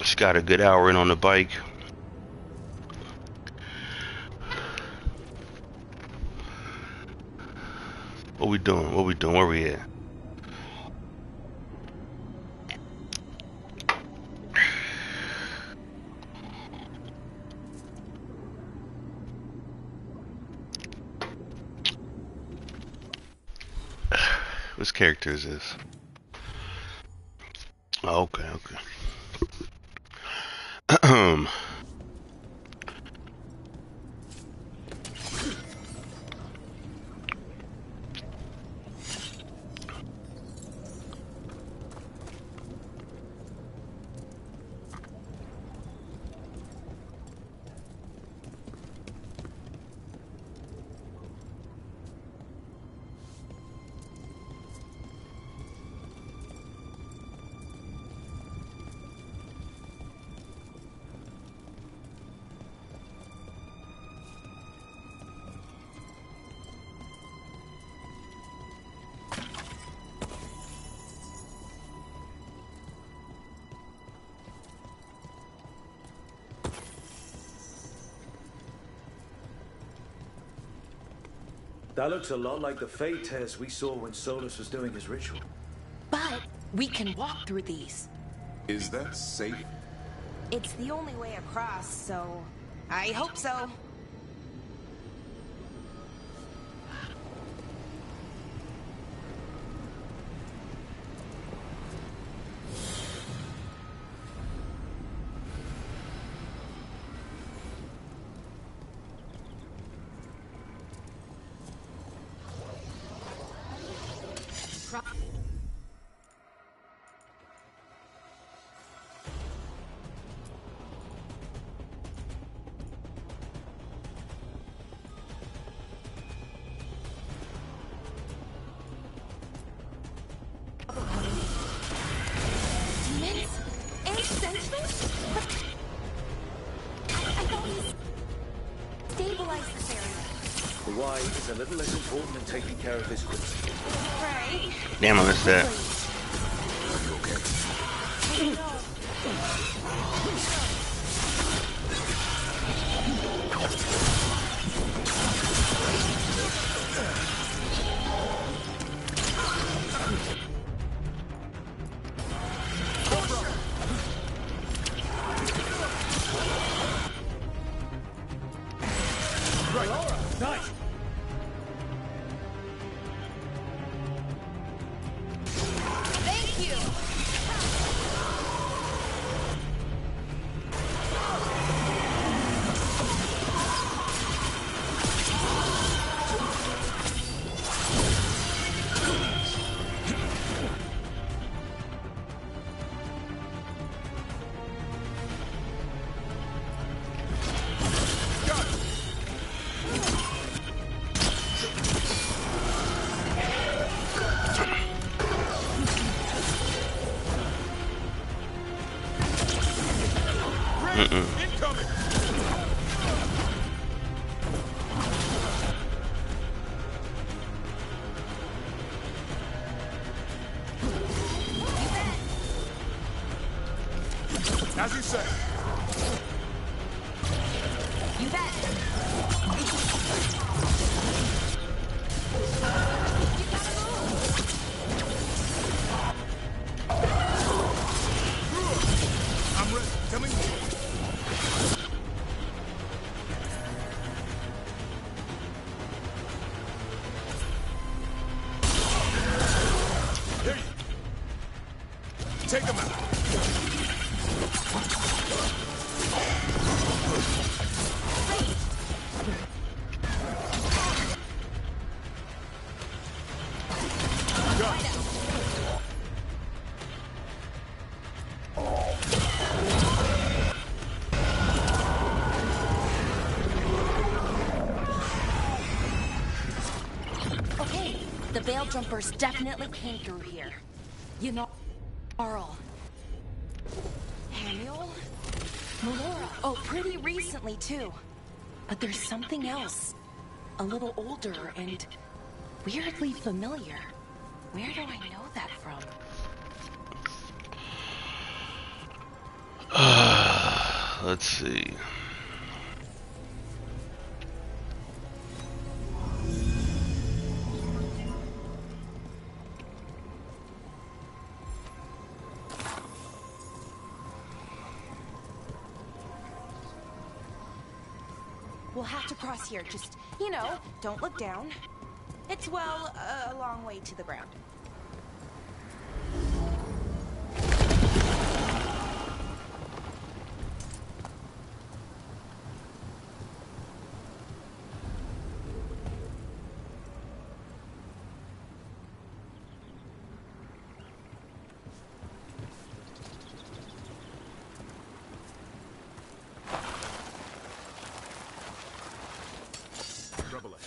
Just got a good hour in on the bike. What we doing? What we doing? Where we at? Which character is this? Oh, okay, okay. That looks a lot like the Fate test we saw when Solus was doing his ritual. But we can walk through these. Is that safe? It's the only way across, so I hope so. Is a little less important than taking care of this quickly. Right. Damn, I missed that. Nice. As you say. You bet. I'm ready. Tell me more. There you. Take him out. Okay, the Veil Jumpers definitely came through here. You know, Carl. Hamiel? Melora. Oh, pretty recently, too. But there's something else. A little older and weirdly familiar. Where do I know that from? Let's see. We'll have to cross here. Just, you know, don't look down. It's, well, a long way to the ground. Trouble ahead.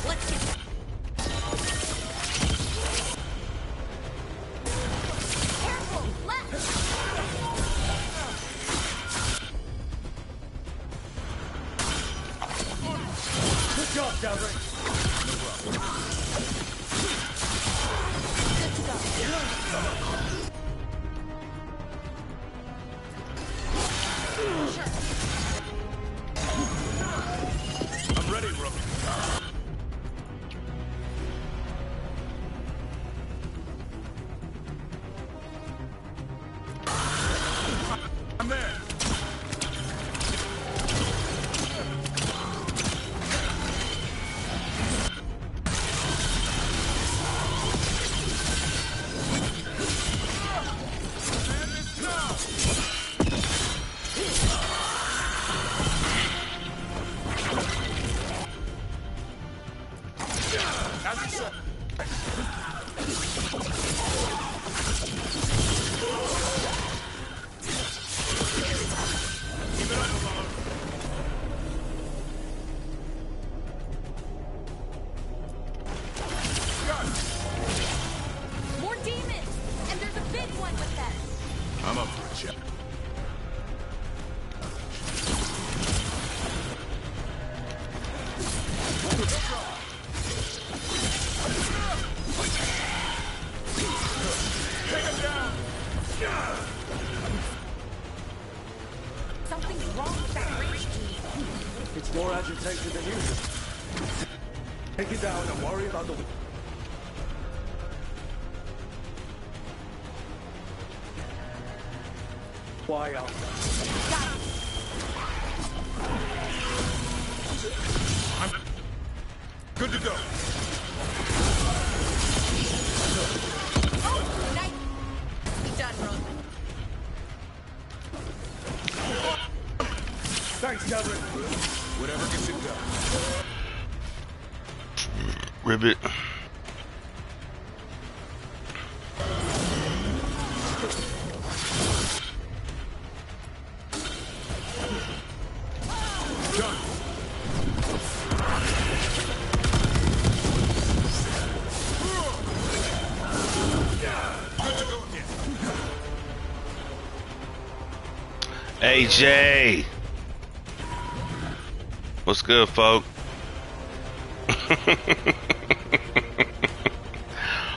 Let's get... Careful! Left! Good job, Gathering. Good to go. Sure. I'm ready, Rook. I'm there. As you said. Keep it up, Apollo. Got it. More demons! And there's a big one with them! I'm up for a check. Take him down. Something's wrong with that rage team. It's more agitated than usual. Take it down and worry about the... Why out? I'm good to go. Oh, nice! Be done, Roland. Thanks, Gathering. Whatever gets it done. Ribbit. Done. Good to go again. AJ. What's good, folk?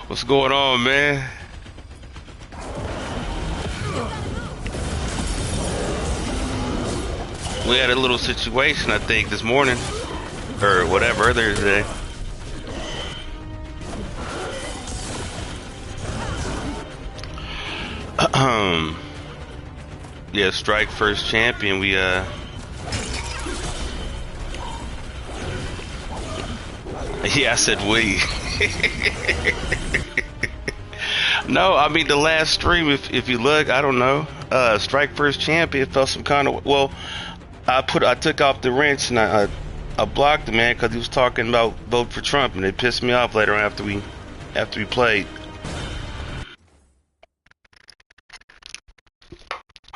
What's going on, man? We had a little situation, I think, this morning, or whatever, earlier today. Yeah, strike first champion. We yeah, I said we. No, I mean the last stream. If you look, I don't know. Strike first champion felt some kind of well. I took off the wrench and I blocked the man because he was talking about vote for Trump, and it pissed me off later on after we played.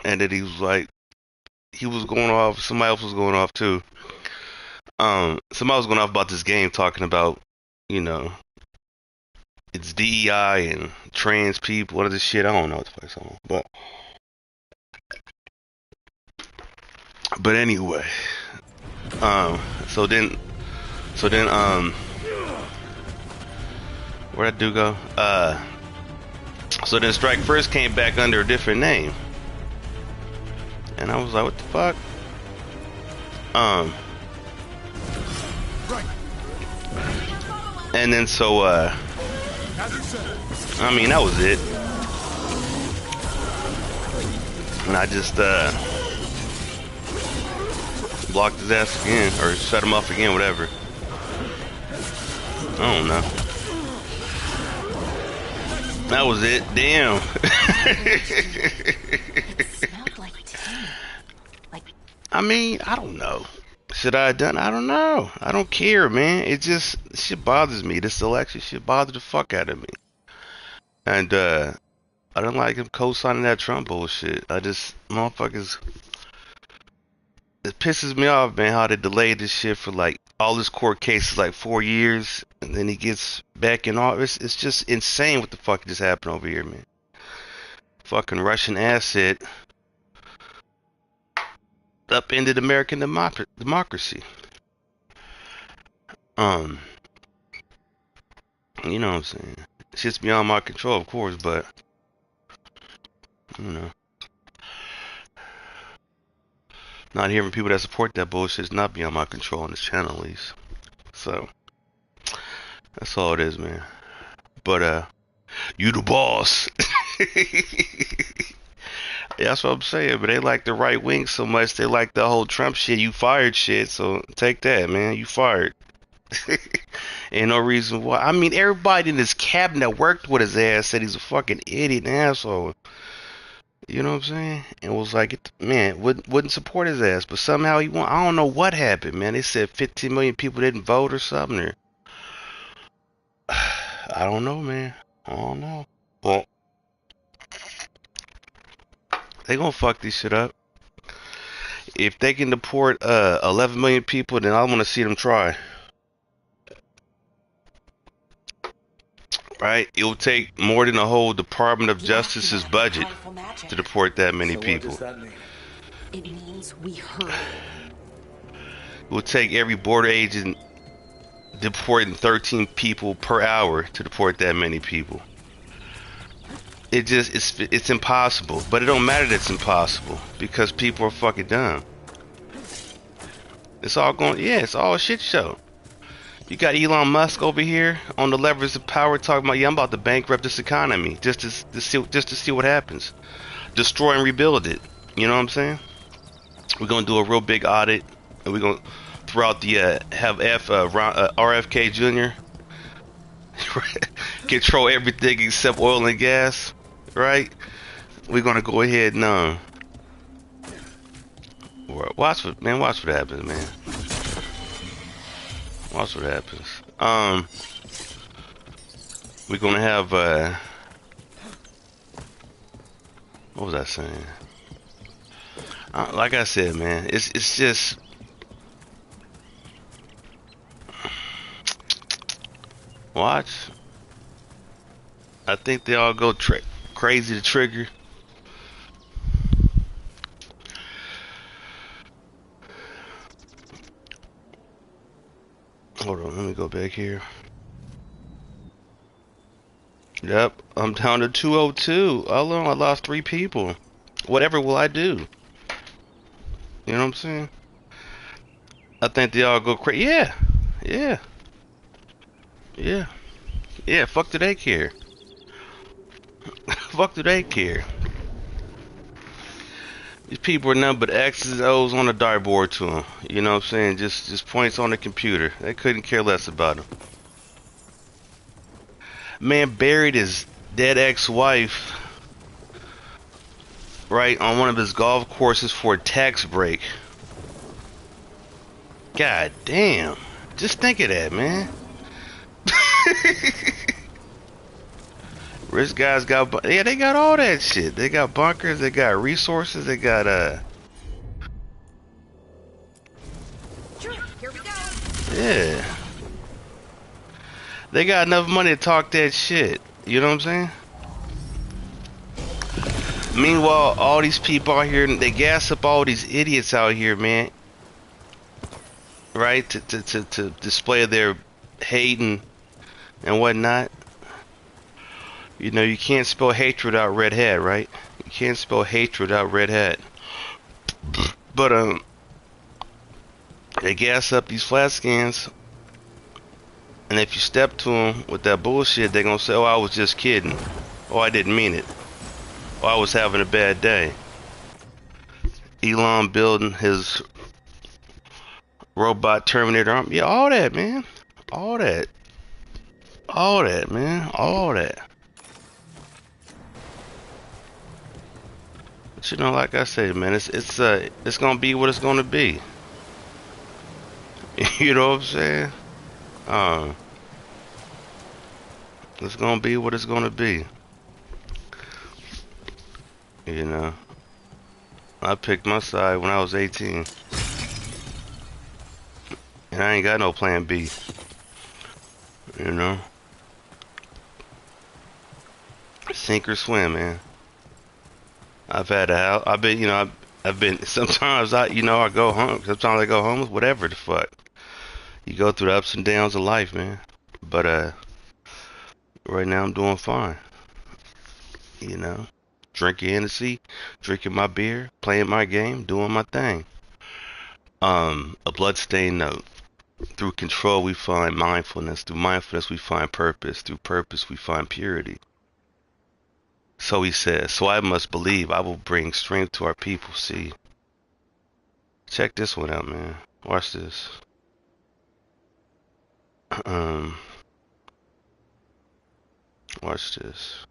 And then he was like, he was going off. Somebody else was going off too. Somebody was going off about this game, talking about, you know, it's DEI and trans people, what is this shit? I don't know what the fuck's on, but But anyway, so then, where'd that dude go? So then Strike First came back under a different name, and I was like, what the fuck? Right. And then so, As you said. I mean, that was it. And I just, blocked his ass again, or shut him off again, whatever. I don't know. That was it. Damn. It smelled like tin. Like I mean, I don't know. Should I have done? I don't know. I don't care, man. It just shit bothers me. This election shit bothers the fuck out of me. And I don't like him co-signing that Trump bullshit. I just motherfuckers. It pisses me off, man, how they delayed this shit for like all his court cases like 4 years, and then he gets back in office. It's just insane what the fuck just happened over here, man. Fucking Russian asset upended American democracy. You know what I'm saying? Shit's beyond my control, of course, but you know. Not hearing people that support that bullshit is not beyond my control on this channel, at least. So, that's all it is, man. But, you the boss. Yeah, that's what I'm saying, but they like the right wing so much, they like the whole Trump shit, you fired shit, so take that, man, you fired. Ain't no reason why. I mean, everybody in his cabinet that worked with his ass said he's a fucking idiot and asshole. You know what I'm saying? And was like, man, wouldn't support his ass, but somehow he won. I don't know what happened, man. They said 15 million people didn't vote or something. Or I don't know, man. I don't know. Well, they gonna fuck this shit up. If they can deport 11 million people, then I want to see them try. Right? It will take more than the whole Department of Justice's budget to deport that many people. What does that mean? it means we heard. It will take every border agent deporting 13 people per hour to deport that many people. It's impossible. But it don't matter that it's impossible because people are fucking dumb. It's all it's all a shit show. You got Elon Musk over here on the levers of power talking about, I'm about to bankrupt this economy just to see what happens. Destroy and rebuild it. You know what I'm saying? We're gonna do a real big audit, and we're gonna throw out the RFK Jr. control everything except oil and gas, right? We're gonna go ahead and watch what happens, man. Watch what happens. We're gonna have what was I saying? Like I said, man, it's just watch. I think they all go crazy to trigger. Hold on, let me go back here. Yep, I'm down to 202. I lost 3 people. Whatever will I do? You know what I'm saying? I think they all go crazy. Yeah. Fuck do they care? Fuck do they care? These people are nothing but X's and O's on a dartboard to them. You know what I'm saying? Just points on the computer. They couldn't care less about them. Man buried his dead ex-wife right on one of his golf courses for a tax break. God damn. Just think of that, man. Rich guys got, they got all that shit. They got bunkers, they got resources, they got Sure, here we go. yeah. They got enough money to talk that shit. You know what I'm saying? Meanwhile, all these people out here, they gas up all these idiots out here, man. Right? To display their hate and whatnot. You know, you can't spell hatred without red hat, right? You can't spell hatred without red hat. But they gas up these flat scans, and if you step to them with that bullshit, they're gonna say, "Oh, I was just kidding. Oh, I didn't mean it. Oh, I was having a bad day." Elon building his robot Terminator arm. Yeah, all that, man. All that. All that, man. All that. But you know, like I said, man, it's gonna be what it's gonna be. You know what I'm saying? Um, it's gonna be what it's gonna be. You know, I picked my side when I was 18, and I ain't got no plan B. You know, sink or swim, man. I've had a house. I've been, you know, I've been. Sometimes I go home. Sometimes I go homeless. Whatever the fuck. You go through the ups and downs of life, man. But right now I'm doing fine. You know, drinking Hennessy, drinking my beer, playing my game, doing my thing. A bloodstained note. Through control we find mindfulness. Through mindfulness we find purpose. Through purpose we find purity. So he says, so I must believe I will bring strength to our people. See, check this one out, man. Watch this. Um, Watch this.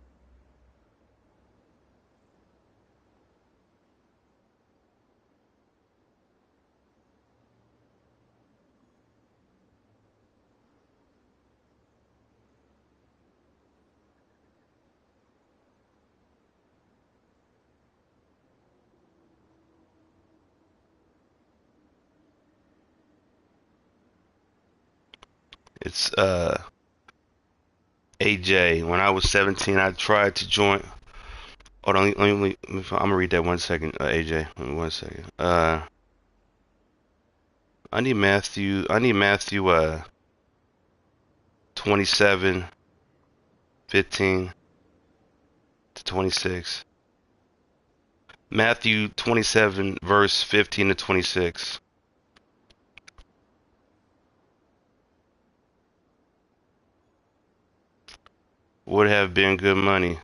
It's AJ. When I was 17, I tried to join. Hold on, I'm gonna read that 1 second, AJ. 1 second. I need Matthew. 27:15 to 26. Matthew 27 verse 15 to 26 would have been good money.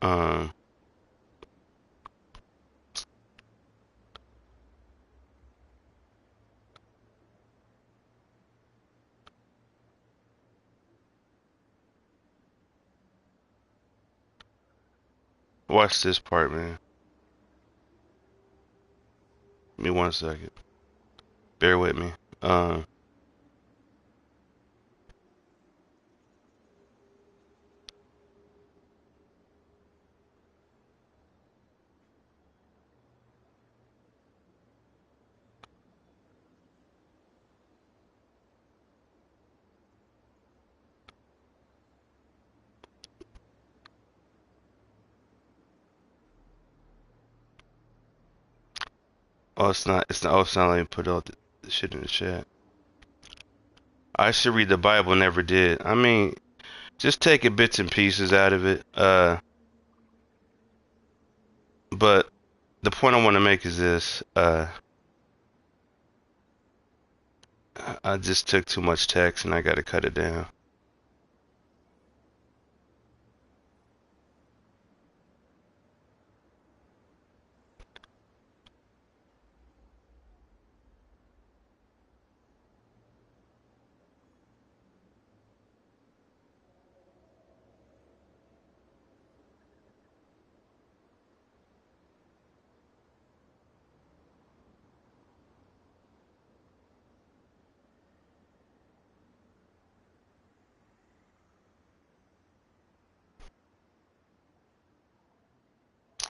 Um, Watch this part, man. Give me 1 second. Bear with me. Oh, it's not. It's not. Oh, it's not letting me put all the shit in the chat. I should read the Bible. Never did. I mean, just taking bits and pieces out of it. But the point I want to make is this. I just took too much text and I got to cut it down.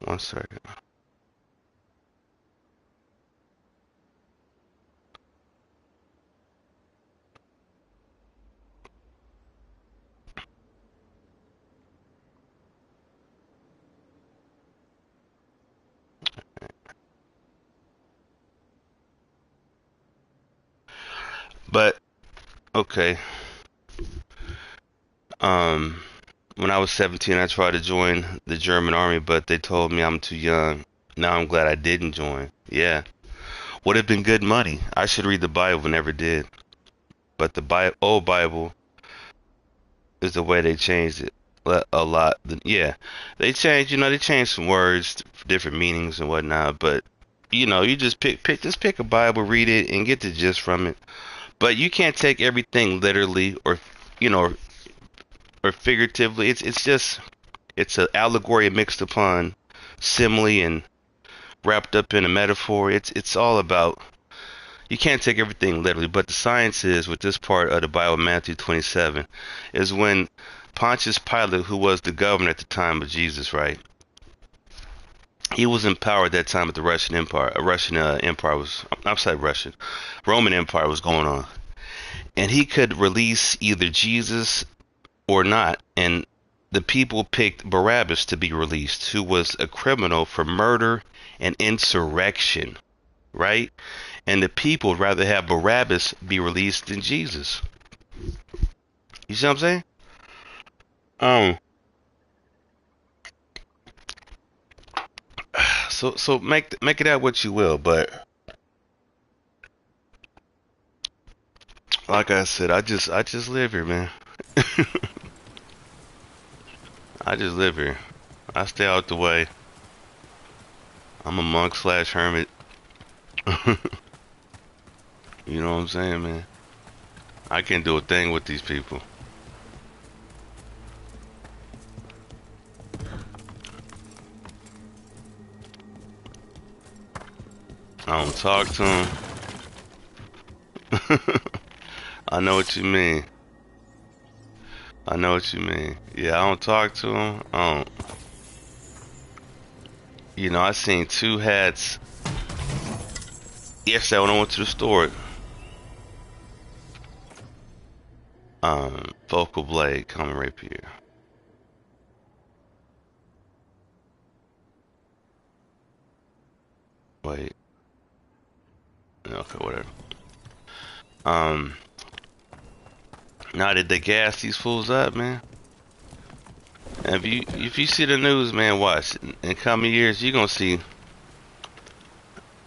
1 second. But okay. Um, when I was 17, I tried to join the German army, but they told me I'm too young. Now I'm glad I didn't join. Yeah, would have been good money. I should read the Bible, never did. But the old Bible is the way they changed it a lot. Yeah, they changed. They changed some words for different meanings and whatnot. But you just pick a Bible, read it, and get the gist from it. But you can't take everything literally or you know or figuratively. It's an allegory mixed upon simile and wrapped up in a metaphor. It's all about, you can't take everything literally, but the science is with this part of the Bible, Matthew 27, is when Pontius Pilate, who was the governor at the time of Jesus, right? He was in power at that time at the Russian Empire. Russian Empire was, I'm sorry, Roman Empire was going on, and he could release either Jesus or not, and the people picked Barabbas to be released, who was a criminal for murder and insurrection, right? And the people would rather have Barabbas be released than Jesus. You see what I'm saying? Um. So make it out what you will, but like I said, I just live here, man. I just live here. I stay out the way. I'm a monk slash hermit. You know what I'm saying, man? I can't do a thing with these people. I don't talk to them. I know what you mean. I know what you mean. Yeah, I don't talk to them. I don't. I seen two hats yesterday when I went to the store. Focal blade coming rapier. Wait. Okay, whatever. Now did they gas these fools up, man? And if you see the news, man, watch. In coming years, you're gonna see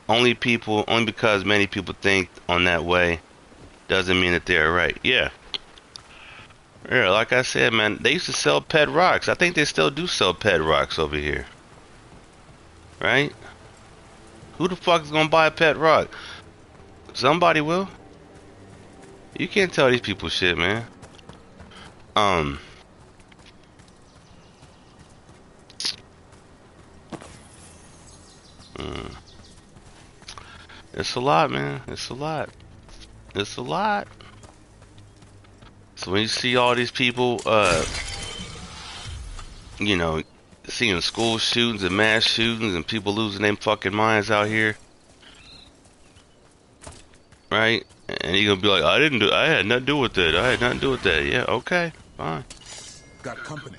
only because many people think on that way doesn't mean that they're right. Yeah. Yeah, like I said, man, they used to sell pet rocks. I think they still do sell pet rocks over here. Right? Who the fuck is gonna buy a pet rock? Somebody will. You can't tell these people shit, man. It's a lot, man. It's a lot. It's a lot. So when you see all these people, seeing school shootings and mass shootings and people losing their fucking minds out here, right? And you're gonna be like, I had nothing to do with that. I had nothing to do with that. Yeah, okay, fine. Got company.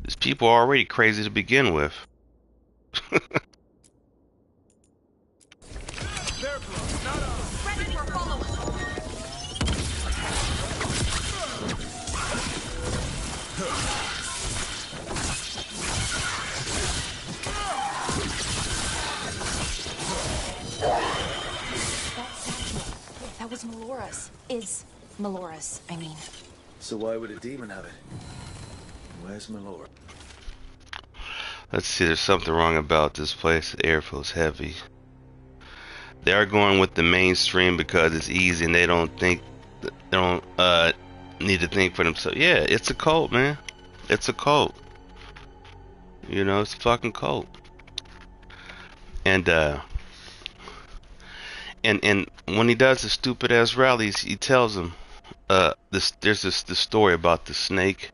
These people are already crazy to begin with. That was Melora's. Is Melora's, I mean. So why would a demon have it? Where's Melora? Let's see, there's something wrong about this place. The air feels heavy. They are going with the mainstream because it's easy and they don't need to think for themselves. Yeah, it's a cult, man. It's a cult. It's a fucking cult. And when he does the stupid ass rallies, he tells them there's this story about the snake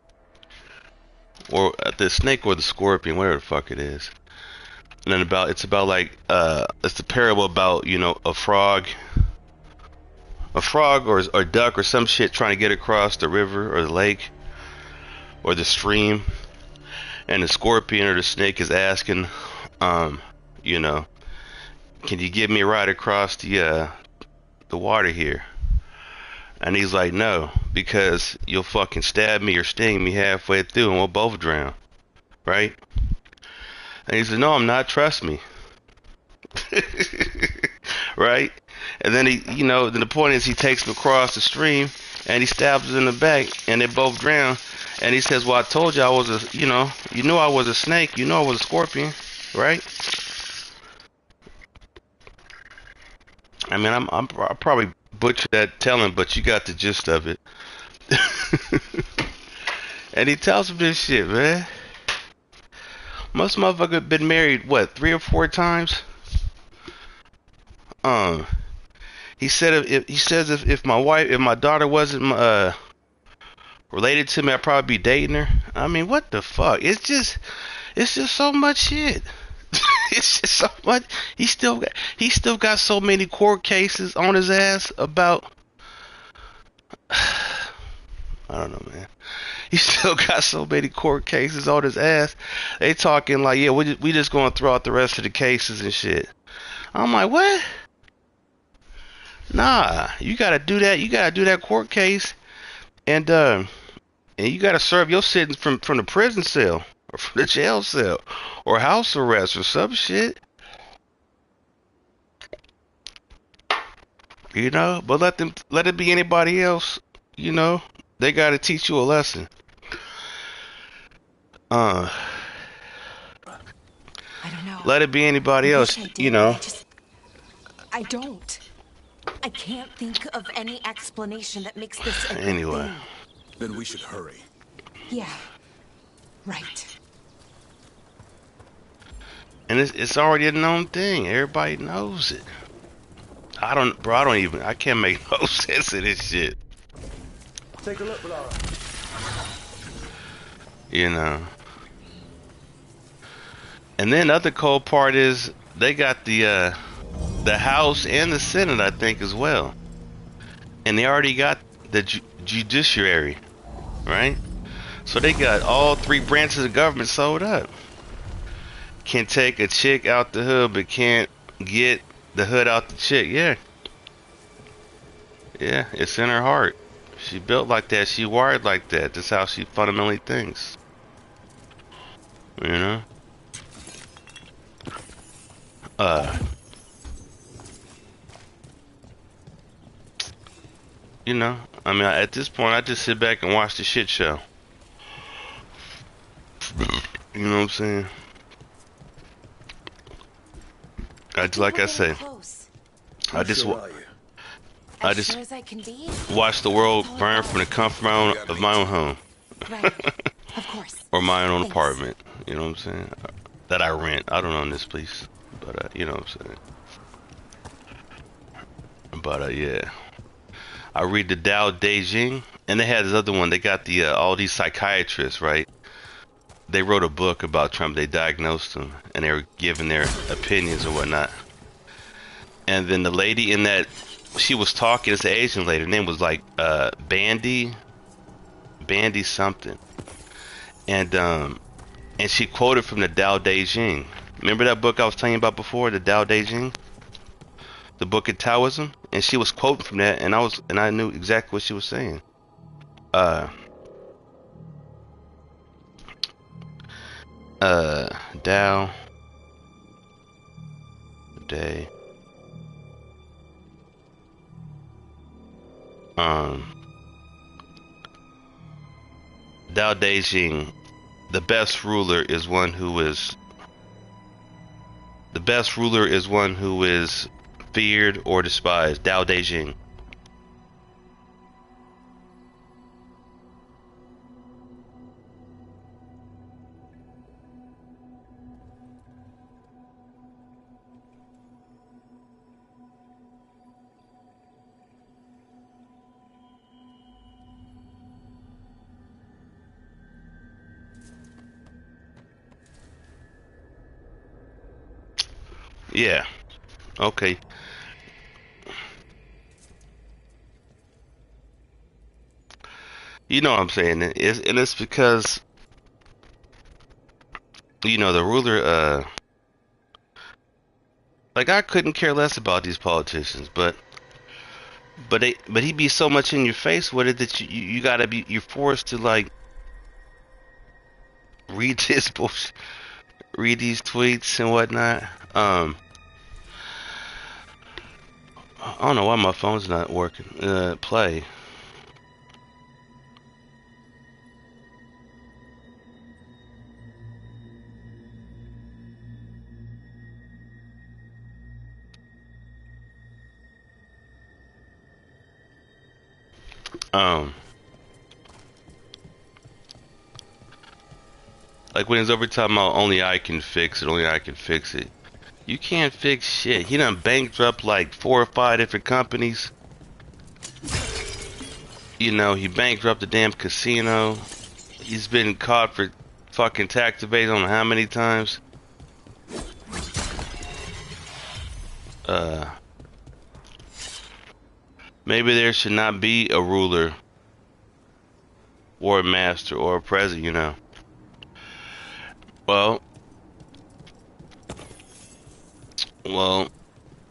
or the scorpion, whatever the fuck it is. And then it's about like it's the parable about a frog or duck or some shit trying to get across the river or the lake or the stream, and the scorpion or the snake is asking, can you give me a ride across the the water here. And he's like, no, because you'll fucking stab me or sting me halfway through and we'll both drown. Right? And he said, no, I'm not. Trust me. Right? And then then the point is he takes him across the stream and he stabs him in the back and they both drown. And he says, well, I told you I was you knew I was a snake. You know I was a scorpion. Right? I mean, I probably butchered that telling, but you got the gist of it. And he tells him this shit, man. Most motherfuckers been married, what, 3 or 4 times? He said if my daughter wasn't related to me, I'd probably be dating her. I mean, what the fuck? It's just so much shit. It's just so much. He still got so many court cases on his ass about. I don't know, man. He still got so many court cases on his ass. They talking like, yeah, we just gonna throw out the rest of the cases and shit. I'm like, what? Nah, you gotta do that. You gotta do that court case, and you gotta serve your sentence from the prison cell or from the jail cell or house arrest or some shit. But let it be anybody else. They gotta teach you a lesson. I don't know. Let it be anybody else. I don't. I can't think of any explanation that makes this a good Anyway. thing. Then we should hurry. Yeah. Right. And it's already a known thing. Everybody knows it. I can't make no sense of this shit. Take a look, Laura. And then the other cold part is they got the House and the Senate, I think, as well. And they already got the judiciary, right? So they got all 3 branches of government sold up. Can take a chick out the hood, but can't get the hood out the chick. Yeah, it's in her heart. She built like that. She wired like that. That's how she fundamentally thinks. I mean, at this point, I just sit back and watch the shit show. You know what I'm saying? Like I say, I just watch the world burn from the comfort of my own home. Right. Of course. Or my own Thanks. apartment. You know what I'm saying? That I rent. I don't own this place, but you know what I'm saying? But yeah, I read the Tao Te Ching, and they had this other one. They got the all these psychiatrists, right? They wrote a book about Trump. They diagnosed him, and they were giving their opinions and whatnot. And then the lady in that, she was talking. It's an Asian lady. Her name was like Bandy something, and she quoted from the Tao Te Ching. Remember that book I was telling you about before, the Tao Te Ching, the book of Taoism, and she was quoting from that, and I knew exactly what she was saying. Tao Te Tao Te Ching. The best ruler is one who is feared or despised. Tao Te Ching. Yeah. Okay. You know what I'm saying? It's because the ruler. Like, I couldn't care less about these politicians, but but he be so much in your face with it that you gotta be, you're forced to like read this bullshit, read these tweets and whatnot. I don't know why my phone's not working. Play. Like when it's over talking about only I can fix it, only I can fix it. You can't fix shit. He done bankrupt like 4 or 5 different companies. You know, he bankrupted the damn casino. He's been caught for fucking tax evasion, I don't know how many times. Maybe there should not be a ruler or a master or a president, you know. Well,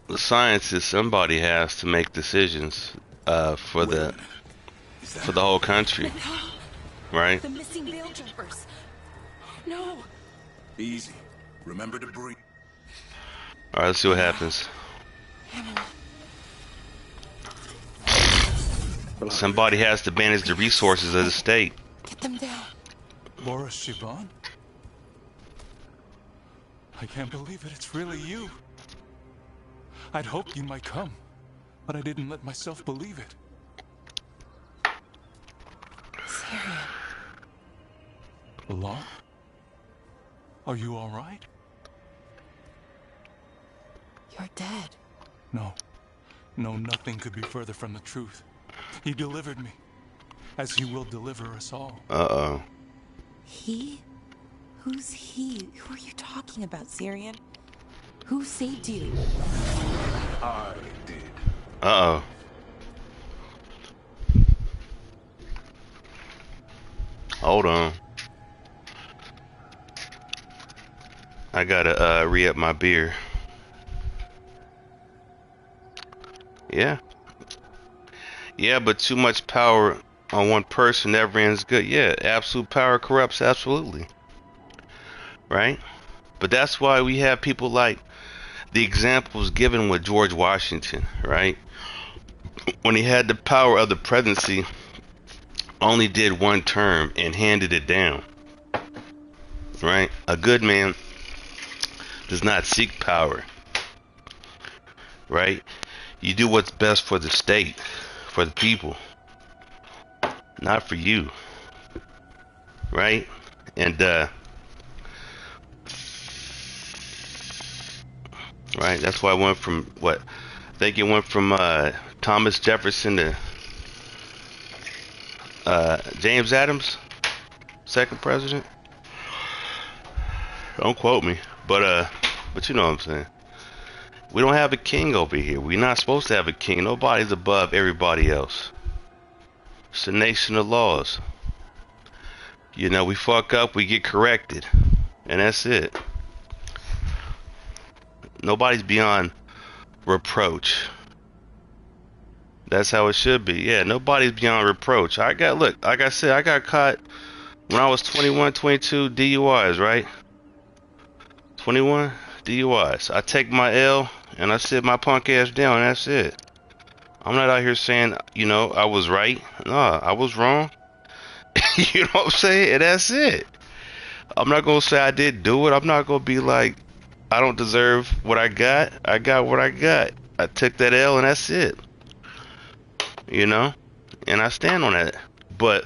the science is somebody has to make decisions for the whole country, right? The missing veil jumpers. No. Easy. Remember to breathe. All right, let's see what happens. Somebody has to manage the resources of the state. Get them down. Laura Siobhan? I can't believe it. It's really you. I'd hoped you might come, but I didn't let myself believe it. Syrian. Laura? Are you all right? You're dead. No. No, nothing could be further from the truth. He delivered me, as he will deliver us all. Uh-oh. He? Who's he? Who are you talking about, Syrian? Who saved you? I did. Uh-oh. Hold on. I gotta re-up my beer. Yeah. Yeah, but too much power on one person never ends good. Yeah, absolute power corrupts, absolutely. Right? But that's why we have people like the examples given with George Washington, right? When he had the power of the presidency, only did 1 term and handed it down. Right? A good man does not seek power. Right? You do what's best for the state, for the people, not for you. Right? And right, that's why I went from what I think it went from Thomas Jefferson to James Adams, second president. Don't quote me, but you know what I'm saying. We don't have a king over here. We're not supposed to have a king. Nobody's above everybody else. It's a nation of laws. You know, we fuck up, we get corrected, and that's it. Nobody's beyond reproach. That's how it should be. Yeah, nobody's beyond reproach. Look, like I said, I got caught when I was 21, 22 DUIs, right? 21 DUIs. I take my L and I sit my punk ass down, and that's it. I'm not out here saying, you know, I was right. Nah, I was wrong. You know what I'm saying? And that's it. I'm not gonna say I didn't do it. I'm not gonna be like, I don't deserve what I got. I got what I got. I took that L and that's it. You know? And I stand on that. But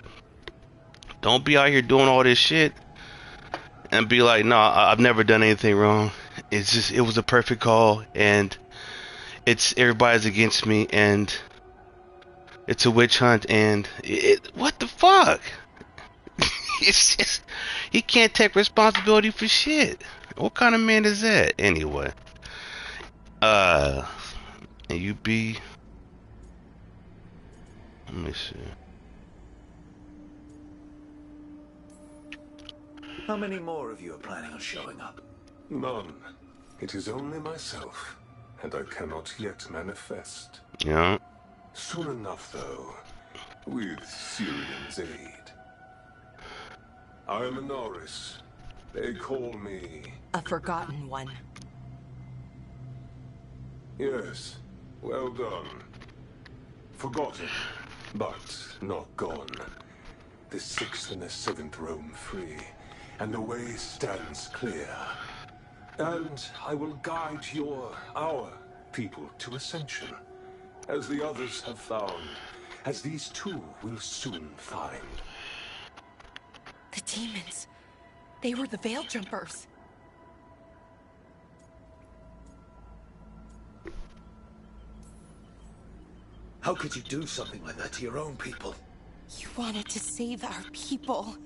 don't be out here doing all this shit and be like, no, I've never done anything wrong. It's just, it was a perfect call, and it's everybody's against me, and it's a witch hunt, and what the fuck? It's just, he can't take responsibility for shit. What kind of man is that? Anyway. And you be, let me see. How many more of you are planning on showing up? None. It is only myself, and I cannot yet manifest. Yeah. Soon enough, though, with Syrian's aid. I am a Norris. They call me... A forgotten one. Yes, well done. Forgotten, but not gone. The 6th and the 7th roam free, and the way stands clear. And I will guide our people to ascension, as the others have found, as these two will soon find. The demons. They were the Veil Jumpers. How could you do something like that to your own people? You wanted to save our people.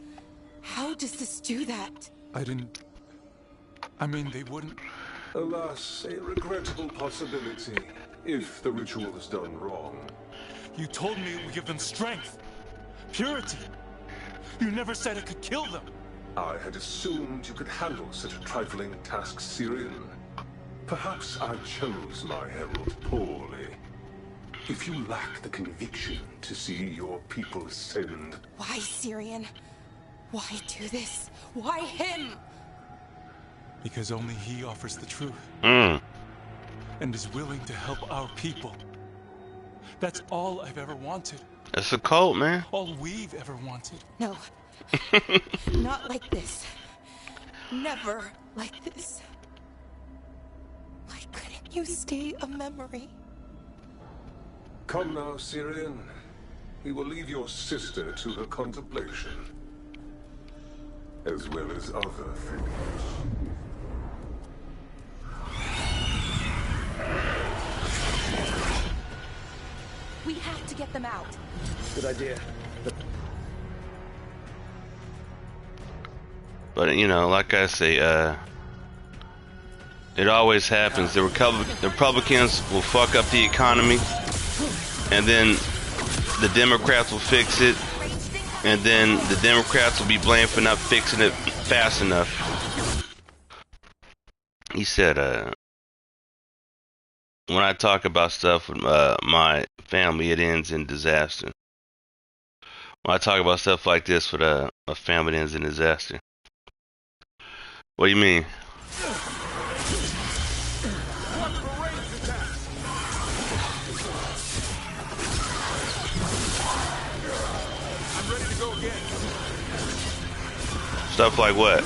How does this do that? I didn't... I mean, they wouldn't... Alas, a regrettable possibility, if the ritual is done wrong. You told me it would give them strength, purity. You never said it could kill them. I had assumed you could handle such a trifling task, Syrian. Perhaps I chose my herald poorly. If you lack the conviction to see your people ascend... Why, Syrian? Why do this? Why him? Because only he offers the truth. Mm. And is willing to help our people. That's all I've ever wanted. That's a cult, man. All we've ever wanted. No. Not like this. Never like this. Why couldn't you stay a memory? Come now, Syrian. We will leave your sister to her contemplation. As well as other things. We have to get them out. Good idea. But you know, like I say, it always happens. The Republicans will fuck up the economy, and then the Democrats will fix it, and then the Democrats will be blamed for not fixing it fast enough. He said, when I talk about stuff with my family, it ends in disaster. When I talk about stuff like this with a family, it ends in disaster. What do you mean? I'm ready to go again. Stuff like what?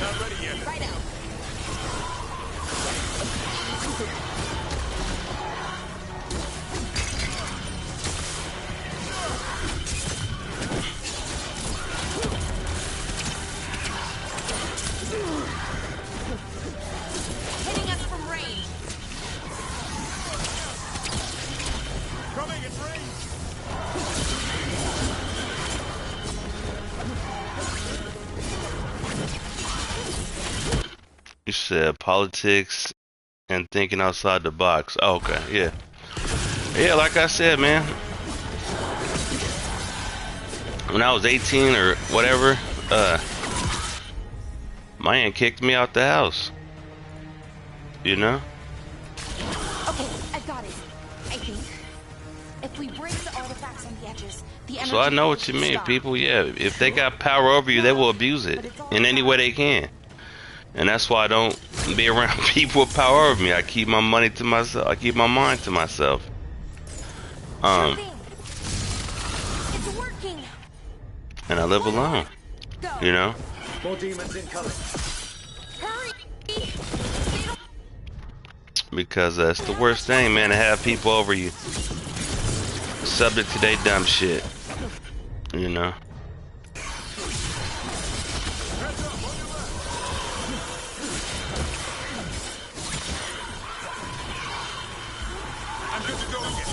Not ready yet. Right out. Hitting us from range. Coming in range. You said politics and thinking outside the box. Oh, okay, yeah. Yeah, like I said, man. When I was 18 or whatever, my aunt kicked me out the house. You know? Okay, I've got it. I think. If we break the artifacts on the edges, the energy So I know what you will mean. stop. People, yeah, if they got power over you, they will abuse it in any way they can. And that's why I don't be around people with power over me. I keep my money to myself. I keep my mind to myself. Sure thing. It's working. And I live alone. Go. You know? More demons incoming. Hurry. Because it's the worst thing, man, to have people over you. Subject to their dumb shit. You know? I'm good to go again.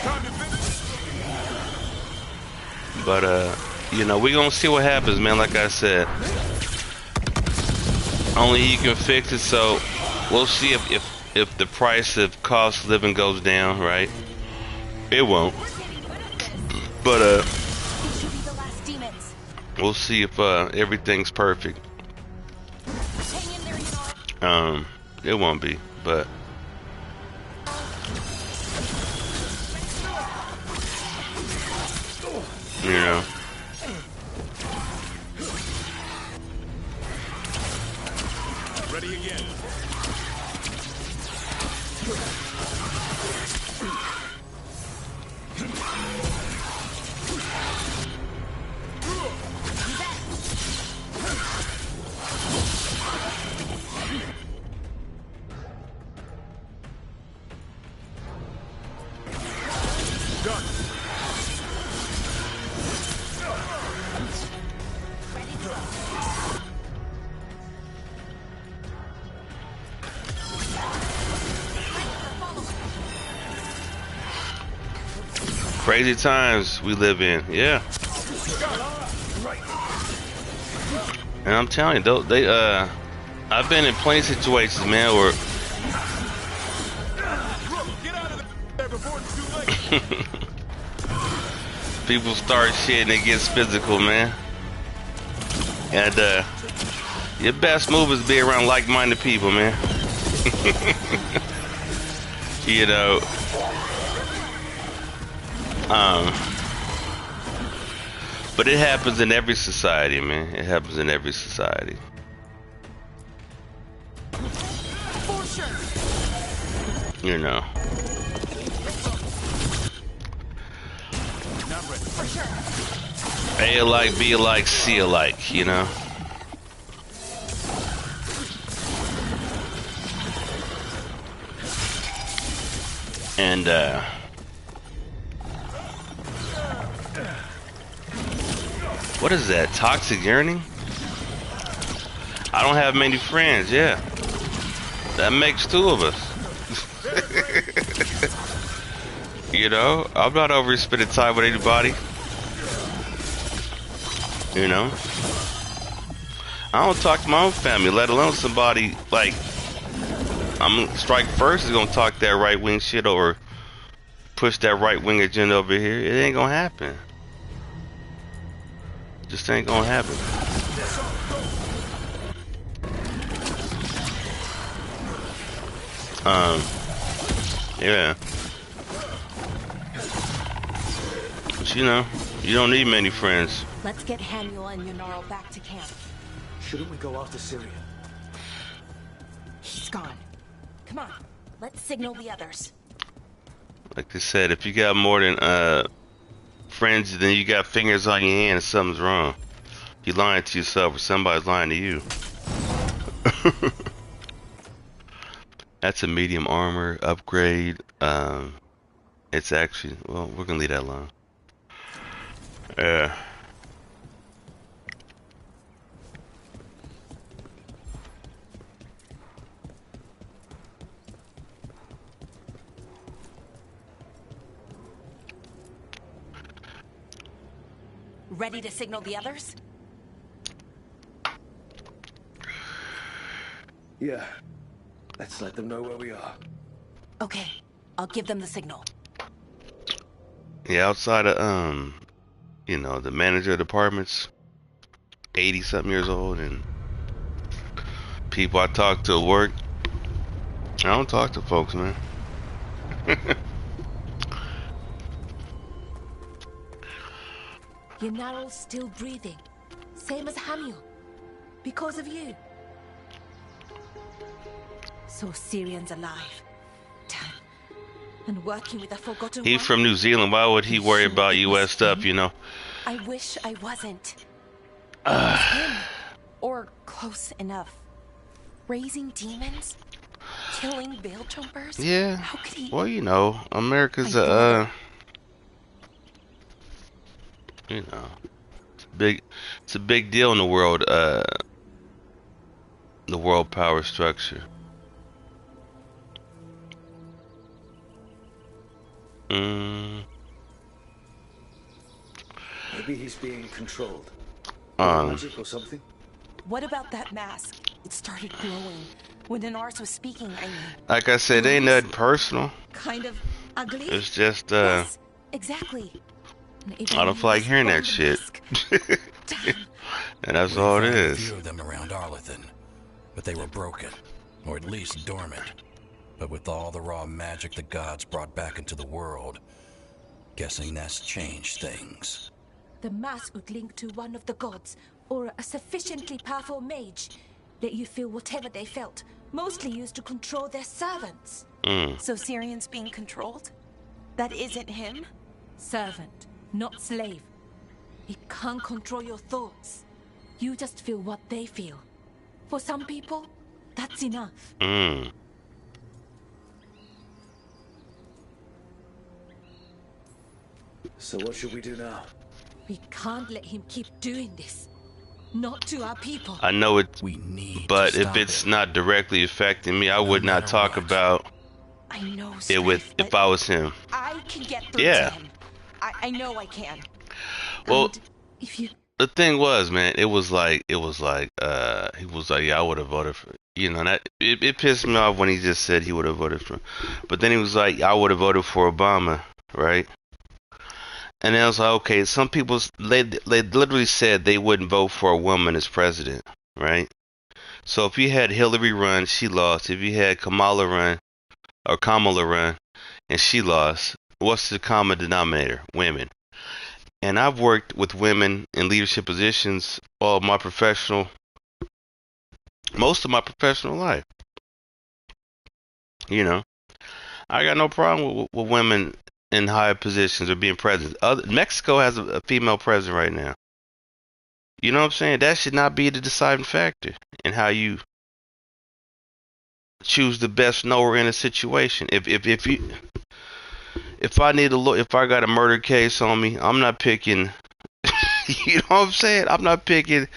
Time to finish. But, you know, we gonna see what happens, man, like I said. Only he can fix it. So we'll see if the price of cost of living goes down, right? It won't. But These should be the last demons. we'll see if everything's perfect. Hang in there, Ynar. It won't be, but you know. Ready again. Crazy times we live in, yeah. And I'm telling you, they I've been in plenty of situations, man, where Get out of there before it's too late. people start shit and it gets physical, man. And your best move is be around like-minded people, man. You know. But it happens in every society, man. It happens in every society. For sure. You know. For sure. A alike, B alike, C alike, you know. And what is that? Toxic yearning? I don't have many friends, yeah. That makes two of us. You know, I'm not over spending time with anybody. You know? I don't talk to my own family, let alone somebody like Strike First is gonna talk that right wing shit or push that right wing agenda over here. It ain't gonna happen. Just ain't gonna happen. Yeah. But you know, you don't need many friends. Let's get Hamuel and Ynar back to camp. Shouldn't we go after Syria? He's gone. Come on, let's signal the others. Like I said, if you got more than friends, then you got fingers on your hand, something's wrong. You're lying to yourself or somebody's lying to you. That's a medium armor upgrade. It's actually, well, we're gonna leave that alone. Ready to signal the others? Yeah. Let's let them know where we are. Okay, I'll give them the signal. Yeah, outside of you know, the manager of the department's 80-something years old, and people I talk to at work, I don't talk to folks, man. Ynnaral's still breathing, same as Hamuel, because of you. So Syrian's alive. Damn. And working with a forgotten He's one? from New Zealand. Why would he worry Sure about it was U.S. stuff, him? you know? I wish I wasn't. It was him. Or close enough. Raising demons? Killing veil jumpers? Yeah. How could he? Well, you know, America's you know, it's a big deal in the world power structure. Maybe he's being controlled. Um, Magic or something? What about that mask? It started glowing. When the Nars was speaking, I mean. Like I said, it ain't nothing personal. Kind of ugly? It's just, Yes, exactly. And it I don't feel like was hearing on that the shit. mask. Damn. And that's We all it found a is. few of them around Arlethan, but they were broken, or at least dormant. But with all the raw magic the gods brought back into the world, guessing that's changed things. The mask would link to one of the gods, or a sufficiently powerful mage. Let you feel whatever they felt, mostly used to control their servants. So Syrian's being controlled? That isn't him? Servant, not slave. It can't control your thoughts. You just feel what they feel. For some people, that's enough. So what should we do now? We can't let him keep doing this. Not to our people. I know it, We need but to if stop it's him. not directly affecting me, I would not matter talk what. about I know, it with Strife, if but I was him. I can get through Yeah. to him. I know I can. Well, And If you the thing was, man, he was like, yeah, I would have voted for, and it pissed me off when he just said he would have voted for, but then he was like, I would have voted for Obama, right? And then I was like, okay, some people, they literally said they wouldn't vote for a woman as president, right? So if you had Hillary run, she lost. If you had Kamala run, and she lost, what's the common denominator? Women. And I've worked with women in leadership positions most of my professional life. I got no problem with women in high positions or being president. Mexico has a female president right now. You know what I'm saying? That should not be the deciding factor in how you choose the best knower in a situation. If I got a murder case on me, I'm not picking. You know what I'm saying? I'm not picking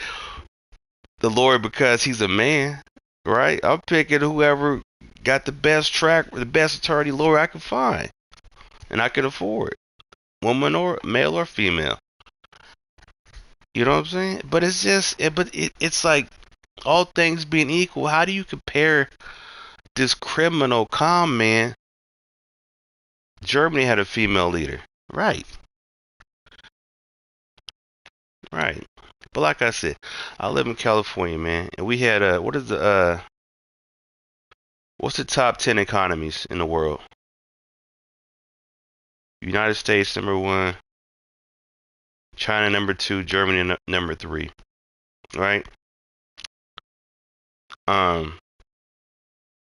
the lawyer because he's a man, right? I'm picking whoever got the best attorney lawyer I can find, and I can afford, woman or male or female. You know what I'm saying? But it's like, all things being equal, how do you compare this criminal con man? Germany had a female leader, right? Right. But like I said, I live in California, man, and we had what's the top 10 economies in the world? United States #1, China #2, Germany #3, right?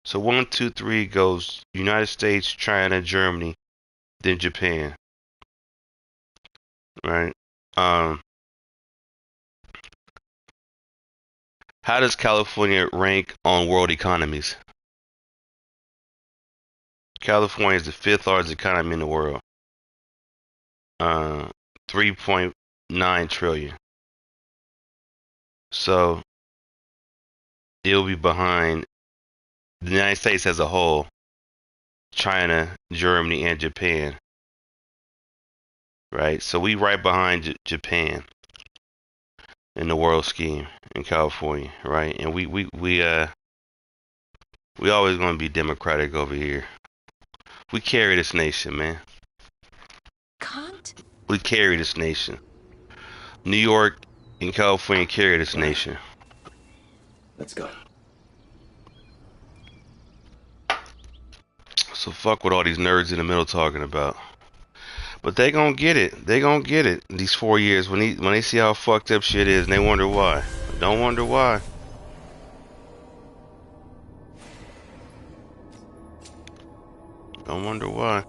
So 1, 2, 3 goes United States, China, Germany, then Japan, right? How does California rank on world economies? California is the 5th largest economy in the world. 3.9 trillion. So it'll be behind the United States as a whole, China, Germany, and Japan. Right? So we right behind Japan in the world scheme in California, right? And we always gonna be democratic over here. We carry this nation, man. can't. We carry this nation. New York and California carry this nation. Let's go. So fuck what all these nerds in the middle talking about. But they gonna get it. They gonna get it. These 4 years when they see how fucked up shit is, and they wonder why. Don't wonder why. Don't wonder why.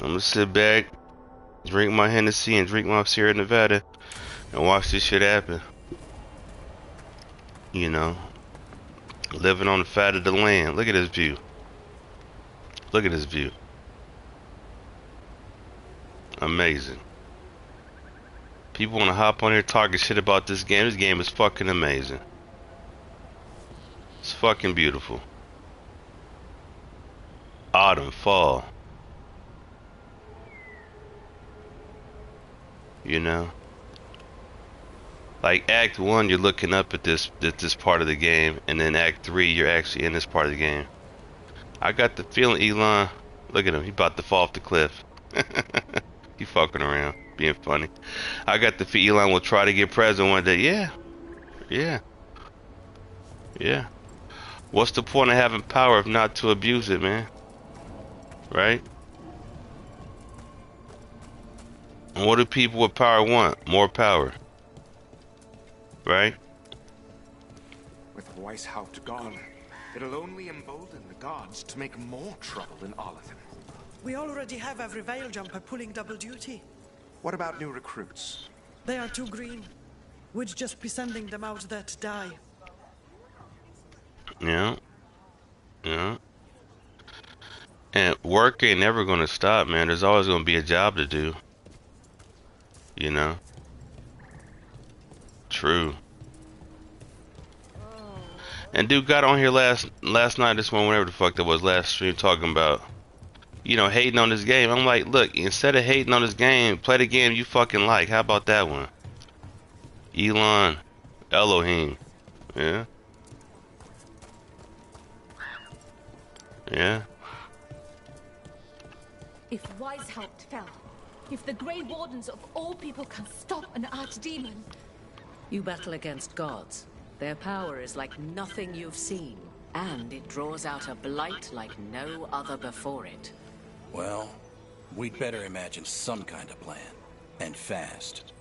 I'm gonna sit back, drink my Hennessy and drink my Sierra Nevada, and watch this shit happen. Living on the fat of the land. Look at this view. Look at this view. Amazing. People want to hop on here talking shit about this game. This game is fucking amazing. It's fucking beautiful. Autumn, fall. Like Act 1, you're looking up at this part of the game, and then Act 3, you're actually in this part of the game. I got the feeling Elon, look at him, he about to fall off the cliff. He fucking around, being funny. I got the feeling Elon will try to get president one day. Yeah, yeah, yeah. What's the point of having power if not to abuse it, man? Right? And what do people with power want? More power. Right? With Weishaupt gone, it'll only embolden the gods to make more trouble in Arlington. We already have every veil jumper pulling double duty. What about new recruits? They are too green. We'd just be sending them out there to die. Yeah. Yeah. And work ain't never gonna stop, man. There's always gonna be a job to do. You know? True. And dude got on here last night, this one, whatever the fuck that was, last stream, talking about, you know, hating on this game. I'm like, look, instead of hating on this game, play the game you fucking like. How about that one? Elon, Elohim. Yeah. Yeah. If Weishaupt fell, if the Grey Wardens of all people can stop an archdemon... You battle against gods. Their power is like nothing you've seen, and it draws out a blight like no other before it. Well, we'd better imagine some kind of plan, and fast.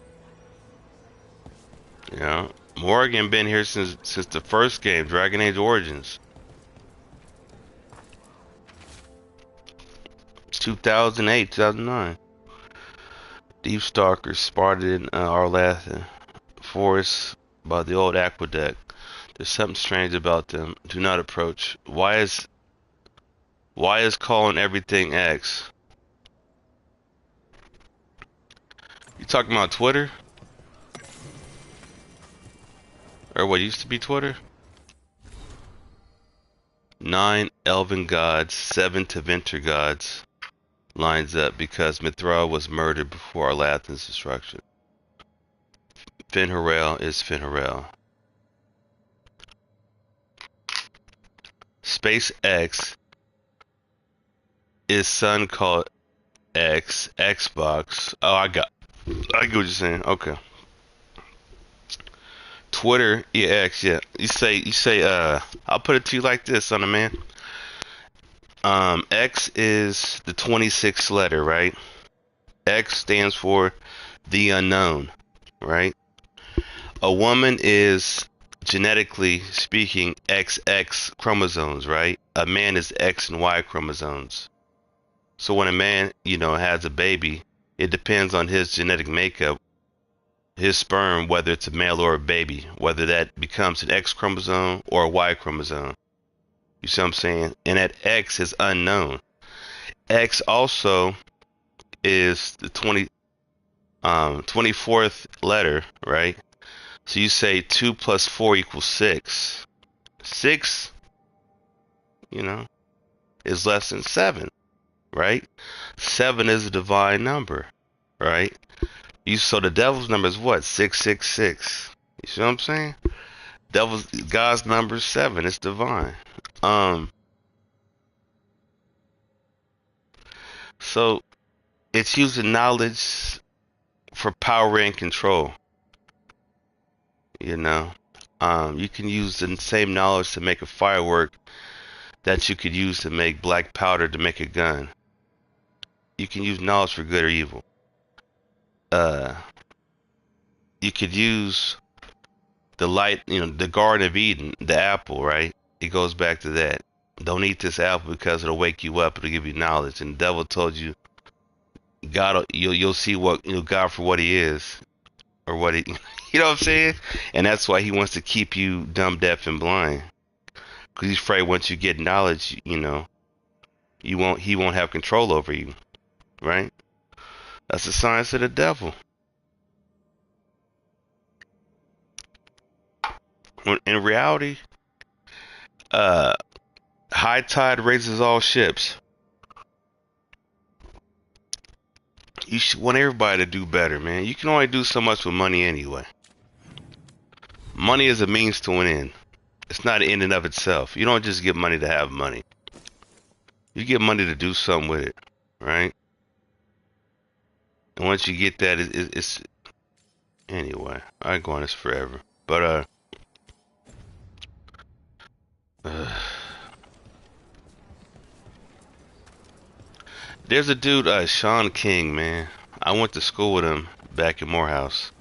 Yeah. Morgan been here since the first game, Dragon Age Origins. 2008, 2009. Deep Stalkers spotted in Arlathan Forest by the old aqueduct. There's something strange about them. Do not approach. Why is calling everything X? You talking about Twitter? Or what used to be Twitter? 9 elven gods, 7 Tevinter gods lines up because Mithra was murdered before Arlathan's destruction. Finharel is Finharel. Space X is son called X, Xbox. Oh, I get what you're saying. Okay. Twitter, yeah, X, yeah. You say, I'll put it to you like this, son of man. X is the 26th letter, right? X stands for the unknown, right? A woman is, genetically speaking, XX chromosomes, right? A man is X and Y chromosomes. So when a man, you know, has a baby, it depends on his genetic makeup, his sperm, whether it's a male or a baby, whether that becomes an X chromosome or a Y chromosome. You see what I'm saying? And that X is unknown. X also is the 24th letter, right? So you say 2 plus 4 equals 6. 6, you know, is less than 7, right? 7 is a divine number, right? So the devil's number is what? 666. You see what I'm saying? God's number is 7. It's divine. So it's using knowledge for power and control. You know, you can use the same knowledge to make a firework that you could use to make black powder to make a gun. You can use knowledge for good or evil. You could use the light, you know, the Garden of Eden, the apple, right? It goes back to that. Don't eat this apple because it'll wake you up. It'll give you knowledge. And the devil told you, God, you'll see what, you know, God for what He is, or what He, you know what I'm saying? And that's why He wants to keep you dumb, deaf, and blind. Because He's afraid once you get knowledge, you know, He won't have control over you, right? That's the science of the devil. In reality, high tide raises all ships. You should want everybody to do better, man. You can only do so much with money anyway. Money is a means to an end. It's not an end in of itself. You don't just get money to have money. You get money to do something with it, right? And once you get that, it's anyway. I go on this forever, but there's a dude, Sean King, man. I went to school with him back in Morehouse,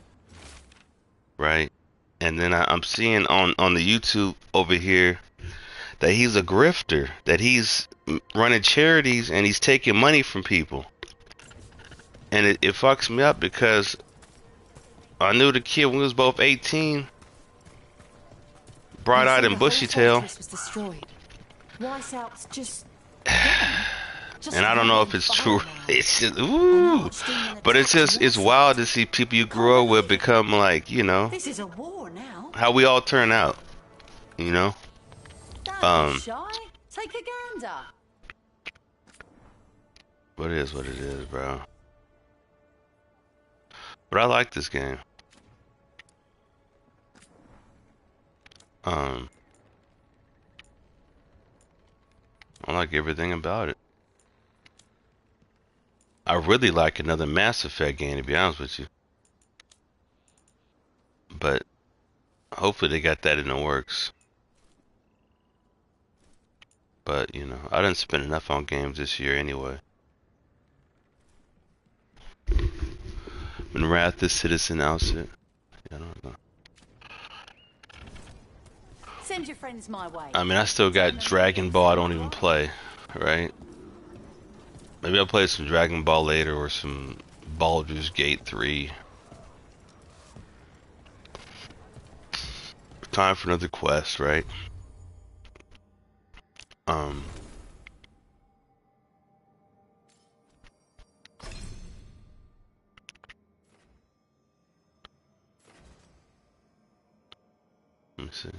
right? And then I'm seeing on the YouTube over here that he's a grifter, that he's running charities and he's taking money from people. And it fucks me up because I knew the kid when we was both 18, bright-eyed and bushy-tailed. Was destroyed. Weissaup's just and I don't know if it's true. It's just, ooh. But it's wild to see people you grew up with become like, you know, this is a war now. how we all turn out, you know? Don't be shy. Take a gander. But it is what it is, bro. But I like this game. I like everything about it. I really like another Mass Effect game, to be honest with you. But hopefully they got that in the works. But, you know, I didn't spend enough on games this year anyway. When Wrath the Citizen outfit. I don't know. Send your friends my way. I mean, I still got Dragon Ball I don't even play, right? Maybe I'll play some Dragon Ball later or some Baldur's Gate 3. Time for another quest, right? Let me see.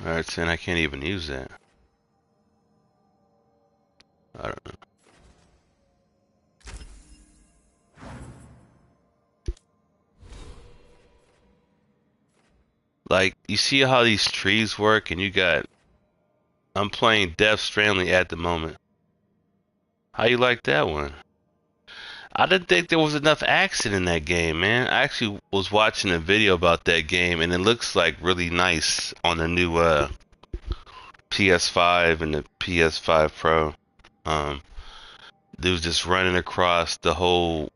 Alright, saying I can't even use that. I don't know. Like, you see how these trees work, and you got... I'm playing Death Stranding at the moment. How you like that one? I didn't think there was enough action in that game, man. I actually was watching a video about that game, and it looks like really nice on the new PS5 and the PS5 Pro. Dude's just running across the whole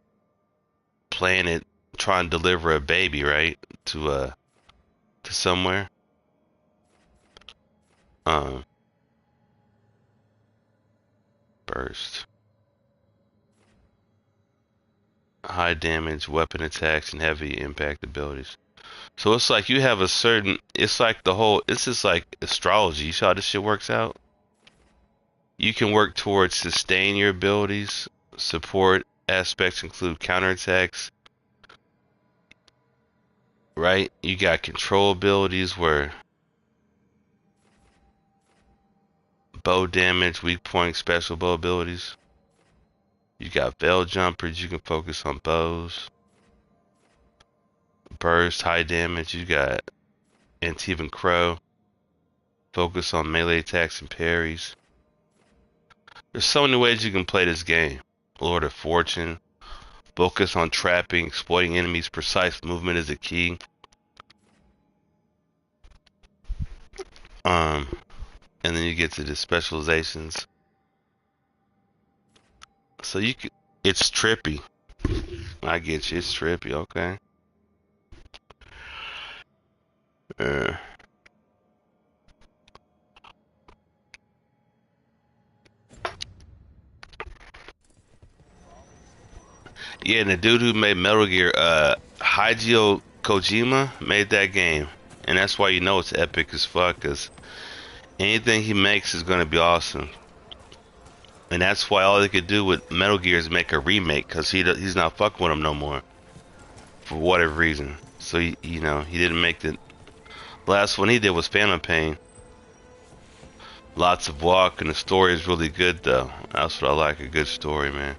planet trying to deliver a baby, right? To somewhere. Burst. High damage, weapon attacks, and heavy impact abilities. So it's like you have a certain, it's like the whole, this is like astrology. You saw how this shit works out? You can work towards sustain your abilities. Support aspects include counterattacks. Right? You got control abilities where bow damage, weak point, special bow abilities. You got veil jumpers, you can focus on bows. Burst, high damage, you got Antivan Crow. Focus on melee attacks and parries. There's so many ways you can play this game. Lord of Fortune. Focus on trapping, exploiting enemies. Precise movement is a key. And then you get to the specializations. So you could, it's trippy. I get you, it's trippy, okay. Yeah, and the dude who made Metal Gear, Hideo Kojima made that game, and that's why you know it's epic as fuck. Cause anything he makes is gonna be awesome, and that's why all they could do with Metal Gear is make a remake. Cause he's not fucking with him no more for whatever reason. So you know he didn't make the last one he did was Phantom Pain. Lots of walk, and the story is really good though. That's what I like, a good story, man.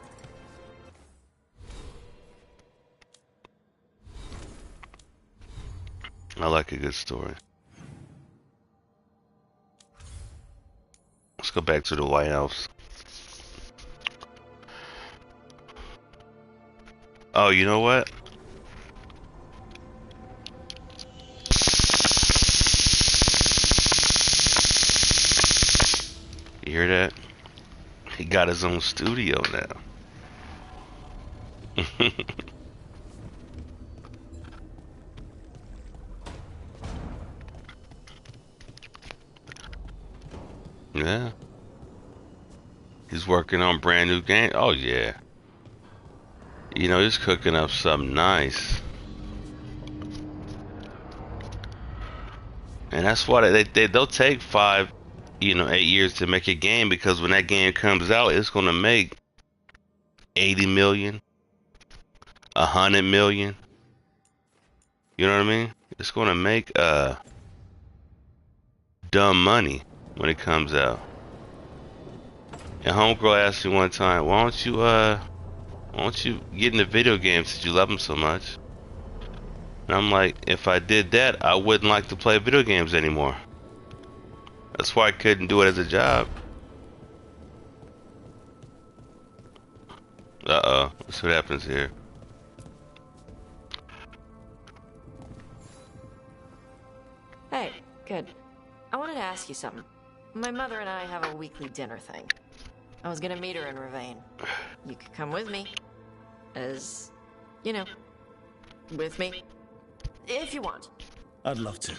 I like a good story. Let's go back to the White House. Oh, you know what? You hear that? He got his own studio now. Yeah. He's working on brand new game. Oh yeah. You know, he's cooking up something nice. And that's why they'll take 5, 8 years to make a game, because when that game comes out, it's gonna make 80 million, 100 million. You know what I mean? It's gonna make dumb money when it comes out. And homegirl asked me one time, why don't you get into video games since you love them so much? And I'm like, if I did that, I wouldn't like to play video games anymore. That's why I couldn't do it as a job. Uh-oh, let's see what happens here. Hey, good. I wanted to ask you something. My mother and I have a weekly dinner thing. I was gonna meet her in Ravane. You could come with me. As, with me. If you want. I'd love to.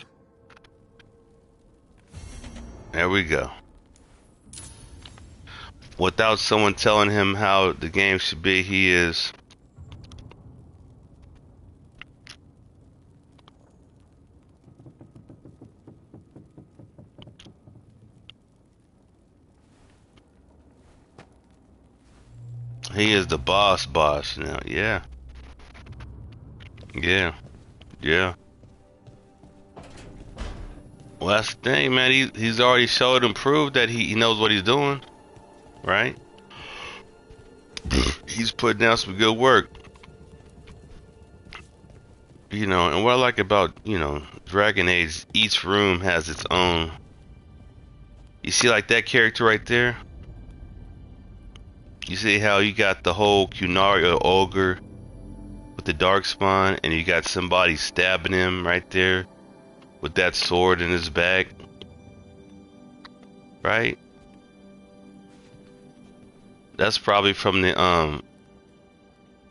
There we go. Without someone telling him how the game should be, he is... He is the boss now. Yeah. Yeah. Yeah. Well, that's the thing, man. He's already showed and proved that he knows what he's doing. Right? He's putting down some good work. And what I like about, Dragon Age, each room has its own. You see, like that character right there? You see how you got the whole Cunari ogre with the darkspawn, and you got somebody stabbing him right there with that sword in his back, right? That's probably from the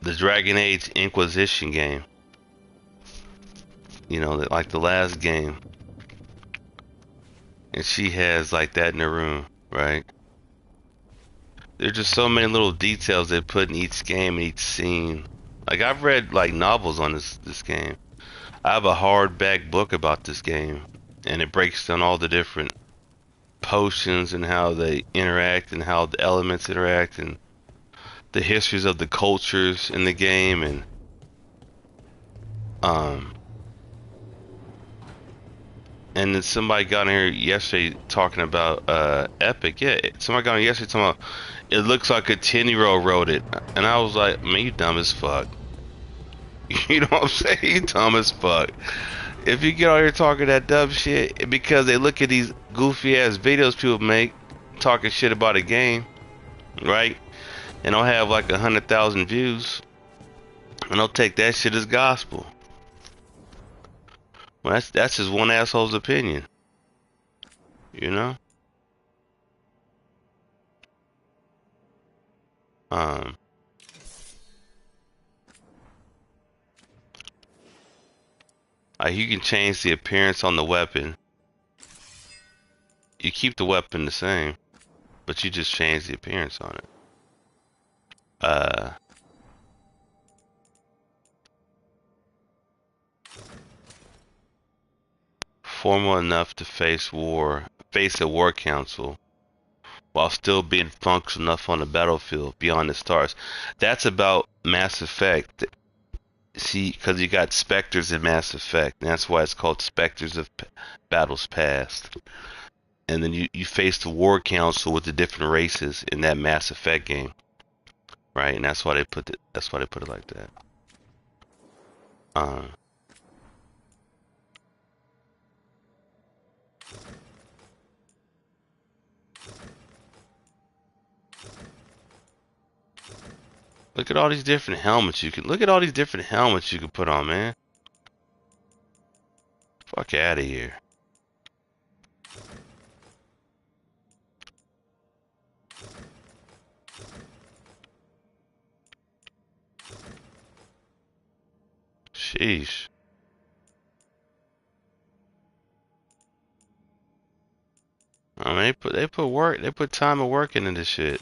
Dragon Age Inquisition game. Like the last game. And she has like that in her room, right? There's just so many little details they put in each game and each scene. Like, I've read like novels on this game. I have a hardback book about this game, and it breaks down all the different potions and how they interact and how the elements interact and the histories of the cultures in the game. And then somebody got in here yesterday talking about Epic. Yeah, somebody got in yesterday talking about it looks like a 10-year-old wrote it. And I was like, man, you dumb as fuck. You know what I'm saying? You dumb as fuck. If you get out here talking that dumb shit because they look at these goofy ass videos people make talking shit about a game, right? And they'll have like 100,000 views, and they'll take that shit as gospel. Well, that's just one asshole's opinion, you can change the appearance on the weapon. You keep the weapon the same, but you just change the appearance on it. formal enough to face a war council, while still being functional enough on the battlefield beyond the stars. That's about Mass Effect. See, because you got specters in Mass Effect, and that's why it's called Specters of Battles Past. And then you face the war council with the different races in that Mass Effect game, right? And that's why they put it like that. Look at all these different helmets you can put on, man. Fuck out of here. Sheesh. I mean, they put time and work into this shit.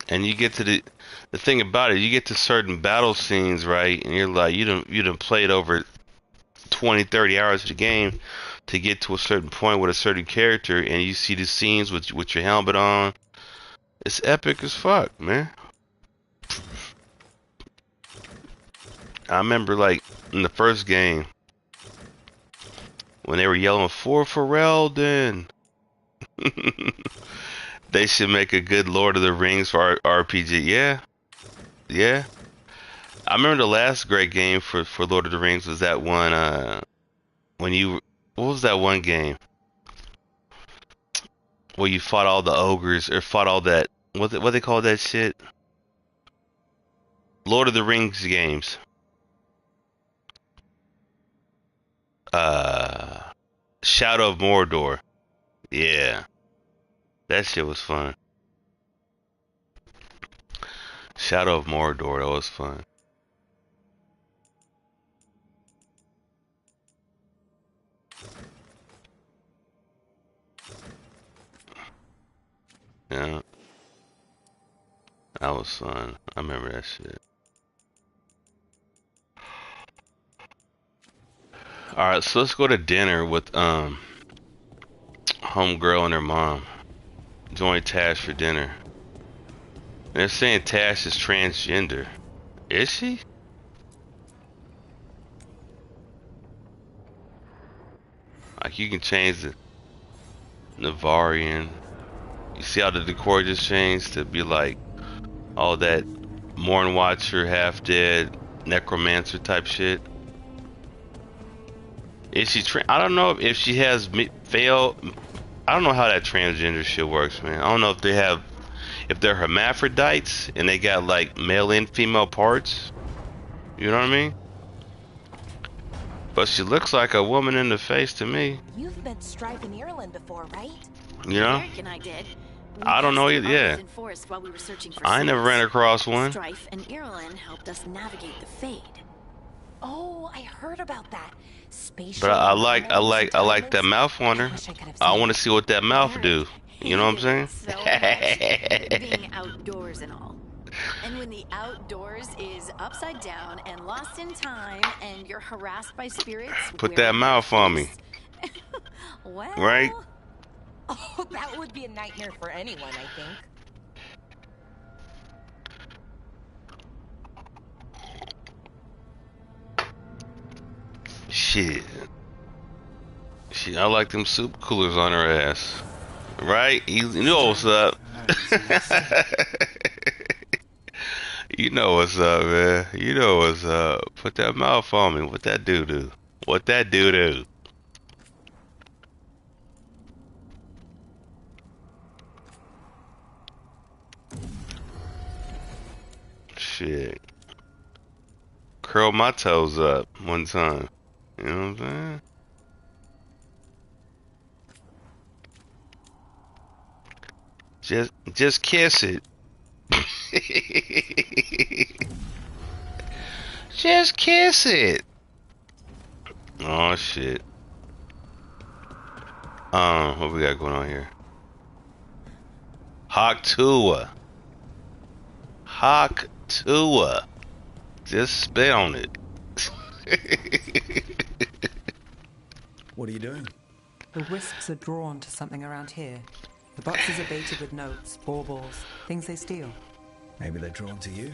And you get to the thing about it, you get to certain battle scenes, right? And you're like, you done played over 20, 30 hours of the game to get to a certain point with a certain character, and you see the scenes with your helmet on. It's epic as fuck, man. I remember, like, in the first game, when they were yelling for Ferelden. They should make a good Lord of the Rings for RPG. Yeah. Yeah. I remember the last great game for Lord of the Rings was that one, what was that one game? Where you fought all the ogres, or fought all that, what they call that shit? Lord of the Rings games. Shadow of Mordor. Yeah. That shit was fun. Shadow of Mordor, that was fun. Yeah. That was fun. I remember that shit. Alright, so let's go to dinner with homegirl and her mom. Join Tash for dinner. They're saying Tash is transgender. Is she? Like, you can change the Navarian. You see how the decor just changed to be like all that Morn Watcher, half dead, necromancer type shit. Is she I don't know if she has failed. I don't know how that transgender shit works, man. I don't know if they're hermaphrodites and they got like male and female parts. You know what I mean? But she looks like a woman in the face to me. You've met Strife in Ireland before, right? You know? Eric and I did. I don't know either. Yeah. While we were searching for I never ran across one. Strife and Ireland helped us navigate the Fade. Oh, I heard about that. But I like that mouth on her. I want to see what that mouth do. You know what I'm saying? So much being outdoors and all. And when the outdoors is upside down and lost in time and you're harassed by spirits, put that mouth on me. Well, right? Oh, that would be a nightmare for anyone, I think. Shit. I like them soup coolers on her ass. Right? You know what's up. You know what's up, man. You know what's up. Put that mouth on me. What that do? What that do? Shit. Curl my toes up one time. You know what I'm saying? Just kiss it. Just kiss it. Oh shit. What we got going on here? Hawk Tua. Just spit on it. What are you doing? The wisps are drawn to something around here. The boxes are baited with notes, baubles, things they steal. Maybe they're drawn to you.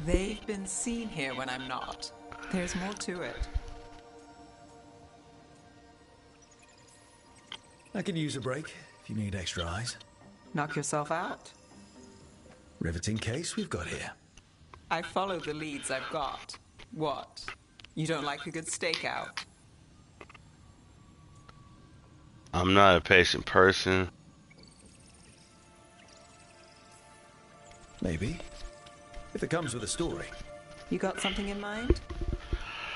They've been seen here when I'm not. There's more to it. I can use a break if you need extra eyes. Knock yourself out. Riveting case we've got here. I follow the leads I've got. What? You don't like a good stakeout? I'm not a patient person. Maybe. If it comes with a story. You got something in mind?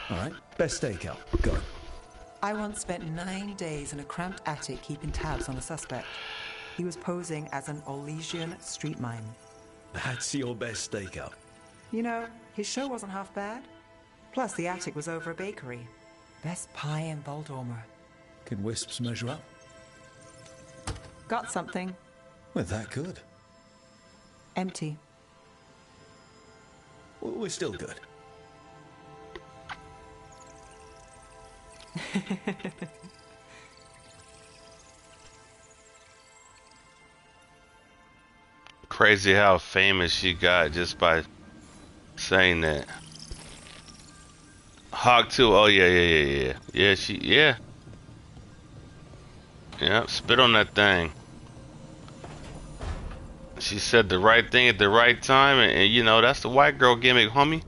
Alright, best stakeout. Go. I once spent 9 days in a cramped attic keeping tabs on a suspect. He was posing as an Olesian street mime. That's your best stakeout. You know, his show wasn't half bad. Plus, the attic was over a bakery. Best pie in Voldormer. Can wisps measure up? Got something. Well, that good. Empty. Well, we're still good. Crazy how famous she got just by saying that. Hawk 2, oh yeah. Yeah, spit on that thing. She said the right thing at the right time, and you know, that's the white girl gimmick, homie.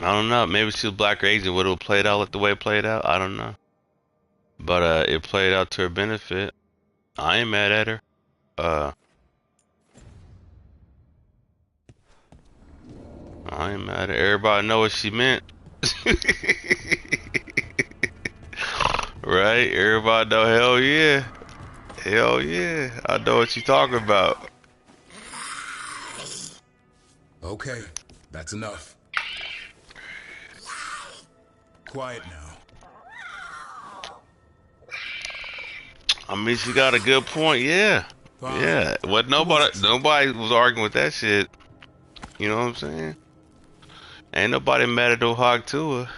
I don't know, maybe she was black or Asian, would it have played out like the way it played out? I don't know. But it played out to her benefit. I ain't mad at her. I ain't mad at her. Everybody know what she meant. Right? Everybody know, hell yeah. Hell yeah. I know what you talking about. Okay, that's enough. Quiet now. I mean, she got a good point, yeah. Fine. Yeah. What nobody was arguing with that shit. You know what I'm saying? Ain't nobody mad at no Hawk to her.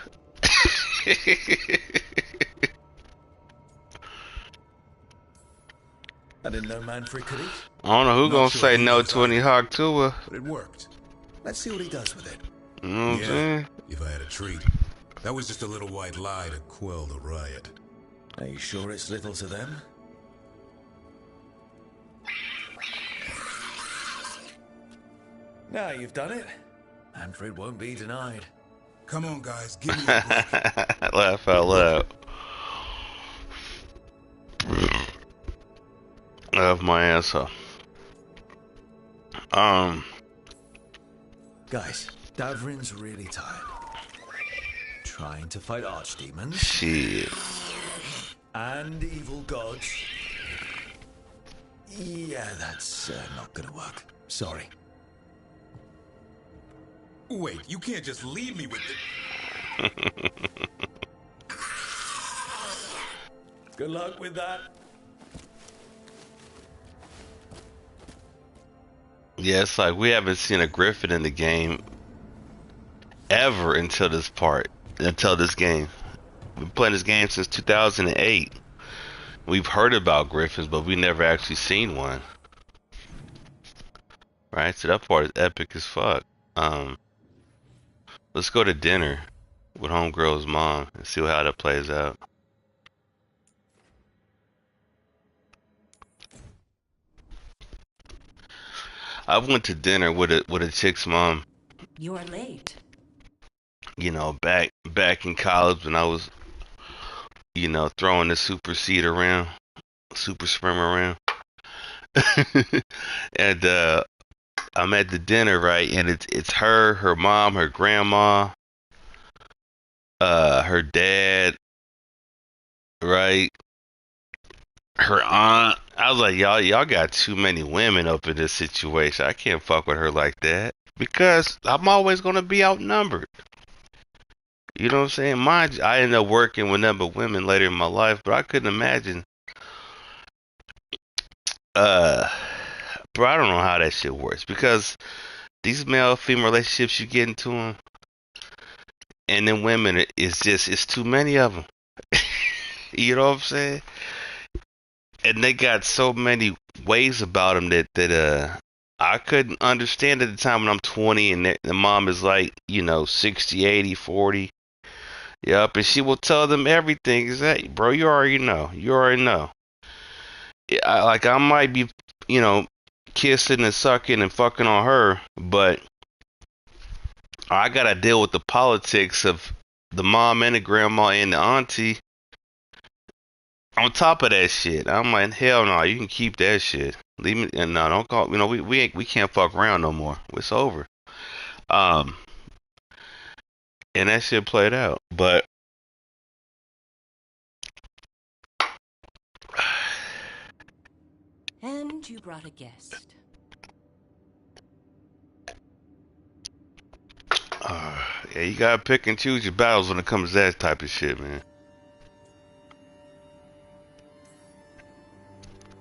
I didn't know Manfred could eat. I don't know who Not gonna sure say he no was to any Hawk to her. But it worked. Let's see what he does with it. You know what I'm saying? If I had a treat. That was just a little white lie to quell the riot. Are you sure it's little to them? Now you've done it. Manfred won't be denied. Come on, guys, give me a break. Laugh out loud. Of my asshole. Guys, Davrin's really tired. Trying to fight archdemons. Shit. And evil gods. Yeah, that's not gonna work. Sorry. Wait, you can't just leave me with it. Good luck with that. Yeah, it's like we haven't seen a Griffin in the game ever until this game. We've been playing this game since 2008. We've heard about Griffins, but we never actually seen one. Right? So that part is epic as fuck. Let's go to dinner with Homegirl's mom and see how that plays out. I went to dinner with a chick's mom. You're late. You know, back in college when I was, you know, throwing the super seed around, super sperm around. And I'm at the dinner, right? And it's her mom, her grandma, her dad, right? Her aunt. I was like, y'all got too many women up in this situation. I can't fuck with her like that because I'm always gonna be outnumbered. You know what I'm saying? Mind you, I ended up working with number women later in my life, but I couldn't imagine. Bro, I don't know how that shit works because these male-female relationships you get into them, and then women, it's too many of them. You know what I'm saying? And they got so many ways about them that I couldn't understand at the time when I'm 20 and the mom is like, 60, 80, 40. Yep, and she will tell them everything. Exactly, bro, you already know. You already know. I might be, kissing and sucking and fucking on her, but I gotta deal with the politics of the mom and the grandma and the auntie on top of that shit. I'm like, hell no, you can keep that shit. Leave me, and no, don't call. We can't fuck around no more. It's over. Um, and that shit played out. But And you brought a guest. yeah, you gotta pick and choose your battles when it comes to that type of shit, man.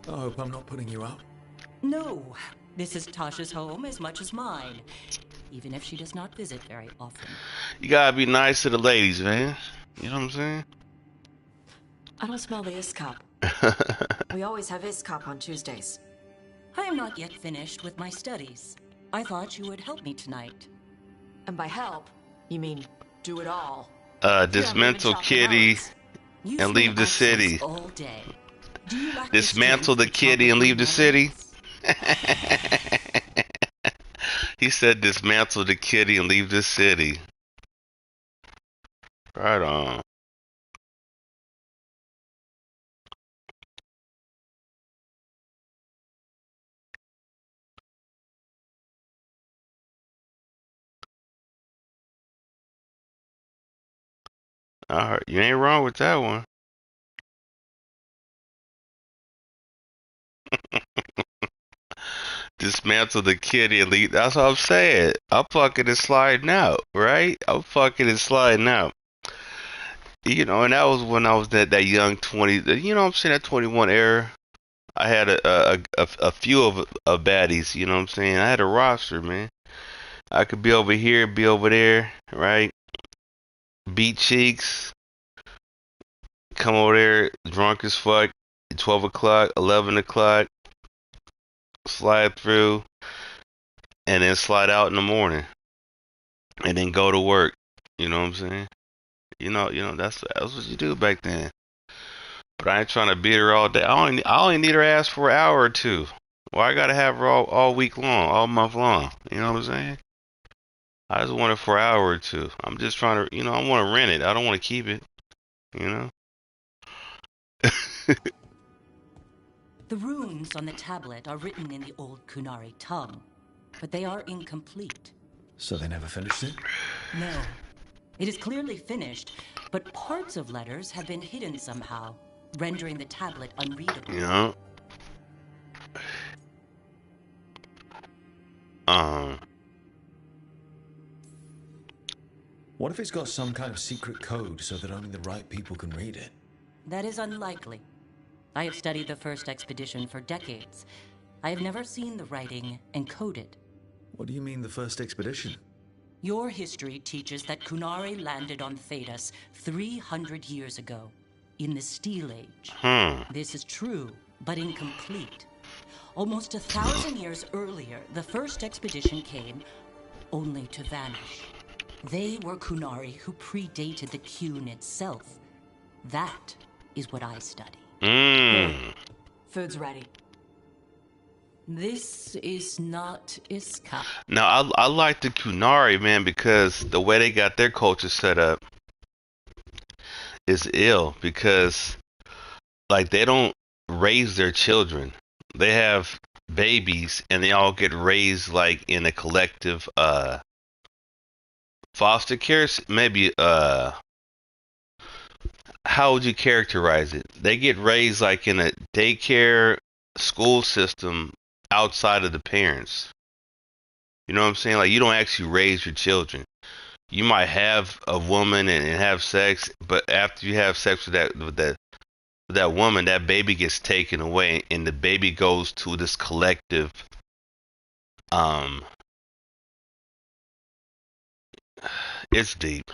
I hope I'm not putting you out. No, this is Tasha's home as much as mine, even if she does not visit very often. You gotta be nice to the ladies, man. You know what I'm saying? I don't smell the ISCOP. We always have ISCOP on Tuesdays. I am not yet finished with my studies. I thought you would help me tonight. And by help, you mean do it all. Dismantle Kitty and leave the city. All day. Do you lack Dismantle the kitty and leave the city. He said dismantle the kitty and leave the city. Right on. Alright, you ain't wrong with that one. Dismantle the kitty and leave. That's what I'm saying. I'm fucking and sliding out, right? I'm fucking and sliding out. And that was when I was that young 20. You know what I'm saying? That 21 era. I had a few of baddies. You know what I'm saying? I had a roster, man. I could be over here, be over there, right? Beat cheeks. Come over there, drunk as fuck. 12 o'clock, 11 o'clock. Slide through, and then slide out in the morning, and then go to work. You know what I'm saying? That's what you do back then. But I ain't trying to beat her all day. I only need her ass for an hour or two. Well, I gotta have her all week long, all month long. You know what I'm saying? I just want it for an hour or two. I'm just trying to, I want to rent it. I don't want to keep it. You know? The runes on the tablet are written in the old Kunari tongue, but they are incomplete. So they never finished it? No. It is clearly finished, but parts of letters have been hidden somehow, rendering the tablet unreadable. Yeah. What if it's got some kind of secret code so that only the right people can read it? That is unlikely. I have studied the first expedition for decades. I have never seen the writing encoded. What do you mean, the first expedition? Your history teaches that Kunari landed on Thedas 300 years ago, in the Steel Age. This is true, but incomplete. Almost 1,000 years earlier, the first expedition came, only to vanish. They were Kunari who predated the Qun itself. That is what I study. Food's ready. This is not Iska. Now, I like the Kunari, man, because the way they got their culture set up is ill. Because, like, they don't raise their children. They have babies, and they all get raised, like, in a collective, foster care, maybe, how would you characterize it? They get raised, like, in a daycare school system outside of the parents. You know what I'm saying? Like, you don't actually raise your children. You might have a woman and have sex, but after you have sex with that woman, that baby gets taken away, and the baby goes to this collective It's deep.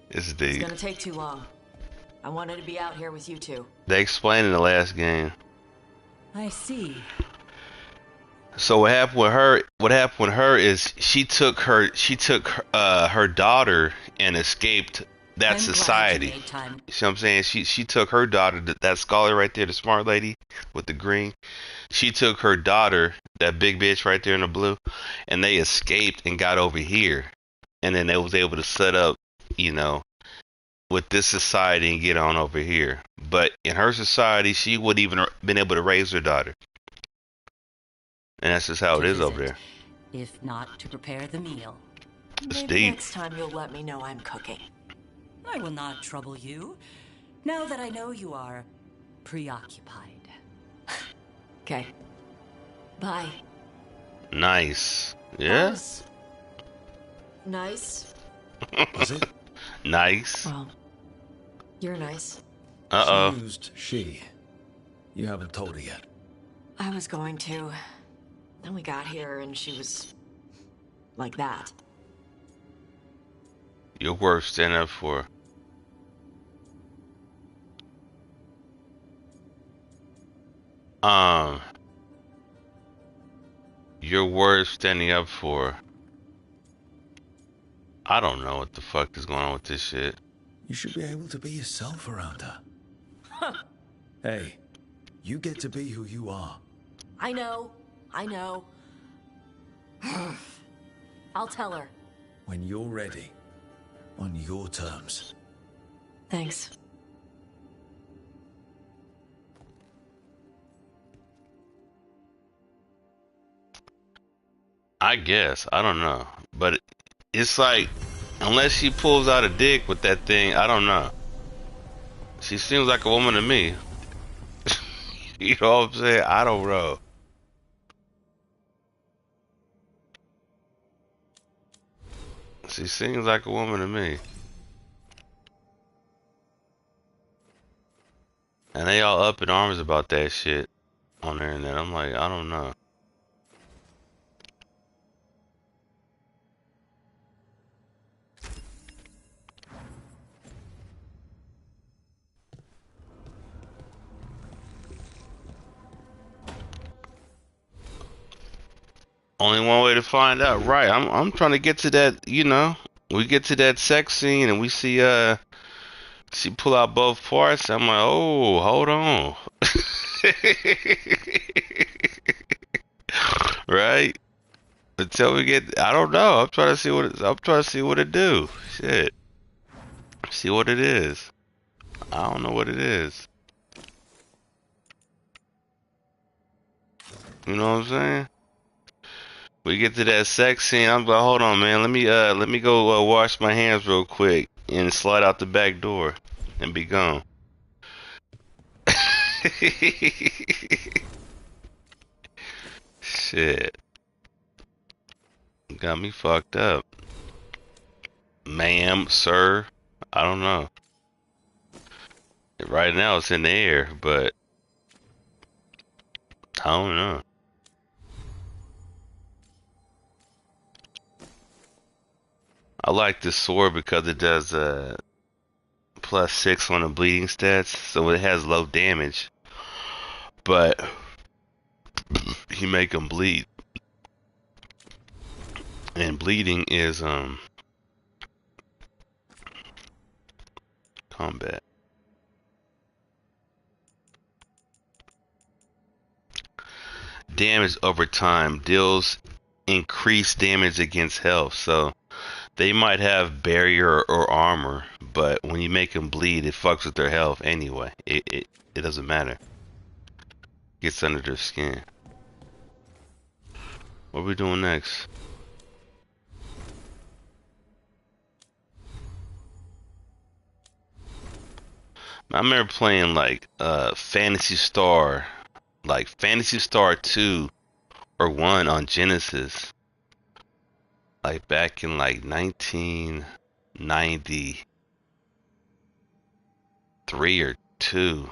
It's It's deep. gonna take too long. I wanted to be out here with you two. They explained in the last game. I see. So what happened with her? What happened with her is she took her daughter and escaped that I'm society. glad you made time. You see what I'm saying? She took her daughter, that scholar right there, the smart lady with the green. She took her daughter, that big bitch right there in the blue, and they escaped and got over here. And then they was able to set up, you know, with this society and get on over here. But in her society, she wouldn't even been able to raise her daughter. And that's just how it To is over visit, there. If not to prepare the meal. It's Maybe deep. next time you'll let me know I'm cooking. I will not trouble you, now that I know you are preoccupied. Okay. Bye. Nice. Yeah? Nice. Was it? Nice. Well, you're nice. Uh-oh. She used she. You haven't told her yet. I was going to. Then we got here and she was like that. You're worth standing up for. You're worth standing up for. I don't know what the fuck is going on with this shit. You should be able to be yourself around her. Hey, you get to be who you are. I know. I know. I'll tell her. When you're ready. On your terms. Thanks. I guess. I don't know. But it's like, unless she pulls out a dick with that thing, I don't know. She seems like a woman to me. You know what I'm saying? I don't know. She seems like a woman to me. And they all up in arms about that shit on the internet. I'm like, I don't know. Only one way to find out, right? I'm trying to get to that, you know. We get to that sex scene and we see she pull out both parts. I'm like, oh, hold on. Right? Until we get, I don't know. I'm trying to see what it do. Shit. See what it is. I don't know what it is. You know what I'm saying? We get to that sex scene. I'm like, hold on, man. Let me go wash my hands real quick and slide out the back door and be gone. Shit. Got me fucked up. Ma'am, sir. I don't know. Right now it's in the air, but I don't know. I like this sword because it does +6 on the bleeding stats, so it has low damage. But he make him bleed. And bleeding is combat. Damage over time deals increased damage against health, so they might have barrier or armor, but when you make them bleed, it fucks with their health anyway. It doesn't matter. Gets under their skin. What are we doing next? I remember playing like Phantasy Star 2 or 1 on Genesis. Like back in like 1993 or 2.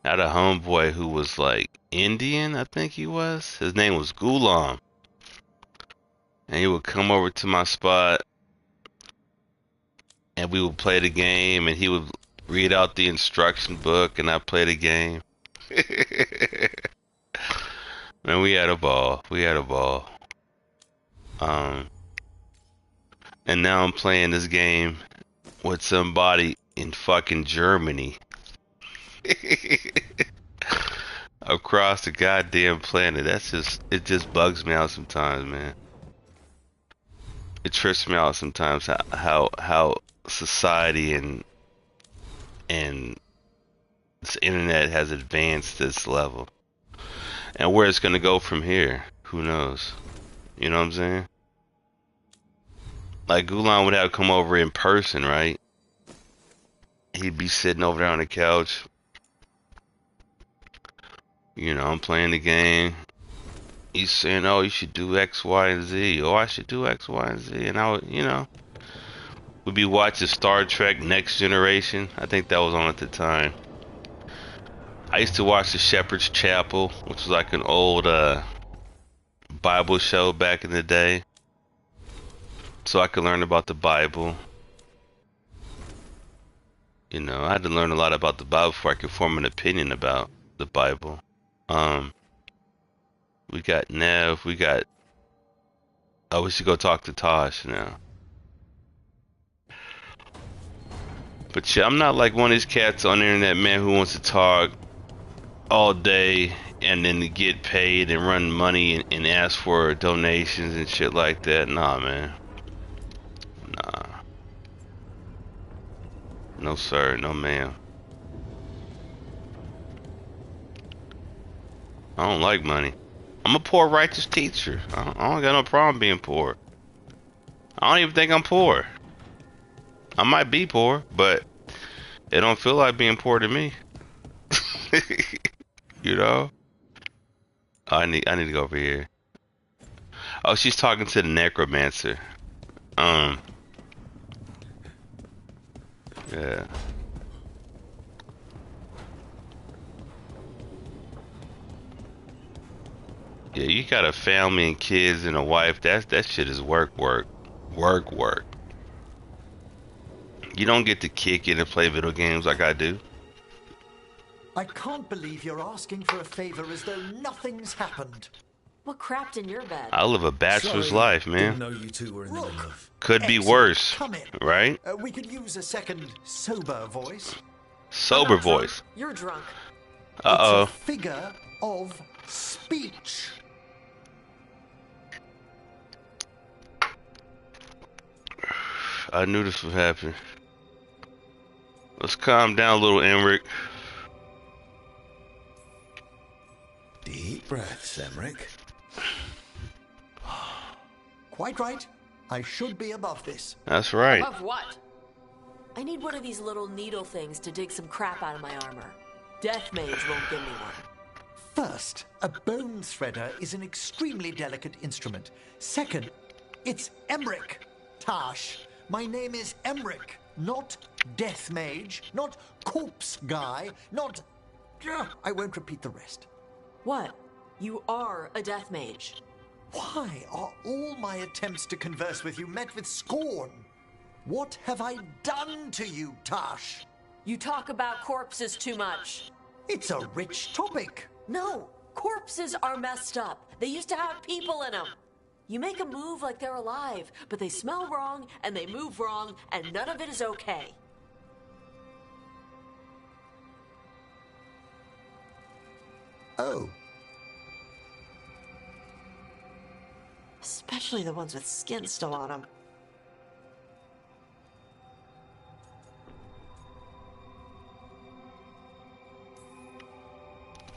I had a homeboy who was like Indian, I think he was. His name was Ghulam. and he would come over to my spot, and we would play the game, and he would read out the instruction book, and I'd play the game. Man, we had a ball. We had a ball. And now I'm playing this game with somebody in fucking Germany. Across the goddamn planet. It just bugs me out sometimes, man. It trips me out sometimes how society and this internet has advanced this level. And where it's gonna go from here, who knows? You know what I'm saying? Like Gulan would have to come over in person, right? He'd be sitting over there on the couch. You know, I'm playing the game. He's saying, oh, you should do X, Y, and Z. Oh, I should do X, Y, and Z. And I would, you know, we'd be watching Star Trek Next Generation. I think that was on at the time. I used to watch the Shepherd's Chapel, which was like an old Bible show back in the day. So I could learn about the Bible. You know, I had to learn a lot about the Bible before I could form an opinion about the Bible. We got Nev, we should go talk to Tosh now. But yeah, I'm not like one of these cats on the internet, man, who wants to talk all day and then to get paid and run money and ask for donations and shit like that. Nah, man. Nah. No sir, no ma'am. I don't like money. I'm a poor righteous teacher. I don't got no problem being poor. I don't even think I'm poor. I might be poor, but it don't feel like being poor to me. You know? I need to go over here. Oh, she's talking to the necromancer. Yeah. Yeah, you got a family and kids and a wife. That shit is work. You don't get to kick in and play video games like I do. I can't believe you're asking for a favor as though nothing's happened. What crapped in your bed? I live a bachelor's life, man. Didn't know you two were in the middle of. Could be worse, Come in. right? We could use a second sober voice. Sober voice. You're drunk. Uh-oh. It's a figure of speech. I knew this would happen. Let's calm down a little, Emmerich. Deep breaths, Emmerich. Quite right. I should be above this. That's right. Above what? I need one of these little needle things to dig some crap out of my armor. Death Mage won't give me one. First, a bone threader is an extremely delicate instrument. Second, it's Emmerich. Tash, my name is Emmerich, not Death Mage, not Corpse Guy, not... I won't repeat the rest. What? You are a Death Mage. Why are all my attempts to converse with you met with scorn? What have I done to you, Tash? You talk about corpses too much. It's a rich topic. No, corpses are messed up. They used to have people in them. You make a move like they're alive, but they smell wrong and they move wrong, and none of it is okay. Oh. Especially the ones with skin still on them.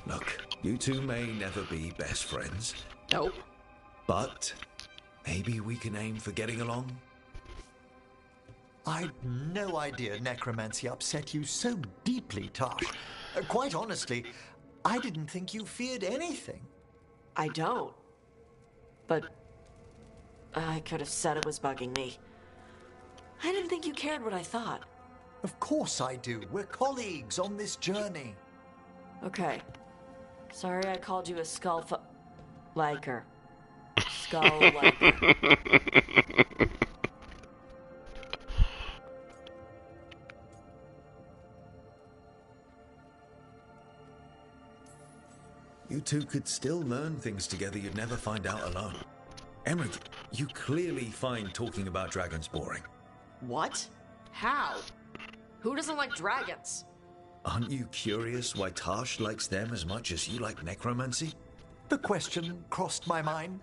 Look, you two may never be best friends. Nope. But maybe we can aim for getting along? I'd no idea necromancy upset you so deeply, Tash. Quite honestly, I didn't think you feared anything. I don't. But I could have said it was bugging me. I didn't think you cared what I thought. Of course I do. We're colleagues on this journey. Okay. Sorry I called you a liker. skull wiper. You two could still learn things together you'd never find out alone. Emmerich, you clearly find talking about dragons boring. What? How? Who doesn't like dragons? Aren't you curious why Tarsh likes them as much as you like necromancy? The question crossed my mind.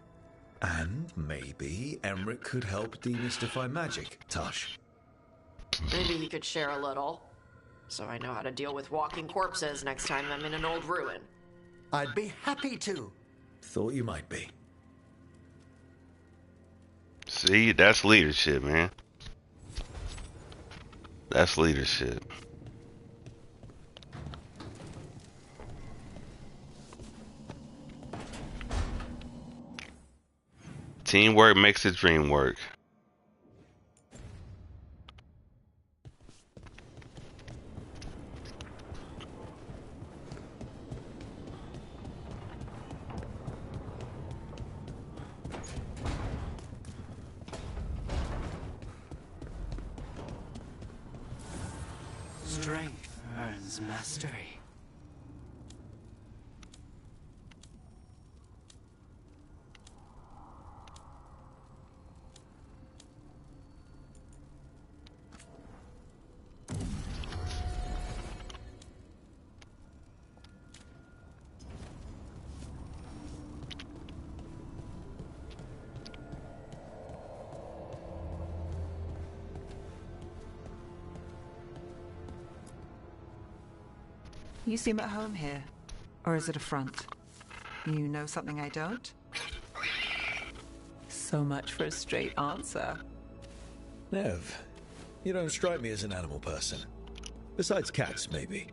And maybe Emmerich could help demystify magic, Tarsh. Maybe he could share a little. So I know how to deal with walking corpses next time I'm in an old ruin. I'd be happy to. Thought you might be. See, that's leadership, man. That's leadership. Teamwork makes the dream work. Strength earns mastery. You seem at home here. Or is it a front? You know something I don't? So much for a straight answer. Nev, you don't strike me as an animal person. Besides cats, maybe.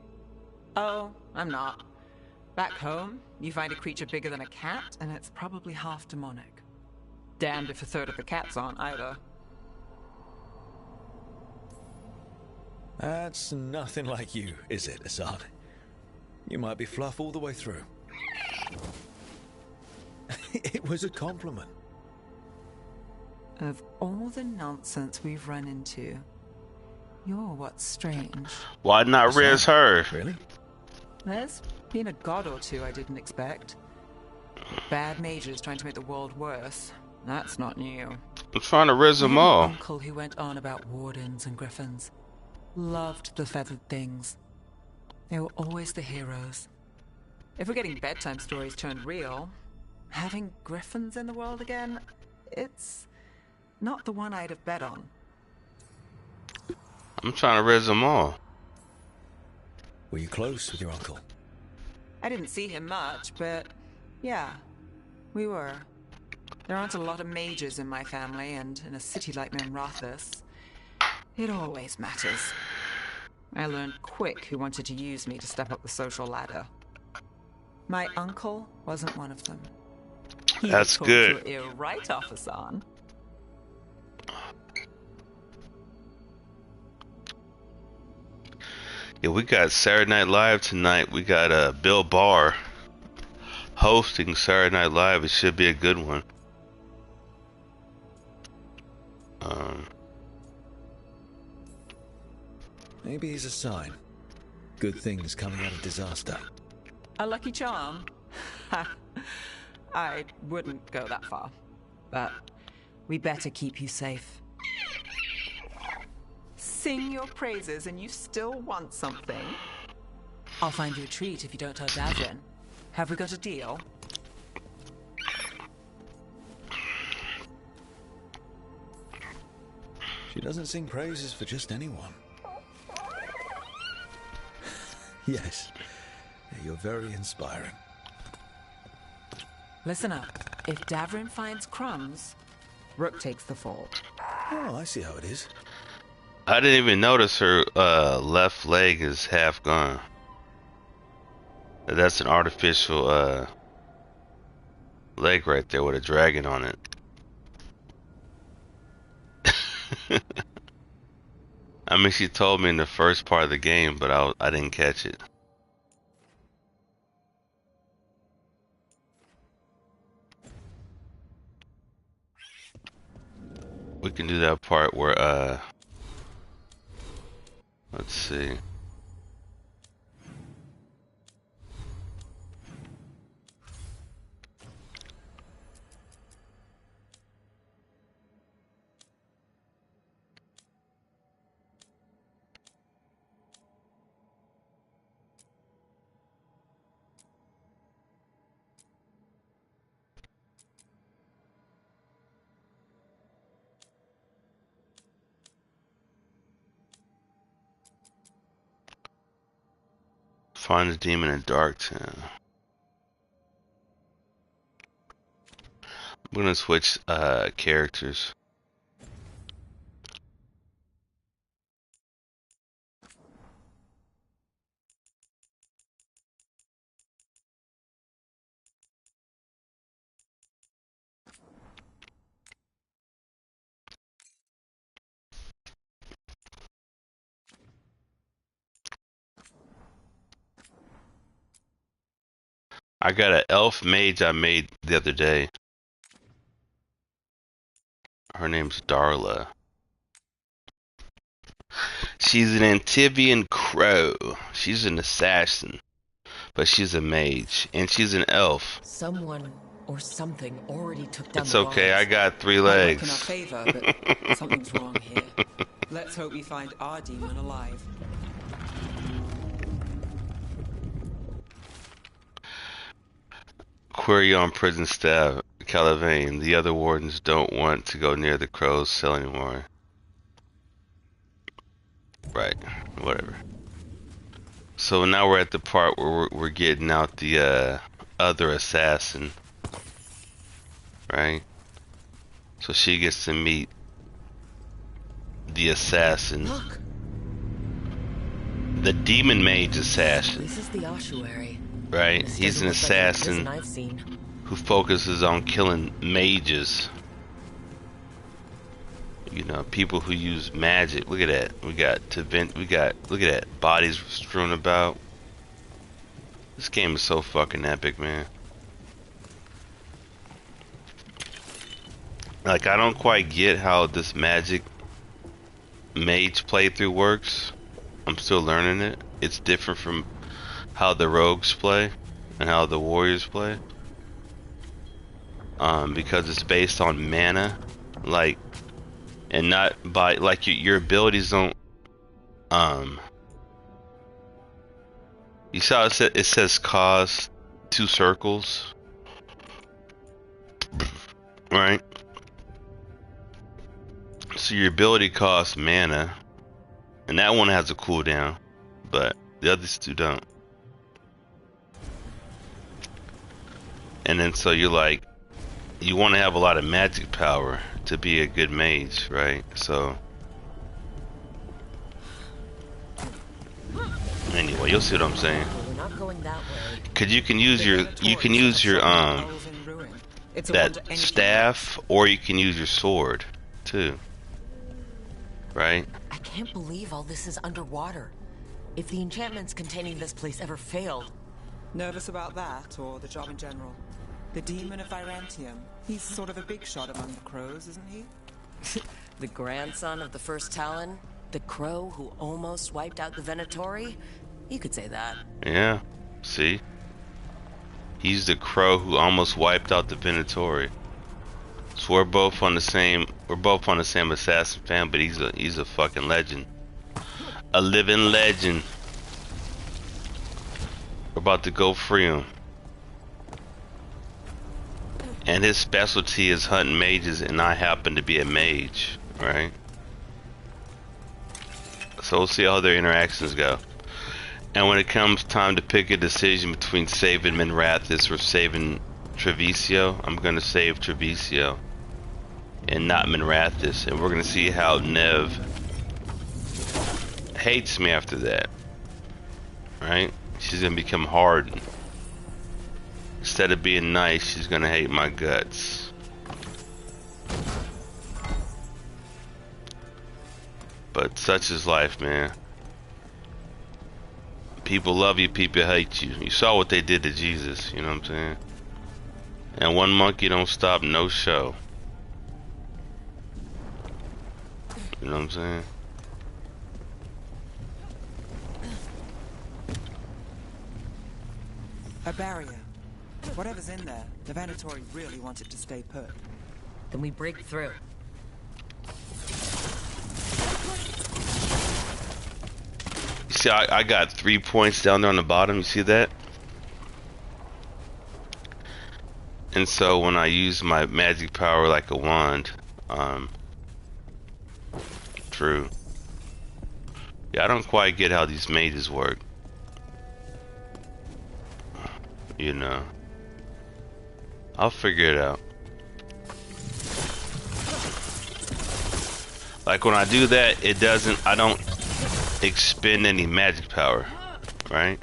Oh, I'm not. Back home, you find a creature bigger than a cat, and it's probably half demonic. Damned if a third of the cats aren't either. That's nothing like you, is it, Assad? You might be fluff all the way through. It was a compliment. Of all the nonsense we've run into, you're what's strange. Why not res her? Really? There's been a god or two I didn't expect. Bad mages trying to make the world worse. That's not new. I'm trying to res them all. An uncle who went on about wardens and griffins. Loved the feathered things. They were always the heroes. If we're getting bedtime stories turned real, having griffins in the world again, it's not the one I'd have bet on. I'm trying to res them all. Were you close with your uncle? I didn't see him much, but yeah, we were. There aren't a lot of mages in my family, and in a city like Minrathous, it always matters. I learned quick who wanted to use me to step up the social ladder. My uncle wasn't one of them. That's good. Your ear right off, Hassan. Yeah, we got Saturday Night Live tonight. We got Bill Barr hosting Saturday Night Live. It should be a good one. Maybe he's a sign. Good things coming out of disaster. A lucky charm? I wouldn't go that far. But we better keep you safe. Sing your praises and you still want something? I'll find you a treat if you don't tell Davrin. Have we got a deal? She doesn't sing praises for just anyone. Yes, you're very inspiring. Listen up. If Davrin finds crumbs, Rook takes the fall. Oh, I see how it is. I didn't even notice her left leg is half gone. That's an artificial leg right there with a dragon on it. I mean, she told me in the first part of the game, but I didn't catch it. We can do that part where let's see. Find a demon in Darktown. I'm gonna switch characters. I got an elf mage I made the other day. Her name's Darla. She's an Antivian crow. She's an assassin, but she's a mage, and she's an elf. Someone or something already took down It's the okay, guards. I got 3 Might work legs. in our favor, but something's wrong here. Let's hope we find our demon alive. Query on prison staff, Calavane. The other wardens don't want to go near the crow's cell anymore. Right, whatever. So now we're at the part where we're getting out the other assassin. Right? So she gets to meet the assassin. Look. The demon mage assassin. This is the ossuary. Right? He's an assassin I've seen. who focuses on killing mages. You know, people who use magic. Look at that. Look at that. Bodies strewn about. This game is so fucking epic, man. Like, I don't quite get how this magic mage playthrough works. I'm still learning it. It's different from how the rogues play and how the warriors play. Because it's based on mana, like, and not by, like, your abilities don't, you saw it says cause 2 circles, right? So your ability costs mana, and that one has a cooldown, but the others 2 don't. And then so you're like, you want to have a lot of magic power to be a good mage, right? So anyway, you'll see what I'm saying. We're not going that way. Cause you can use your that staff, or you can use your sword too, right? I can't believe all this is underwater. If the enchantments containing this place ever failed. Nervous about that, or the job in general? The demon of Virantium. He's sort of a big shot among the crows, isn't he? The grandson of the first Talon? The crow who almost wiped out the Venatori? You could say that. Yeah, see? He's the crow who almost wiped out the Venatori. So we're both on the same assassin fan, but he's a fucking legend. A living legend. We're about to go free him. And his specialty is hunting mages, and I happen to be a mage, right? So we'll see how their interactions go. And when it comes time to pick a decision between saving Minrathis or saving Treviso, I'm gonna save Treviso and not Minrathis, and we're gonna see how Nev hates me after that, right? She's gonna become hardened. Instead of being nice, she's gonna hate my guts. But such is life, man. People love you, people hate you. You saw what they did to Jesus, you know what I'm saying? And one monkey don't stop no show. You know what I'm saying? A barrier. Whatever's in there, the Venatori really want it to stay put. Then we break through. You see, I got 3 points down there on the bottom. You see that? And so when I use my magic power like a wand, true. Yeah, I don't quite get how these mages work. You know. I'll figure it out. Like when I do that, I don't expend any magic power, right?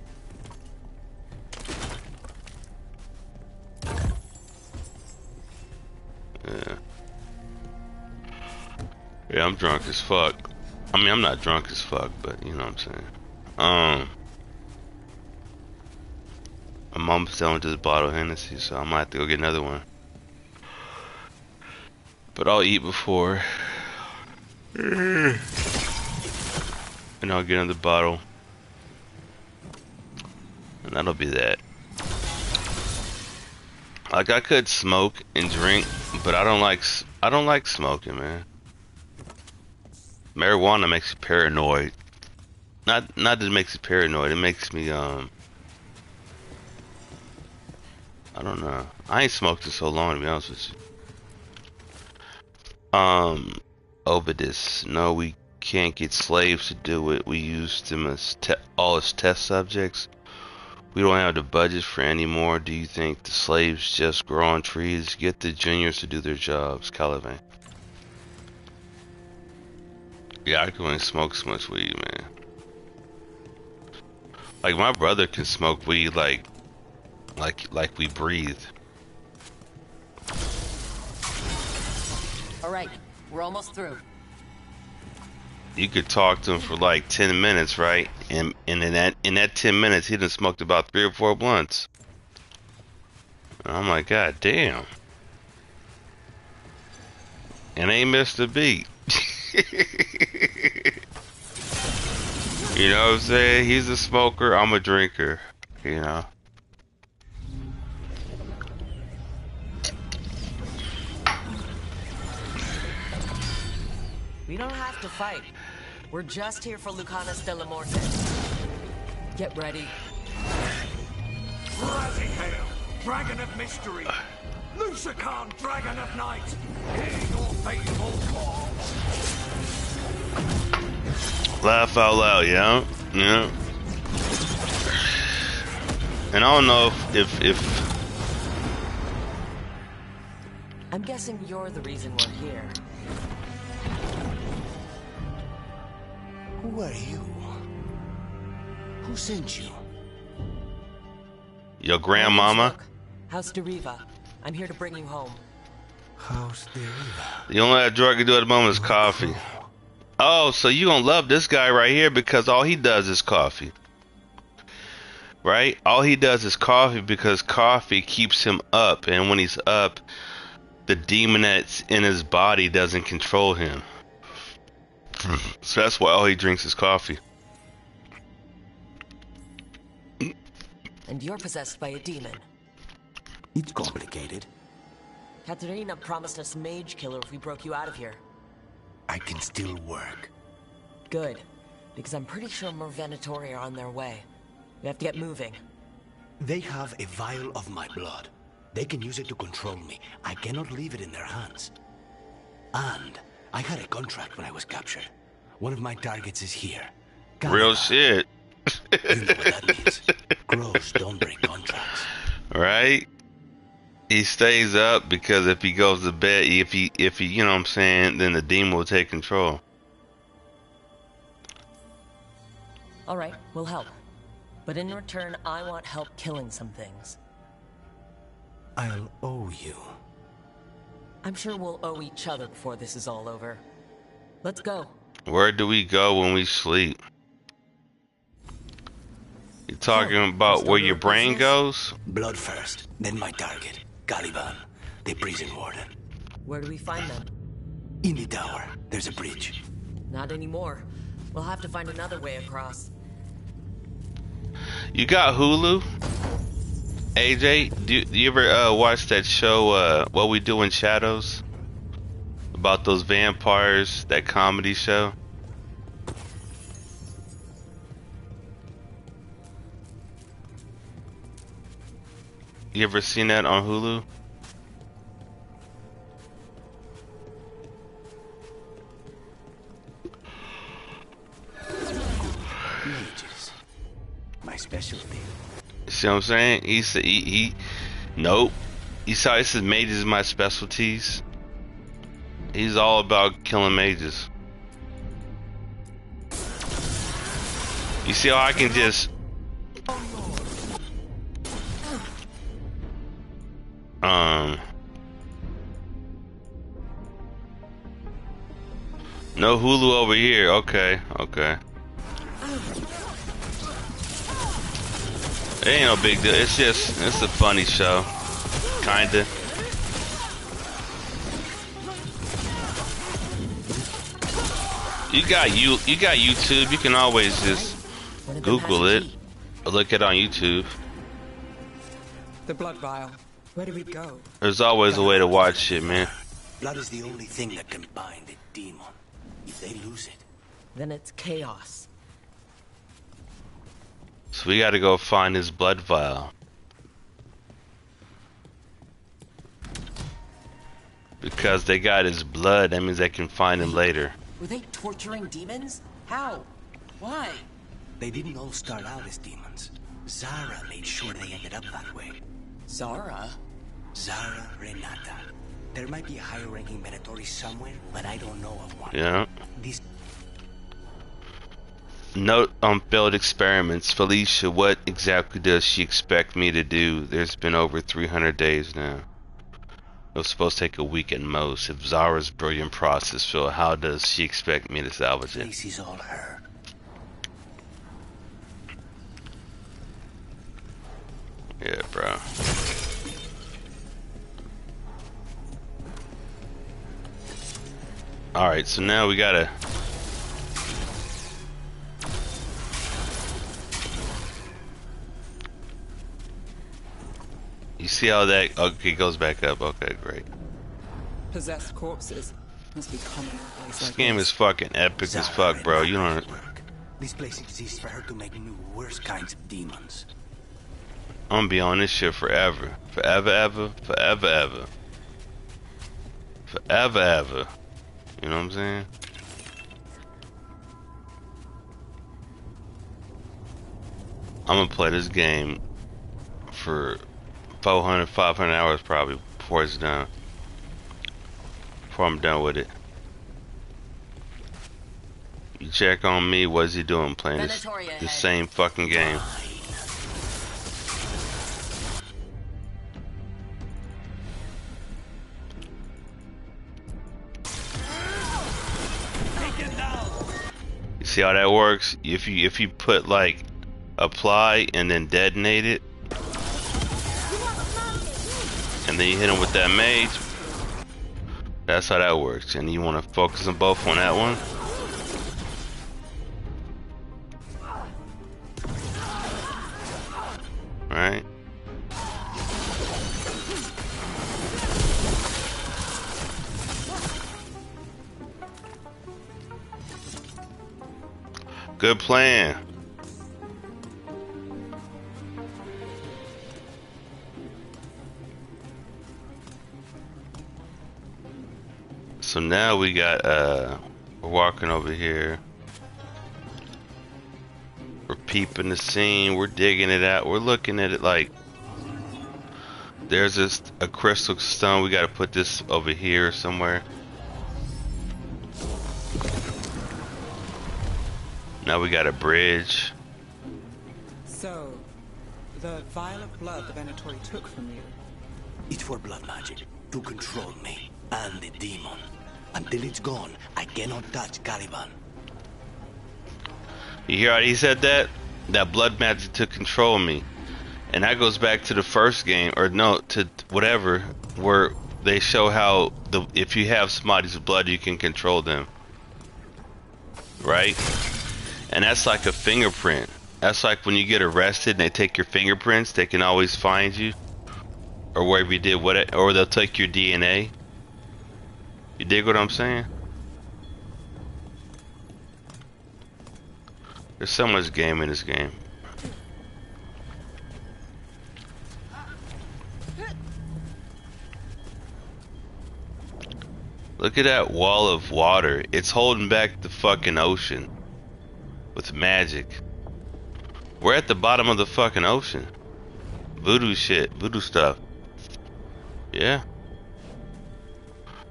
Yeah. Yeah, I'm drunk as fuck. I mean, I'm not drunk as fuck, but you know what I'm saying. My mom's selling to this bottle of Hennessy, so I might have to go get another one. But I'll eat before. And I'll get another bottle. And that'll be that. Like, I could smoke and drink, but I don't like smoking, man. Marijuana makes you paranoid. Not that it makes you paranoid, it makes me I don't know. I ain't smoked in so long, to be honest with you. Obidus. No, we can't get slaves to do it. We used them as all as test subjects. We don't have the budget for any more. Do you think the slaves just grow on trees? Get the juniors to do their jobs. Caliban. Yeah, I can only smoke so much weed, man. Like, my brother can smoke weed like we breathe. All right, we're almost through. You could talk to him for like 10 minutes, right? And in that 10 minutes, he done smoked about 3 or 4 blunts. And I'm like, God damn. And ain't missed a beat. You know what I'm saying? He's a smoker, I'm a drinker. You know? We don't have to fight. We're just here for Lucanus de la Morte. Get ready. Rising Hail, Dragon of Mystery. Lucican, Dragon of Night. Hear your faithful call. Laugh out loud, yeah? Yeah. And I don't know if I'm guessing you're the reason we're here. Who are you? Who sent you? Your grandmama? House Deriva. I'm here to bring you home. House Deriva. The only drug I can do at the moment is coffee. Oh, so you gonna love this guy right here because all he does is coffee. Right? All he does is coffee because coffee keeps him up, and when he's up, the demon that's in his body doesn't control him. So that's why all he drinks is coffee. And you're possessed by a demon. It's complicated. Katerina promised us Mage Killer if we broke you out of here. I can still work. Good, because I'm pretty sure more Venatori are on their way. We have to get moving. They have a vial of my blood. They can use it to control me. I cannot leave it in their hands. And I had a contract when I was captured. One of my targets is here. Real shit. You know what that means. Grows don't break contracts. Right? He stays up because if he goes to bed, if he, you know what I'm saying, then the demon will take control. All right, we'll help. But in return, I want help killing some things. I'll owe you. I'm sure we'll owe each other before this is all over. Let's go. Where do we go when we sleep? You talking about where your brain goes? Blood first, then my target, Caliban, the prison warden. Where do we find them? In the tower, there's a bridge. Not anymore. We'll have to find another way across. You got Hulu? AJ, do you ever watch that show, What We Do in Shadows? About those vampires, that comedy show? You ever seen that on Hulu? Mages. My specialty. See what I'm saying? He said nope. He says mages is my specialties. He's all about killing mages. You see how I can just no Hulu over here. Okay. It ain't no big deal. It's a funny show. Kinda. You got YouTube. You can always just Google it or look it on YouTube. The blood vial. Where do we go? There's always a way to watch shit, man. Blood is the only thing that can bind a demon. If they lose it, then it's chaos. So we gotta go find his blood vial. Because they got his blood, that means they can find him later. Were they torturing demons? How? Why? They didn't all start out as demons. Zara made sure they ended up that way. Zara? Zara Renata. There might be a higher-ranking Venatori somewhere, but I don't know of one. Yeah. These Note on failed experiments. Felicia, what exactly does she expect me to do? There's been over 300 days now. It was supposed to take a week at most. If Zara's brilliant process failed, how does she expect me to salvage it? This is all her. Yeah, bro. Alright, so now we gotta... You see how that... Okay, it goes back up. Okay, great. Possessed corpses must be common in a place This like game this. is fucking epic as fuck, bro. You don't... This place exists for her to make new, worse kinds of demons. I'm gonna be on this shit forever. Forever, ever. Forever, ever. Forever, ever. You know what I'm saying? I'm gonna play this game for 400, 500 hours probably before it's done. Before I'm done with it. You check on me, what's he doing playing this same fucking game? You see how that works? If you put like apply and then detonate it, and then you hit him with that mage, that's how that works. And you want to focus them both on that one. Alright. Good plan. So now we got we're walking over here. We're peeping the scene, we're digging it out, we're looking at it like there's a crystal stone, we gotta put this over here somewhere. Now we got a bridge. So, the vial of blood the Venatori took from you. It's for blood magic, to control me and the demon. Until it's gone, I cannot touch Caliban. You hear how he said that? That blood magic to control me. And that goes back to the first game, or no, to whatever, where they show how if you have somebody's blood, you can control them. right? And that's like a fingerprint. That's like when you get arrested and they take your fingerprints, they can always find you. Or wherever you did what, or they'll take your DNA. You dig what I'm saying? There's so much game in this game. Look at that wall of water. It's holding back the fucking ocean with magic. We're at the bottom of the fucking ocean. Voodoo shit, voodoo stuff. Yeah.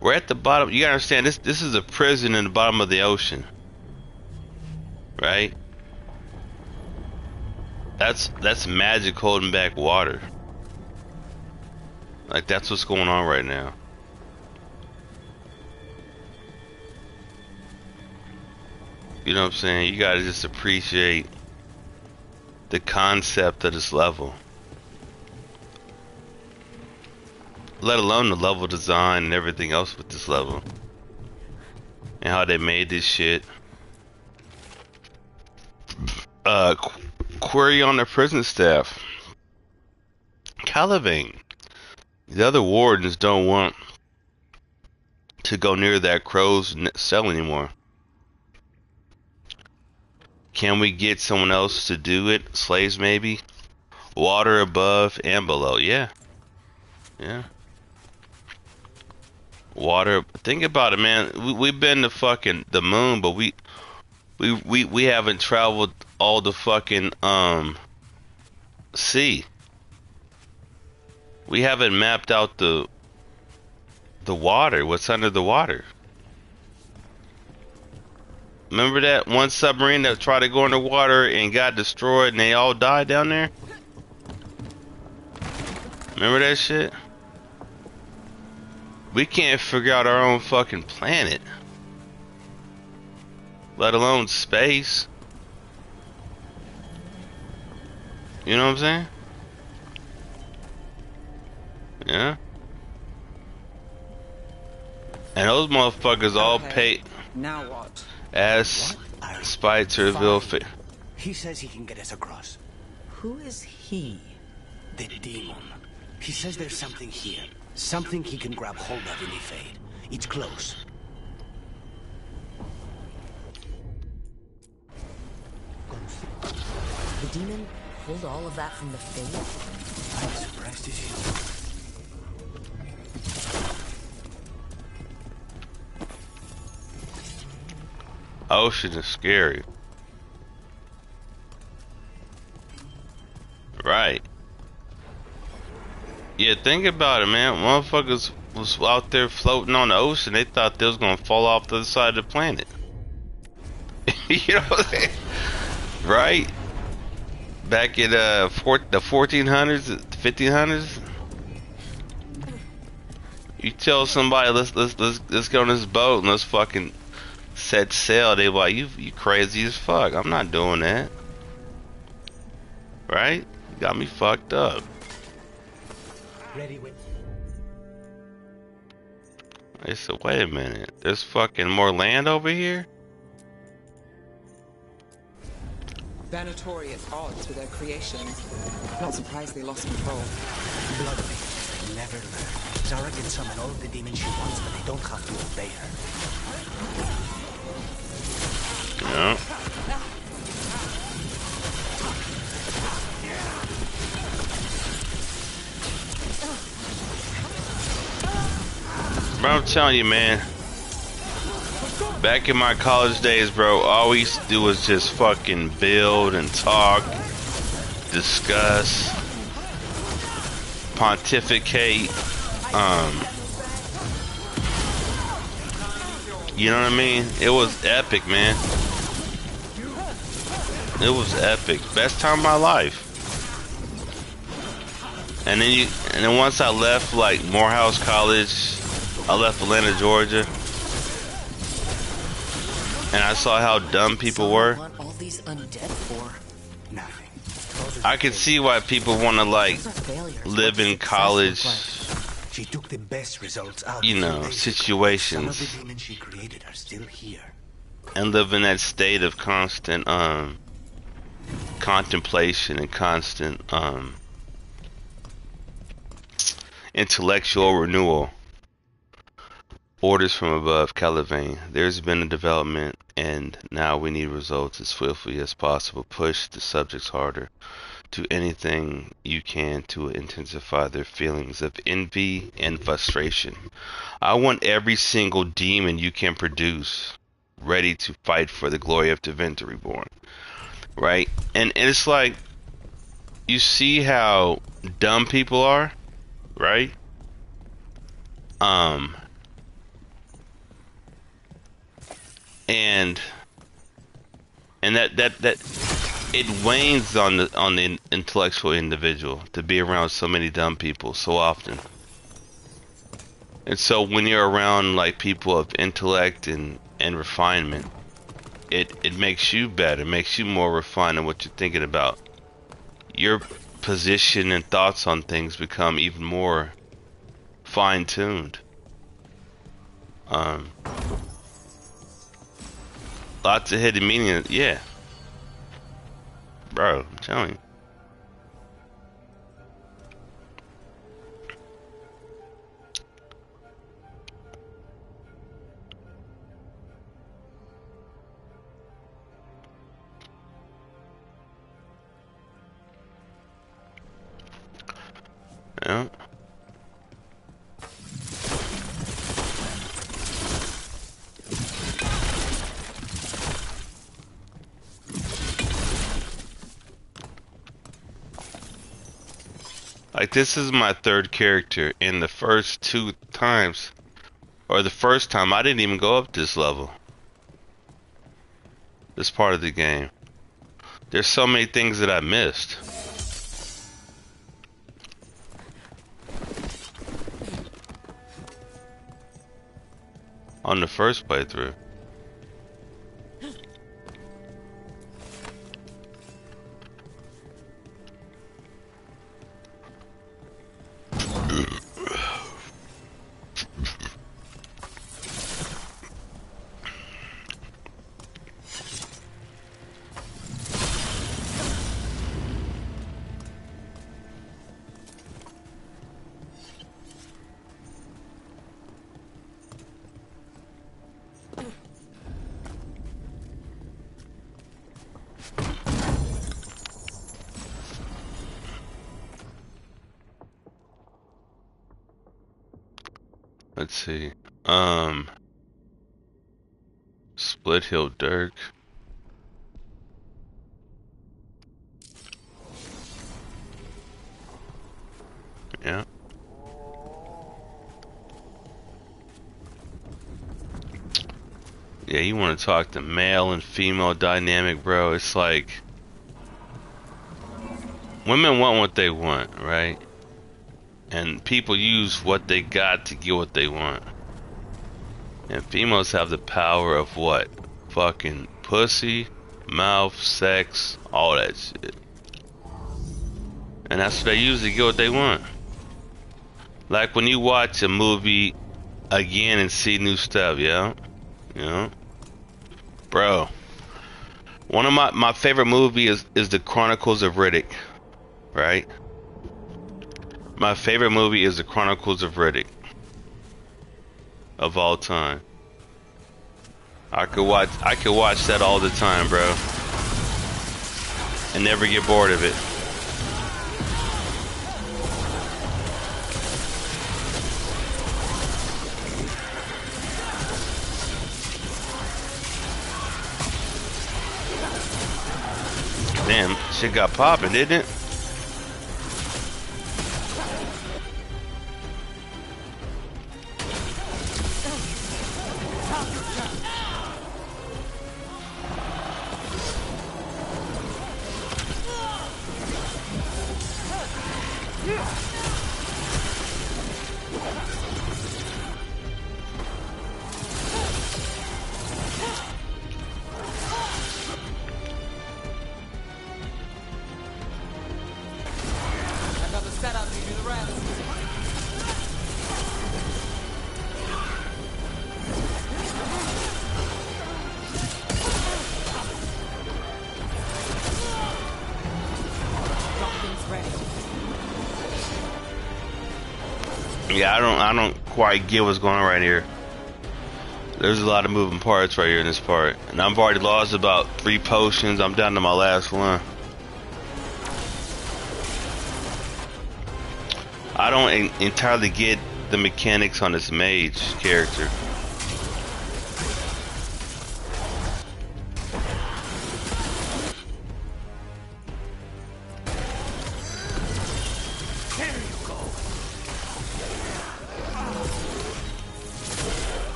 We're at the bottom. You gotta understand, this is a prison in the bottom of the ocean. Right? That's magic holding back water. Like, that's what's going on right now. You know what I'm saying? You gotta just appreciate the concept of this level. Let alone the level design and everything else with this level. And how they made this shit. Query on the prison staff. Caliban. The other wardens don't want to go near that crow's cell anymore. Can we get someone else to do it? Slaves maybe? Water above and below. Yeah. Yeah. Water. Think about it, man. We've been to fucking the moon, but we haven't traveled all the fucking sea. We haven't mapped out the water. What's under the water? Remember that one submarine that tried to go underwater and got destroyed and they all died down there? Remember that shit? We can't figure out our own fucking planet. Let alone space. You know what I'm saying? Yeah. And those motherfuckers all pay. Now what? As Spite to reveal He says he can get us across. Who is he? The demon. He says there's something here. Something he can grab hold of in the fade. It's close. The demon pulled all of that from the fade? I'm surprised as you. Ocean is scary. Right. Yeah, think about it, man. Motherfuckers was out there floating on the ocean. They thought they was gonna fall off the other side of the planet. You know what I'm saying? Right? Back in the 1400s, 1500s. You tell somebody let's go on this boat and let's fucking set sail, they like, you crazy as fuck. I'm not doing that. Right? You got me fucked up. Ready with. I said, wait a minute. There's fucking more land over here? Vanatori at odds with their creations. Not surprised they lost control. Blood things, they never learn. Zara can summon all the demons she wants, but they don't have to obey her. No. Bro, I'm telling you, man. Back in my college days, bro, all we used to do was just fucking build and talk, discuss, pontificate. You know what I mean? It was epic, man. It was epic. Best time of my life. And then once I left like Morehouse College, I left Atlanta, Georgia. And I saw how dumb people were. What all these undead for? Nothing. I could see why people want to like live in college. She took the best results out. You know, situations. Some of the demons she created are still here. and live in that state of constant contemplation and constant intellectual renewal. Orders from above, Calivain. There's been a development, and now we need results as swiftly as possible. Push the subjects harder. Do anything you can to intensify their feelings of envy and frustration. I want every single demon you can produce ready to fight for the glory of Deventer Reborn. Right? And it's like, you see how dumb people are, right? And that it wanes on the intellectual individual to be around so many dumb people so often. And so when you're around like people of intellect and refinement, it makes you better, makes you more refined in what you're thinking about. Your position and thoughts on things become even more fine-tuned. Lots of hidden meaning, yeah. Bro, I'm telling you. Yeah. Like, this is my third character. In the first 2 times, or the first time, I didn't even go up this level. This part of the game. There's so many things that I missed. On the first playthrough. Let's see. Split Hill Dirk. Yeah. Yeah, you want to talk to male and female dynamic, bro. It's like women want what they want, right? And people use what they got to get what they want. And females have the power of what? Fucking pussy, mouth, sex, all that shit. And that's what they use to get what they want. Like when you watch a movie again and see new stuff, yeah? Yeah. Bro. One of my favorite movie is The Chronicles of Riddick. Right? My favorite movie is The Chronicles of Riddick. Of all time. I could watch that all the time, bro. And never get bored of it. Damn, shit got popping, didn't it? Yeah, I don't quite get what's going on right here. There's a lot of moving parts right here in this part. And I've already lost about 3 potions. I'm down to my last one. I don't entirely get the mechanics on this mage character.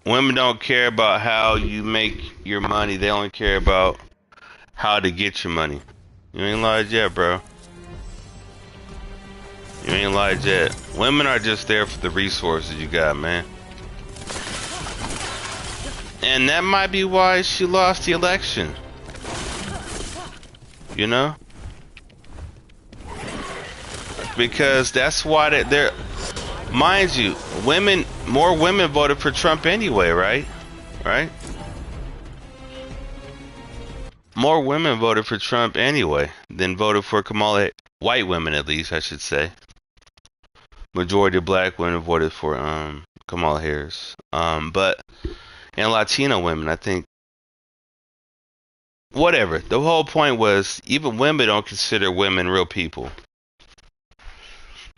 Women don't care about how you make your money. They only care about how to get your money. You ain't lied yet, bro. You ain't lied yet. Women are just there for the resources you got, man. And that might be why she lost the election. You know? Because that's why they're... Mind you, more women voted for Trump anyway, right? Right? More women voted for Trump anyway than voted for Kamala. White women, at least, I should say. Majority of black women voted for Kamala Harris. But and Latino women, I think. Whatever. The whole point was, even women don't consider women real people.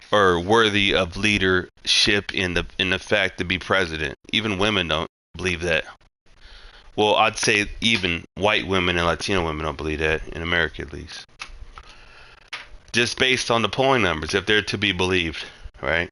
Or worthy of leadership in the fact to be president. Even women don't believe that. Well, I'd say even white women and Latino women don't believe that, in America at least. Just based on the polling numbers, if they're to be believed, right?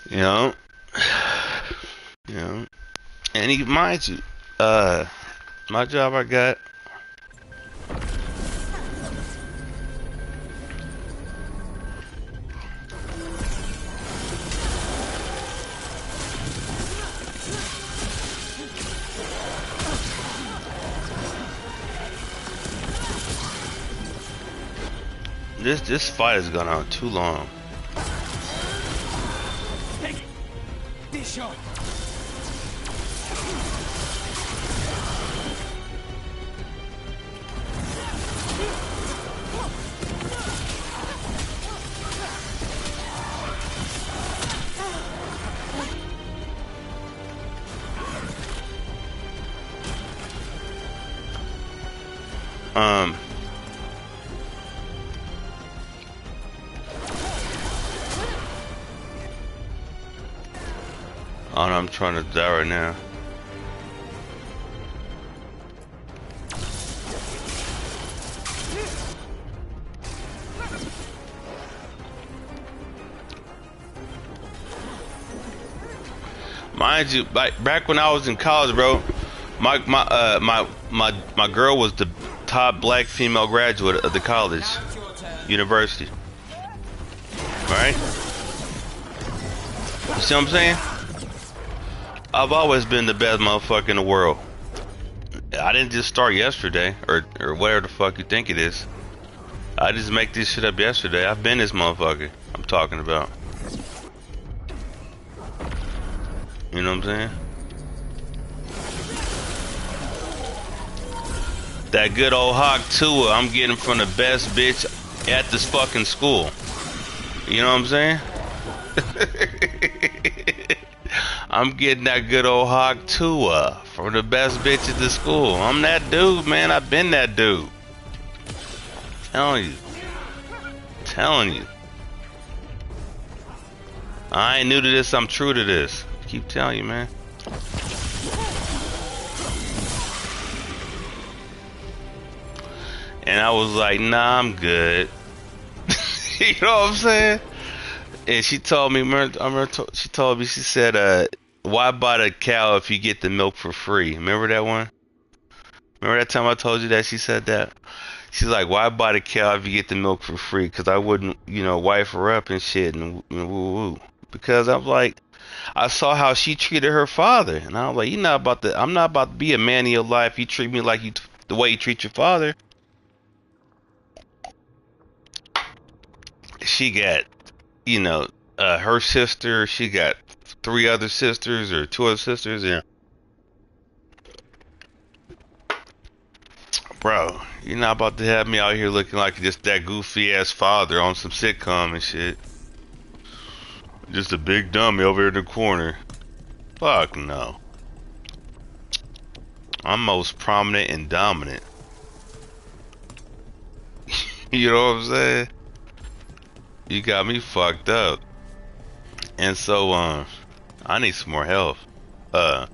You know, and he mind you, my job I got. This fight has gone on too long. This shot. Oh no, I'm trying to die right now. Mind you, back when I was in college, bro, my girl was the top black female graduate of the college, university. Right? You see what I'm saying? I've always been the best motherfucker in the world. I didn't just start yesterday, or whatever the fuck you think it is. I just make this shit up yesterday. I've been this motherfucker I'm talking about. You know what I'm saying? That good old Hawk Tua I'm getting from the best bitch at this fucking school. You know what I'm saying? I'm getting that good old Hawk Tua from the best bitch at the school. I'm that dude, man. I've been that dude. Telling you. Telling you. I ain't new to this. I'm true to this. Keep telling you, man. And I was like, nah, I'm good. You know what I'm saying? And she told me, she told me, she said, why buy the cow if you get the milk for free? Remember that one? Remember that time I told you that she said that? She's like, why buy the cow if you get the milk for free? Because I wouldn't, you know, wife her up and shit and woo woo. Because I'm like, I saw how she treated her father. And I was like, I'm not about to be a man in your life. You treat me like the way you treat your father. She got, you know, her sister, she got 3 other sisters or 2 other sisters, yeah. Bro, you're not about to have me out here looking like just that goofy ass father on some sitcom and shit. Just a big dummy over here in the corner. Fuck no. I'm most prominent and dominant. You know what I'm saying? You got me fucked up. And so, I need some more help. So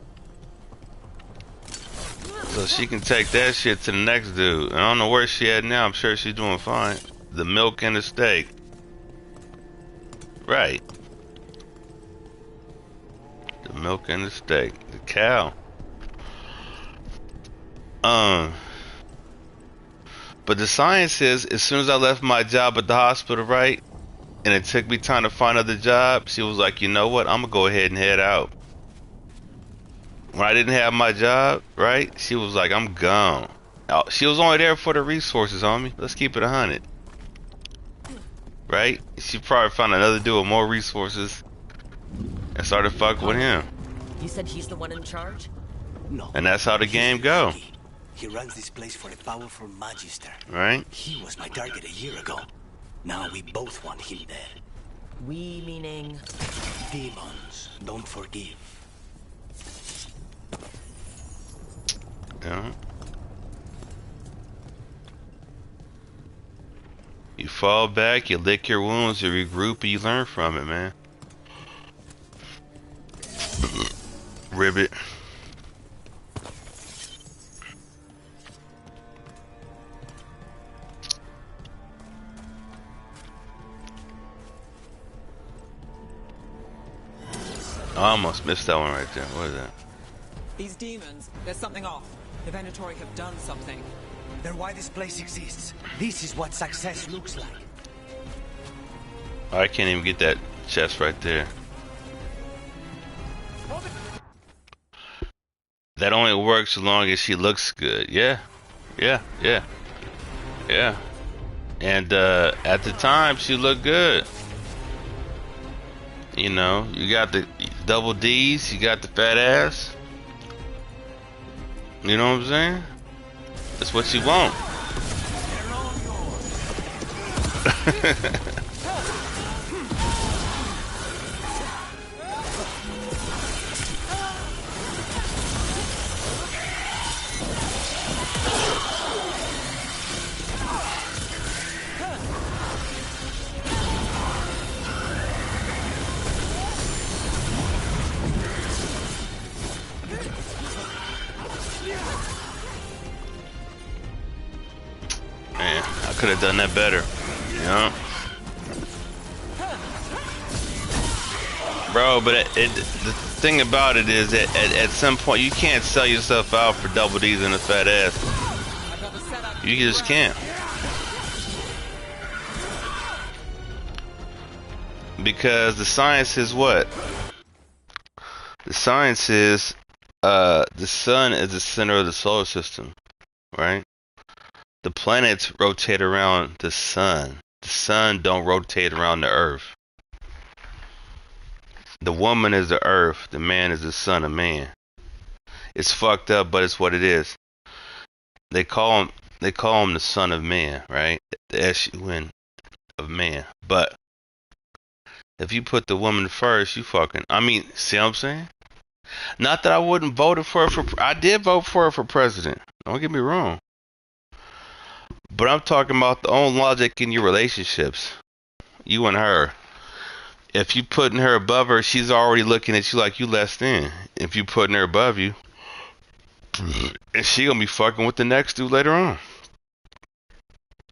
she can take that shit to the next dude. I don't know where she at now. I'm sure she's doing fine. The milk and the steak. Right. The milk and the steak. The cow. But the science is, as soon as I left my job at the hospital, right? And it took me time to find another job, she was like, you know what? I'm gonna go ahead and head out. When I didn't have my job, right? She was like, I'm gone. She was only there for the resources, homie. Let's keep it 100. Right? She probably found another dude with more resources and started fucking with him. You said he's the one in charge? No. And that's how the game go. He runs this place for a powerful magister. Right? He was my target a year ago. Now we both want him dead. We meaning? Demons don't forgive. Yeah. You fall back, you lick your wounds, you regroup, and you learn from it, man. Ribbit. I almost missed that one right there. What is that? These demons, there's something off. The Venatori have done something. They're why this place exists. This is what success looks like. I can't even get that chest right there. That only works as long as she looks good. Yeah. Yeah. Yeah. Yeah. And at the time, she looked good. You know, you got the double D's, you got the fat ass. You know what I'm saying? That's what you want. Man, I could have done that better. You know? Bro, but the thing about it is that at some point you can't sell yourself out for double D's and a fat ass. You just can't. Because the science is what? The science is the sun is the center of the solar system, right? The planets rotate around the sun. The sun don't rotate around the earth. The woman is the earth. The man is the son of man. It's fucked up, but it's what it is. They call him the son of man, right? The S-U-N of man. But If you put the woman first, you fucking. I mean, see what I'm saying? Not that I wouldn't vote for her for. I did vote for her for president. Don't get me wrong. But I'm talking about the own logic in your relationships. You and her. If you putting her above her, she's already looking at you like you less than. If you putting her above you, and she gonna be fucking with the next dude later on.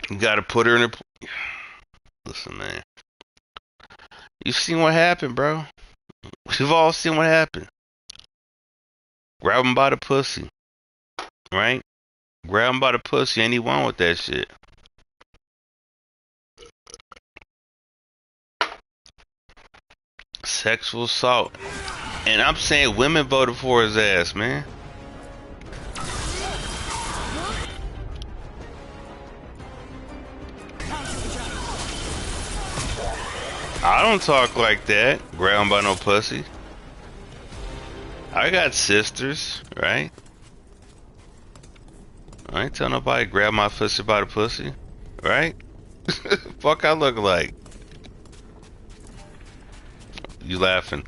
You gotta put her in her. Listen, man. You've seen what happened, bro. We've all seen what happened. Grab him by the pussy. Right? Grab him by the pussy. Ain't he wrong with that shit? Sexual assault. And I'm saying women voted for his ass, man. I don't talk like that. Grab him by no pussy. I got sisters, right? I ain't tell nobody grab my pussy by the pussy, right? Fuck I look like. You laughing.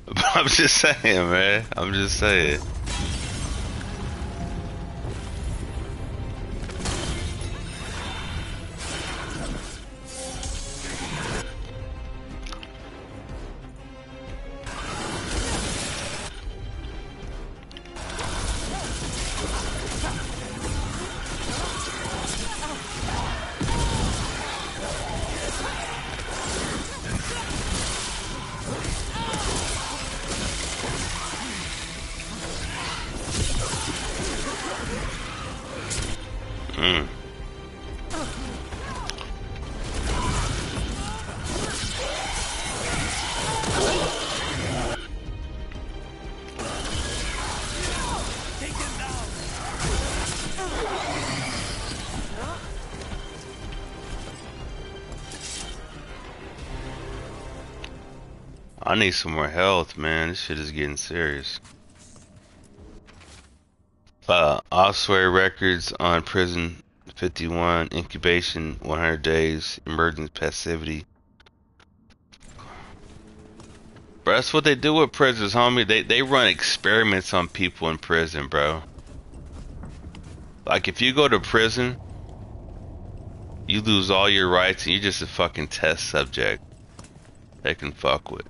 But I'm just saying, man. I'm just saying. I need some more health, man. This shit is getting serious. Osway records on prison 51, incubation 100 days, emergence passivity. Bro, that's what they do with prisoners, homie. They run experiments on people in prison, bro. Like if you go to prison, you lose all your rights and you're just a fucking test subject they can fuck with.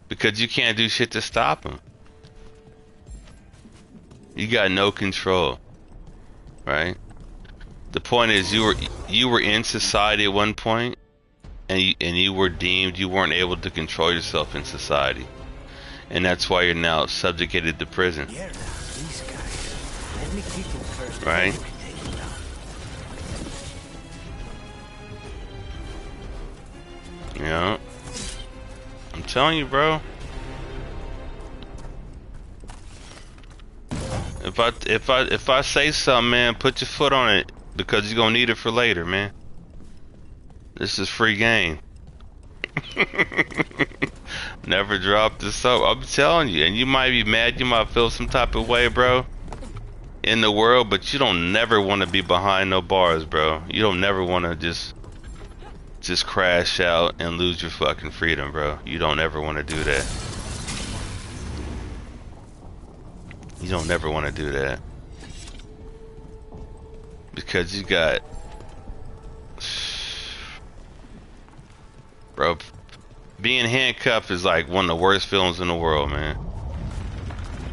Because you can't do shit to stop them. You got no control, right? The point is, you were in society at one point, and you were deemed you weren't able to control yourself in society, and that's why you're now subjugated to prison. Yeah, these guys. Let me kick him first. Right? Yeah. I'm telling you, bro. If I say something, man, put your foot on it because you're gonna need it for later, man. This is free game. Never drop this up. I'm telling you, and you might be mad, you might feel some type of way, bro, in the world, but you don't never want to be behind no bars, bro. You don't never want to just crash out and lose your fucking freedom, bro. You don't ever want to do that. You don't never want to do that. Because you got... Bro, being handcuffed is like one of the worst feelings in the world, man.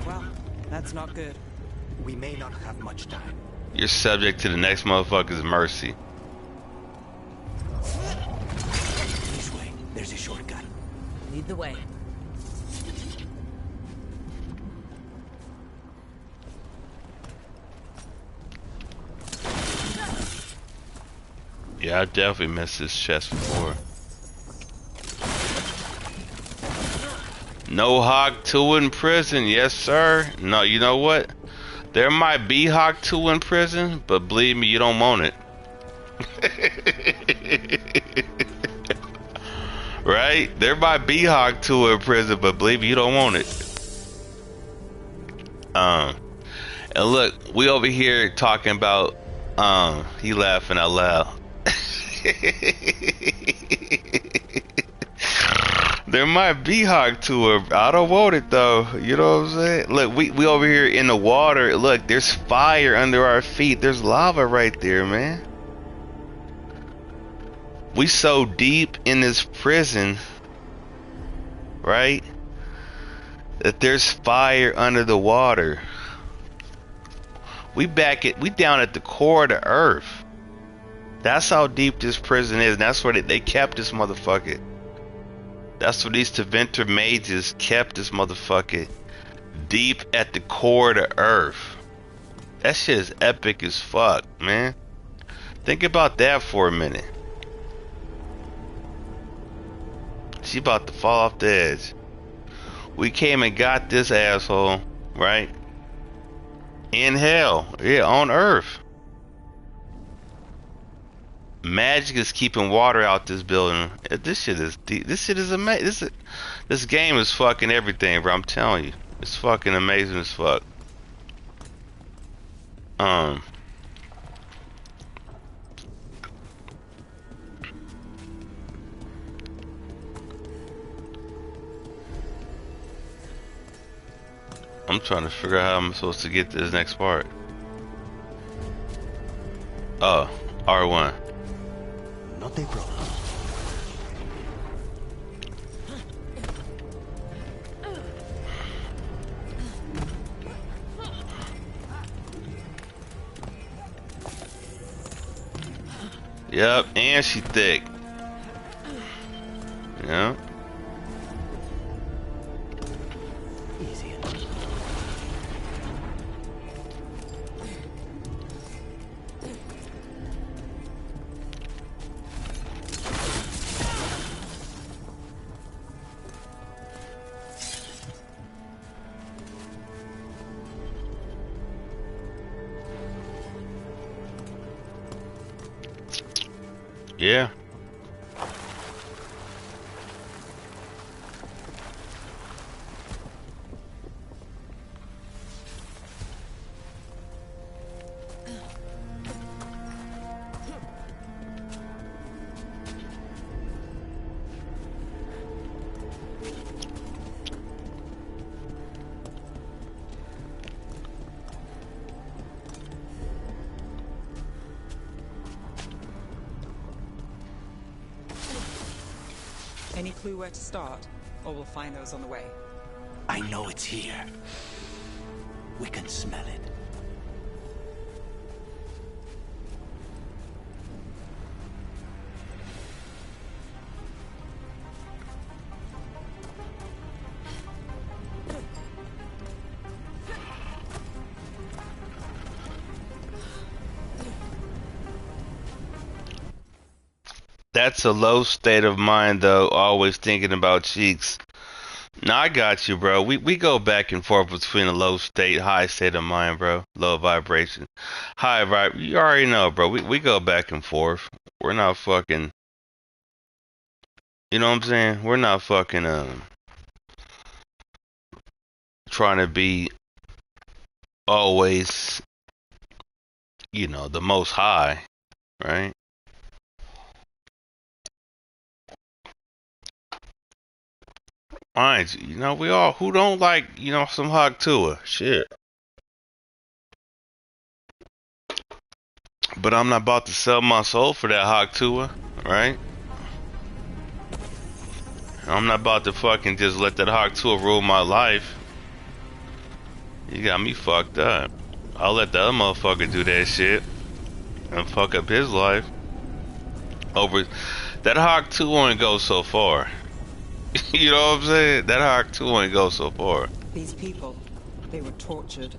Well, that's not good. We may not have much time. You're subject to the next motherfucker's mercy. This way. There's a shortcut. Lead the way. Yeah, I definitely missed this chest before. No Hawk 2 in prison, yes sir. No, you know what? There might be Hawk 2 in prison, but believe me, you don't want it. Right? There might be Hawk 2 in prison, but believe me, you don't want it. And look, we over here talking about he laughing out loud. There might be Hawk Tour. I don't want it though. You know what I'm saying? Look, we over here in the water. Look, there's fire under our feet. There's lava right there, man. We so deep in this prison, right? That there's fire under the water. We down at the core of the earth. That's how deep this prison is. And that's where they kept this motherfucker. That's where these Teventer mages kept this motherfucker. Deep at the core of the earth. That shit is epic as fuck, man. Think about that for a minute. She about to fall off the edge. We came and got this asshole, right? In hell. Yeah, on earth. Magic is keeping water out this building. This shit is deep. This shit is amazing. This game is fucking everything, bro. I'm telling you. It's fucking amazing as fuck. I'm trying to figure out how I'm supposed to get to this next part. Oh, R1. Not a problem. Yep, and she thick. Yeah. Easy. Yeah. Any clue where to start? Or we'll find those on the way. I know it's here. We can smell it. That's a low state of mind, though. Always thinking about cheeks. No, I got you, bro. We go back and forth between a low state, high state of mind, bro. Low vibration, high vibe. You already know, bro. We go back and forth. We're not fucking. You know what I'm saying? We're not fucking trying to be always, you know, the most high, right? Mind you, know, we all who don't like, you know, some Hawk Tua shit. But I'm not about to sell my soul for that Hawk Tua, right? I'm not about to fucking just let that Hawk Tua rule my life. You got me fucked up. I'll let the other motherfucker do that shit and fuck up his life. Over that Hawk Tua only goes so far. You know what I'm saying? That Hawk 2 only goes so far. These people, they were tortured.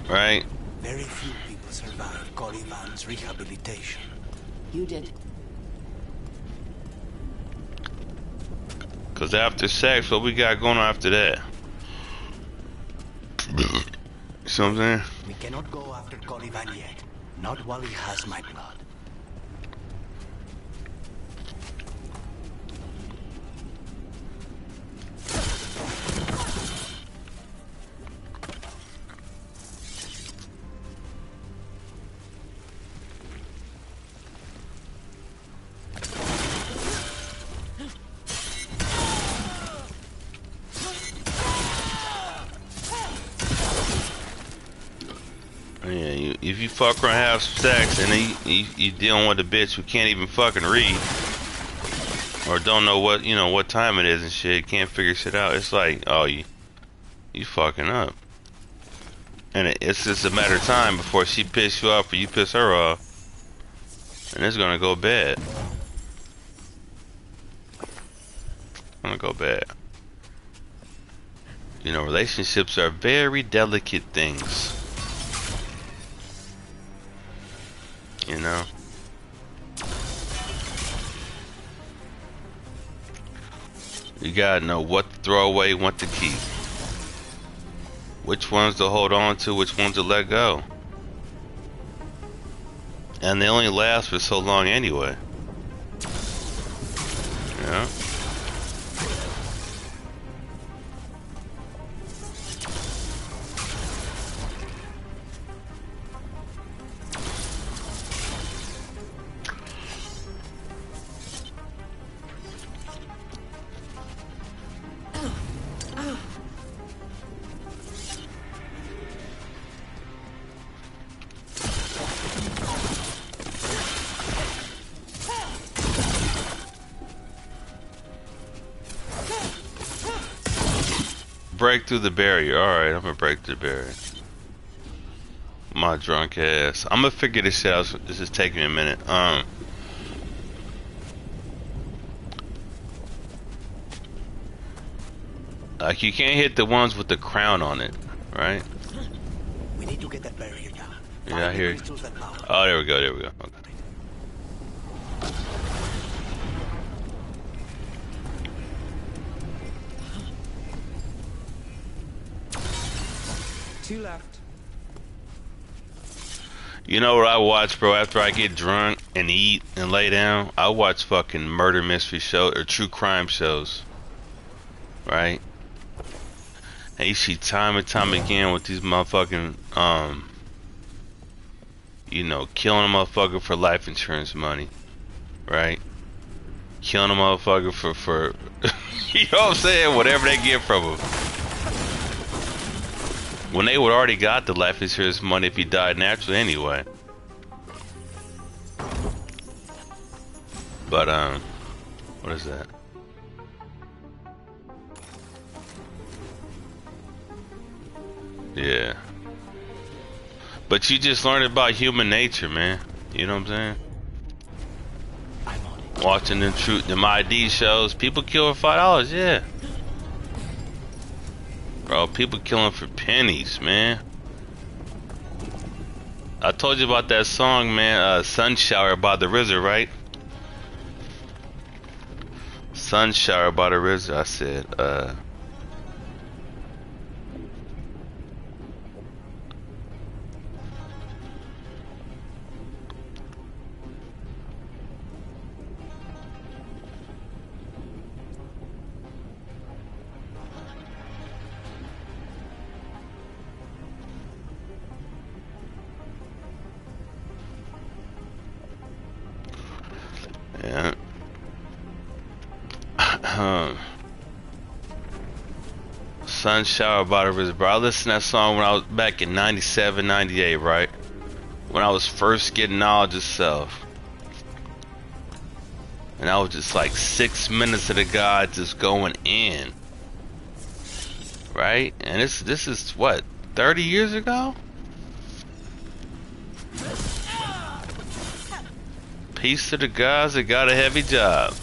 Right? Very few people survived Corivan's rehabilitation. You did. Cause after sex, what we got going on after that? You know what I'm saying? We cannot go after Corivan yet. Not while he has my blood. if you fuck around, have sex, and then you dealing with a bitch who can't even fucking read, or don't know what what time it is and shit, can't figure shit out. It's like, oh, you fucking up, and it's just a matter of time before she piss you off or you piss her off, and it's gonna go bad. Gonna go bad. You know, relationships are very delicate things. You know? You gotta know what to throw away, what to keep. Which ones to hold on to, which ones to let go. And they only last for so long anyway. You know? Break through the barrier. Alright, I'm gonna break through the barrier. My drunk ass. I'm gonna figure this shit out. This is taking me a minute. Like, you can't hit the ones with the crown on it, right? We need to get that barrier down. Yeah, I hear you. Oh, there we go, there we go. Okay. Two left. You know what I watch, bro? After I get drunk and eat and lay down, I watch fucking murder mystery shows or true crime shows, right? And you see time and time again with these motherfucking, you know, killing a motherfucker for life insurance money, right? Killing a motherfucker for you know what I'm saying? Whatever they get from him. When they would already got the life insurance money if he died naturally anyway. But what is that? Yeah. But you just learned about human nature, man. You know what I'm saying? Watching them ID shows, people kill for $5, yeah. Bro, people killing for pennies, man. I told you about that song, man, Sun Shower by the RZA, right? Sun Shower by the RZA, I said, yeah. Sun Shower by the RZA, bro. I listened to that song when I was back in 97, 98, right? When I was first getting knowledge of self. And I was just like 6 minutes of the God just going in. Right? And this is what, 30 years ago? Peace to the guys that got a heavy job.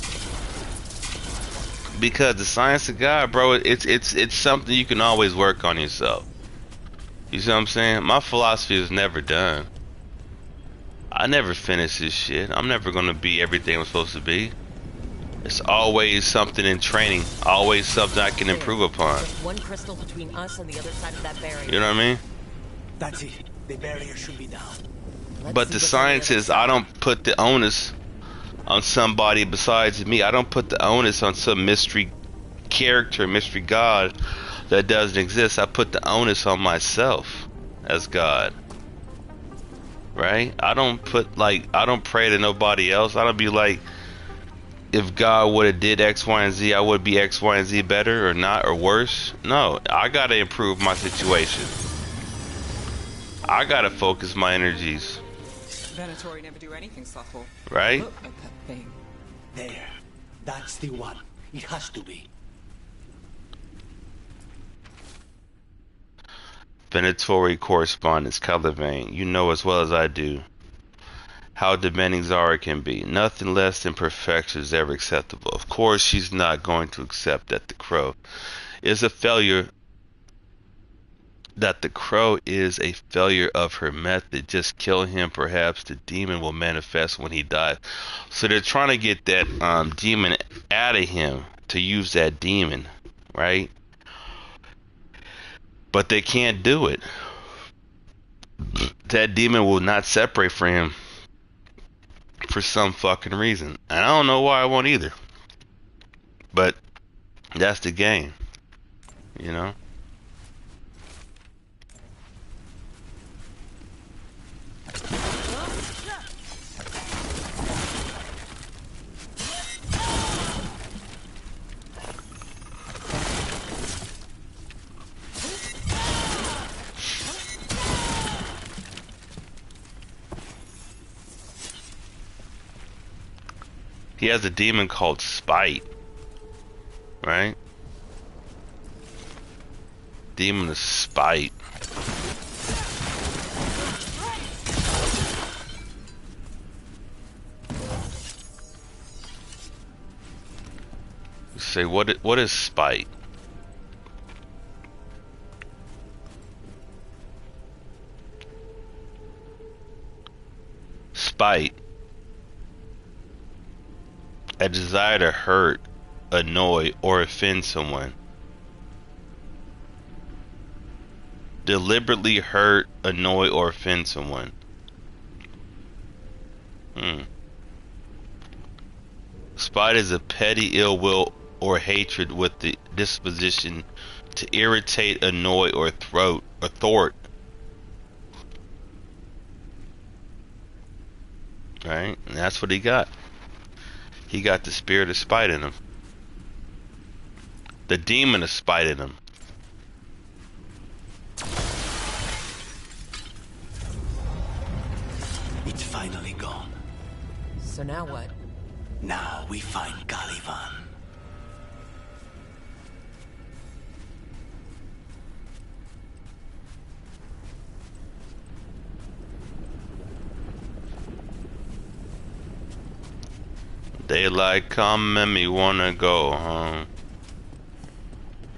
Because the science of God, bro, it's something you can always work on yourself. You see what I'm saying? My philosophy is never done. I never finish this shit. I'm never gonna be everything I'm supposed to be. It's always something in training. Always something I can improve upon. One crystal between us and the other side of that barrier. You know what I mean? That's it. The barrier should be down. But the science is, I don't put the onus on somebody besides me. I don't put the onus on some mystery character, mystery God that doesn't exist. I put the onus on myself as God. Right? I don't pray to nobody else. I don't be like, if God would have did X, Y, and Z, I would be X, Y, and Z better or not or worse. No, I gotta improve my situation. I gotta focus my energies. Venatori never do anything subtle. Right? Look at that thing. There. That's the one. It has to be. Venatori correspondence, Caliban. You know as well as I do how demanding Zara can be. Nothing less than perfection is ever acceptable. Of course, she's not going to accept that the crow is a failure. That the crow is a failure of her method. Just kill him. Perhaps the demon will manifest when he dies. So they're trying to get that demon out of him to use that demon, right? But they can't do it. That demon will not separate from him for some fucking reason. And I don't know why I won't either. But that's the game, you know? He has a demon called Spite, right? Demon of Spite. Say what is Spite? Spite. A desire to hurt, annoy, or offend someone. Deliberately hurt, annoy, or offend someone. Spite is a petty ill will or hatred with the disposition to irritate, annoy, or thwart. Right? And that's what he got. He got the spirit of spite in him. The demon of spite in him. It's finally gone. So now what? Now we find Caliban. Daylight come and me wanna go home.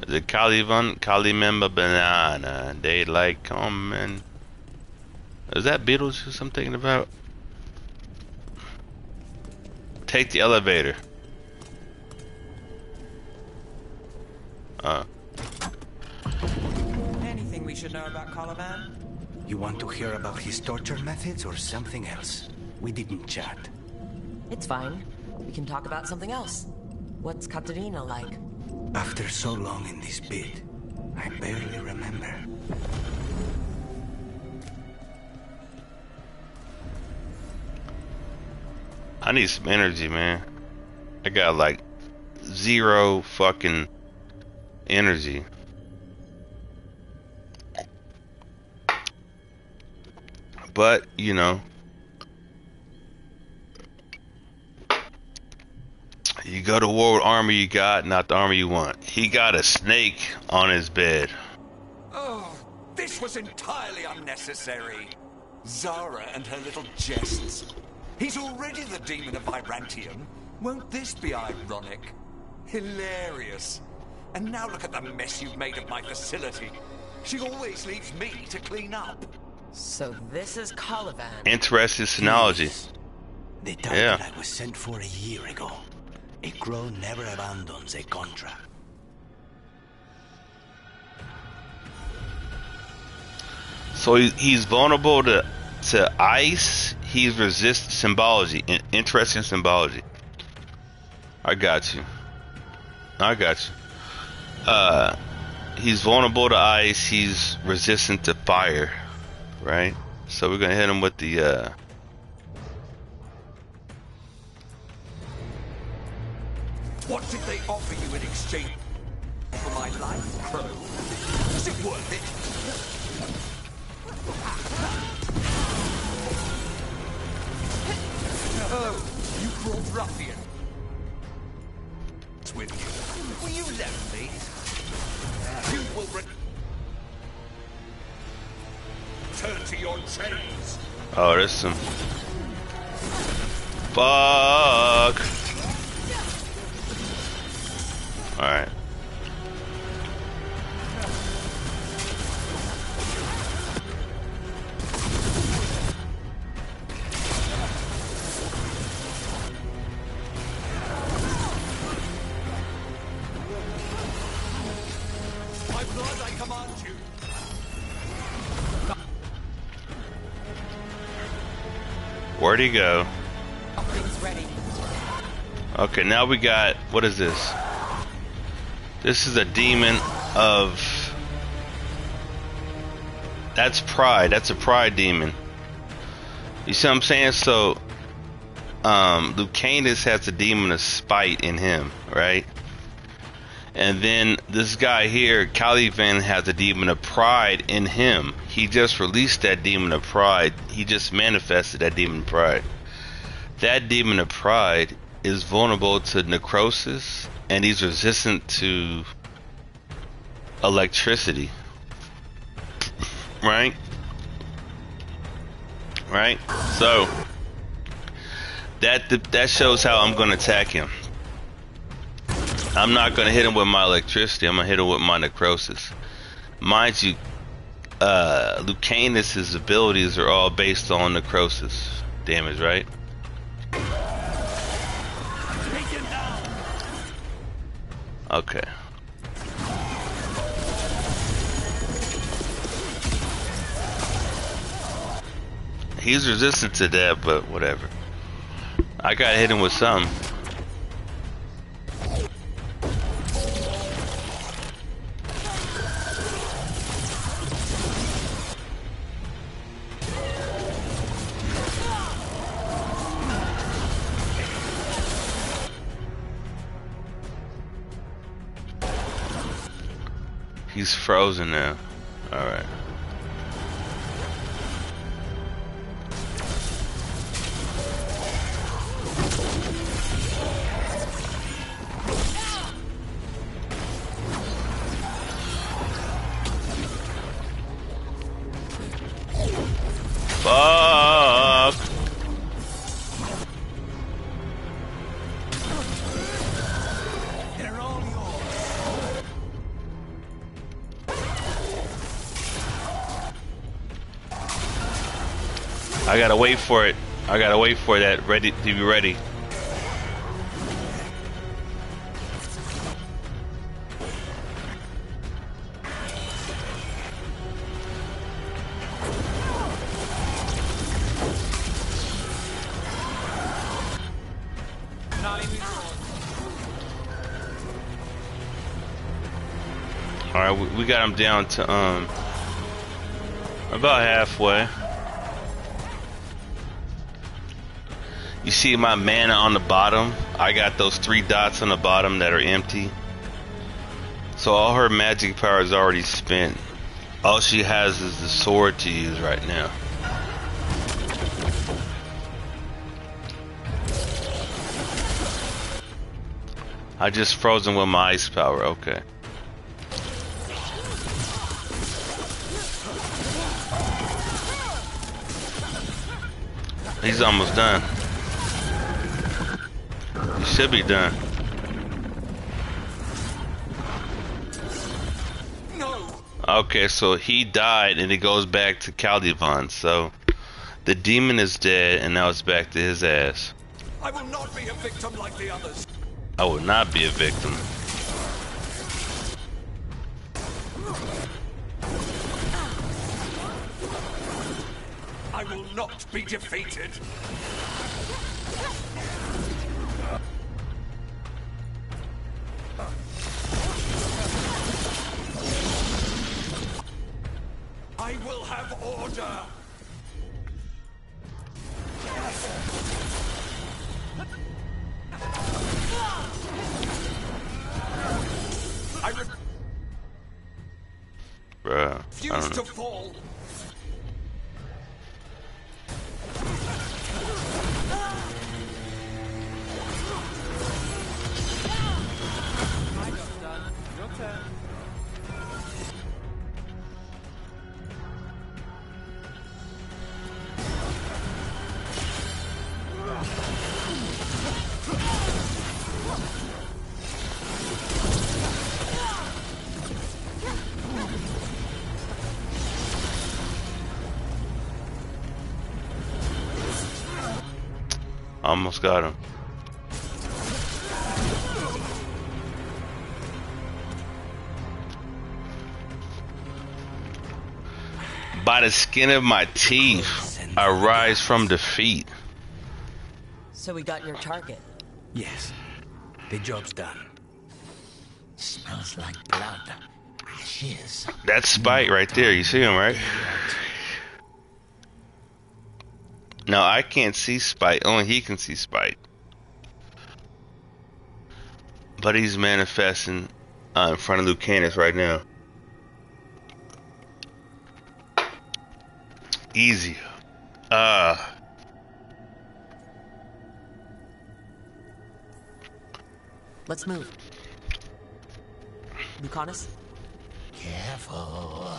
The Caliban, Calimember banana. Daylight come and... Is that Beetlejuice I'm thinking about? Take the elevator. Anything we should know about Caliban? You want to hear about his torture methods or something else? We didn't chat. It's fine. We can talk about something else. What's Katerina like? After so long in this pit, I barely remember. I need some energy, man. I got like 0 fucking energy. But, you know, you go to war with armor you got, not the armor you want. He got a snake on his bed. Oh, this was entirely unnecessary. Zara and her little jests. He's already the demon of Virantium. Won't this be ironic? Hilarious. And now look at the mess you've made of my facility. She always leaves me to clean up. So this is Caliban. Interesting synology. The target I was sent for a year ago. A crow never abandons a contract. So he's vulnerable to ice. He's resist symbology. Interesting symbology. I got you. He's vulnerable to ice. He's resistant to fire. Right? So we're gonna hit him with the What did they offer you in exchange for my life, Crow? Is it worth it? Oh, you brought ruffian. It's with you. Will you let me? You will return to your chains. Oh, there's some. Fuck. All right. My blood, I command you. Where'd he go? Things ready. Okay, now we got, what is this? This is a demon of, that's pride. That's a pride demon. You see what I'm saying? So, Lucanus has a demon of spite in him, right? And then this guy here, Caliban, has a demon of pride in him. He just released that demon of pride. He just manifested that demon of pride. That demon of pride is vulnerable to necrosis, and he's resistant to electricity. Right? Right? So that shows how I'm going to attack him. I'm not going to hit him with my electricity. I'm going to hit him with my necrosis. Mind you, Lucanus' abilities are all based on necrosis damage, right? Okay. He's resistant to that, but whatever. I gotta hit him with something. He's frozen now. Alright. Fuck. They're all yours. I gotta wait for it. I gotta wait for that ready to be ready. Alright, we got him down to about halfway. You see my mana on the bottom? I got those 3 dots on the bottom that are empty. So all her magic power is already spent. All she has is the sword to use right now. I just frozen with my ice power, okay. He's almost done. He should be done. No. Okay, so he died and it goes back to Caliban. So the demon is dead and now it's back to his ass. I will not be a victim like the others. I will not be a victim. I will not be defeated. I will have order. Bruh, I Refuse don't to know. fall. Almost got him. By the skin of my teeth, I rise from defeat. So we got your target. Yes. The job's done. Smells like blood. Ashes. That's Spite right there. You see him, right? No, I can't see Spite. Only he can see Spite. But he's manifesting in front of Lucanus right now. Easy. Let's move. Lucanus? Careful.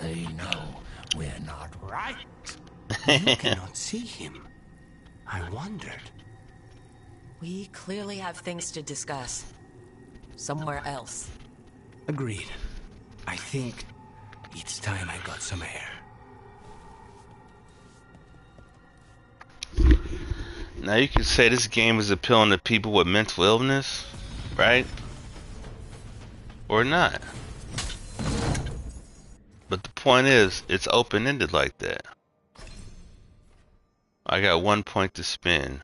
They know we're not right. You cannot see him. I wondered. We clearly have things to discuss. Somewhere else. Agreed. I think it's time I got some air. Now you could say this game is appealing to people with mental illness, right? Or not. But the point is, it's open-ended like that. I got 1 point to spin.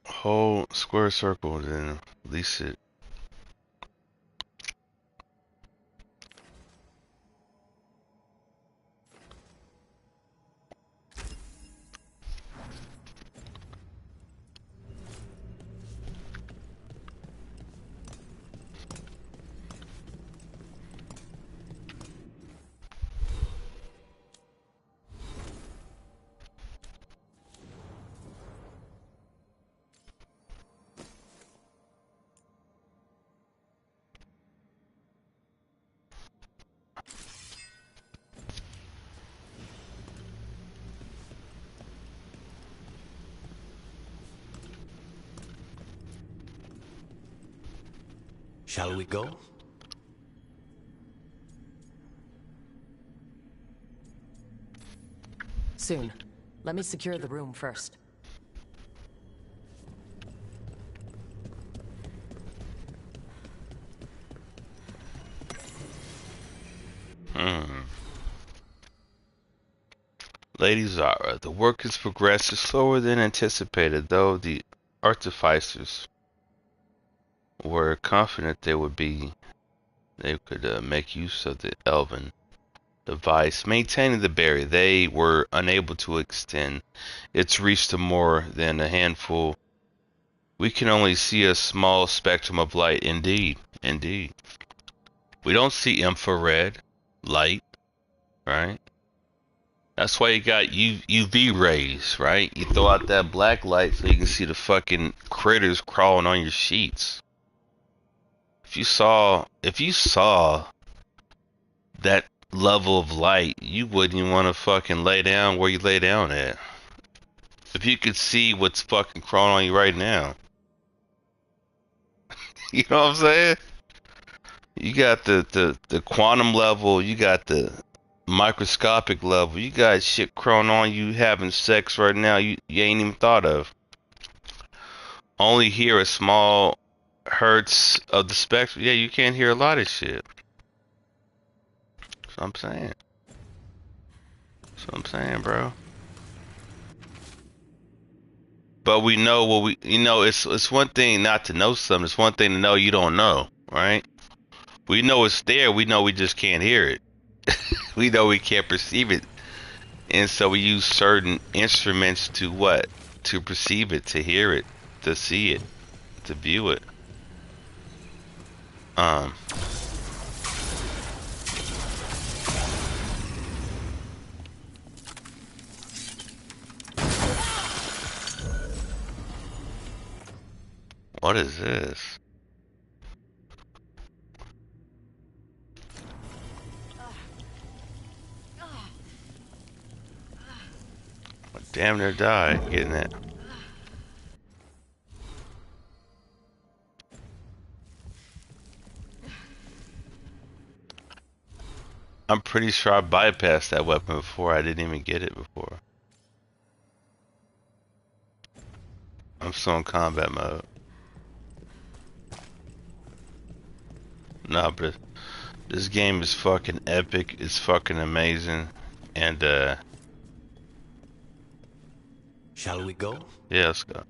Whole square circle, then release it. Shall we go? Soon. Let me secure the room first. Lady Zara, the work has progressed slower than anticipated, though the artificers were confident they could make use of the elven device. Maintaining the barrier, they were unable to extend its reach to more than a handful. We can only see a small spectrum of light. Indeed. We don't see infrared light, right? That's why you got UV rays, right? You throw out that black light so you can see the fucking critters crawling on your sheets. If you saw that level of light, you wouldn't even want to fucking lay down where you lay down at. If you could see what's fucking crawling on you right now. You know what I'm saying? You got the quantum level, you got the microscopic level, you got shit crawling on you having sex right now you ain't even thought of. Only hear a small hertz of the spectrum. Yeah, you can't hear a lot of shit. That's what I'm saying. That's what I'm saying, bro. But we know what we, it's one thing not to know something. It's one thing to know you don't know, right? We know it's there. We know we just can't hear it. We know we can't perceive it. And so we use certain instruments to what? To perceive it, to hear it, to see it, to view it. What is this? Damn near died getting it. I'm pretty sure I bypassed that weapon before. I didn't even get it before. I'm still in combat mode. Nah, but this game is fucking epic. It's fucking amazing. And, Shall we go? yeah, let's go.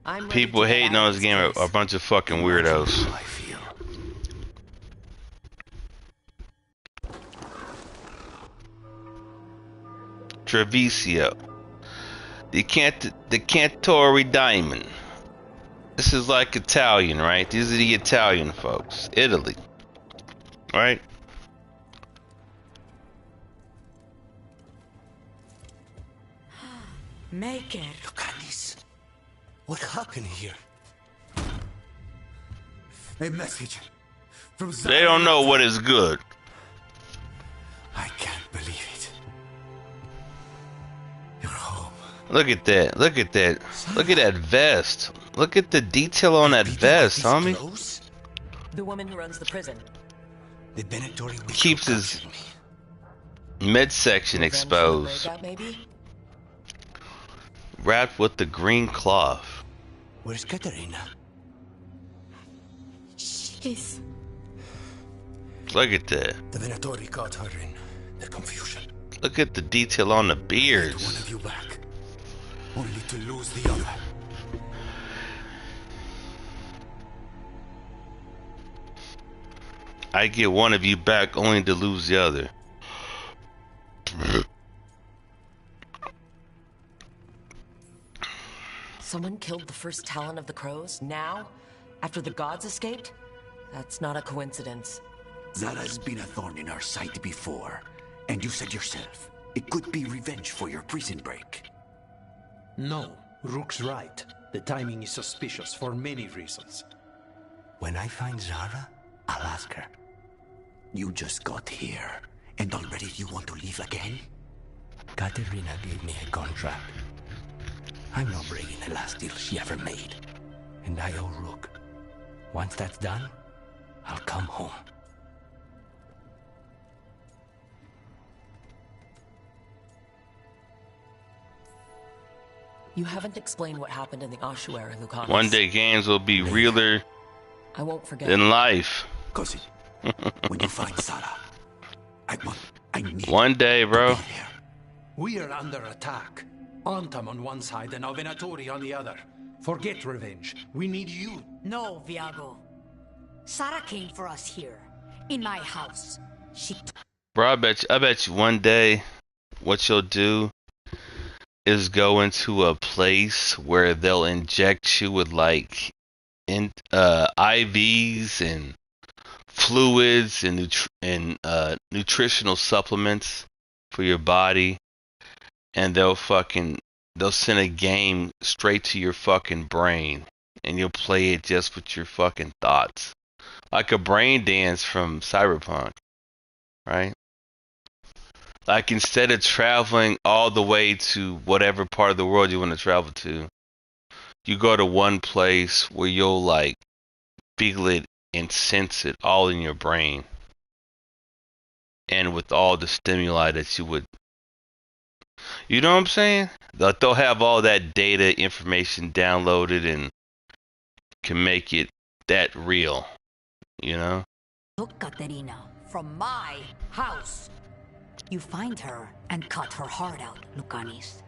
I'm ready People to get hating out on of this game are place. a bunch of fucking weirdos. I feel. Treviso. The Cantori Diamond. This is like Italian, right? These are the Italian folks. Italy. Right? Make it. Look at this. What happened here? A message from They don't know what is good. I can't believe it. You're home. Look at that. Look at that. Look at that vest. Look at the detail on that vest, homie. The woman who runs the prison. The Benettori Keeps his midsection exposed. Breakout, maybe? Wrapped with the green cloth. Where's Katerina? She's... Look at that. The Venatori caught her in the confusion. Look at the detail on the One beards. of you back, only to lose the other. I get one of you back only to lose the other. Someone killed the first Talon of the Crows now? After the gods escaped? That's not a coincidence. Zara's been a thorn in our side before. And you said yourself, it could be revenge for your prison break. No, Rook's right. The timing is suspicious for many reasons. When I find Zara, I'll ask her. You just got here, and already you want to leave again? Katerina gave me a contract. I'm not breaking the last deal she ever made. And I owe Rook. Once that's done, I'll come home. You haven't explained what happened in the ossuary, Lucanus. One day games will be realer I won't forget. than life. Cousin, when you find Zara, I need One day, bro. We are under attack. Antam on one side and Venatori on the other. Forget revenge. We need you. No, Viago. Sarah came for us here, in my house. She... Bro, I bet you one day what you'll do is go into a place where they'll inject you with like IVs and fluids and nutritional supplements for your body, and they'll send a game straight to your fucking brain, and you'll play it just with your fucking thoughts, like a brain dance from Cyberpunk, right? Like, instead of traveling all the way to whatever part of the world you want to travel to, you go to one place where you'll like feel it and sense it all in your brain, and with all the stimuli that you would, you know what I'm saying? They'll have all that data information downloaded and can make it that real, you know? Look, Katerina, from my house. You find her and cut her heart out, Lucanis.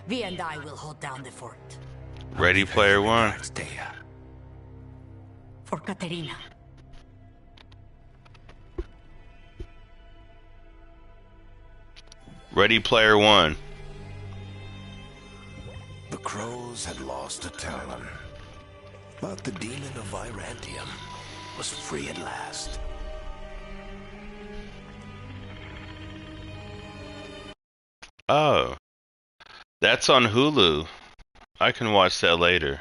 Vi and I will hold down the fort. Ready Player One. For Katerina. Ready Player One. The Crows had lost a Talon, but the demon of Virantium was free at last. Oh, that's on Hulu. I can watch that later.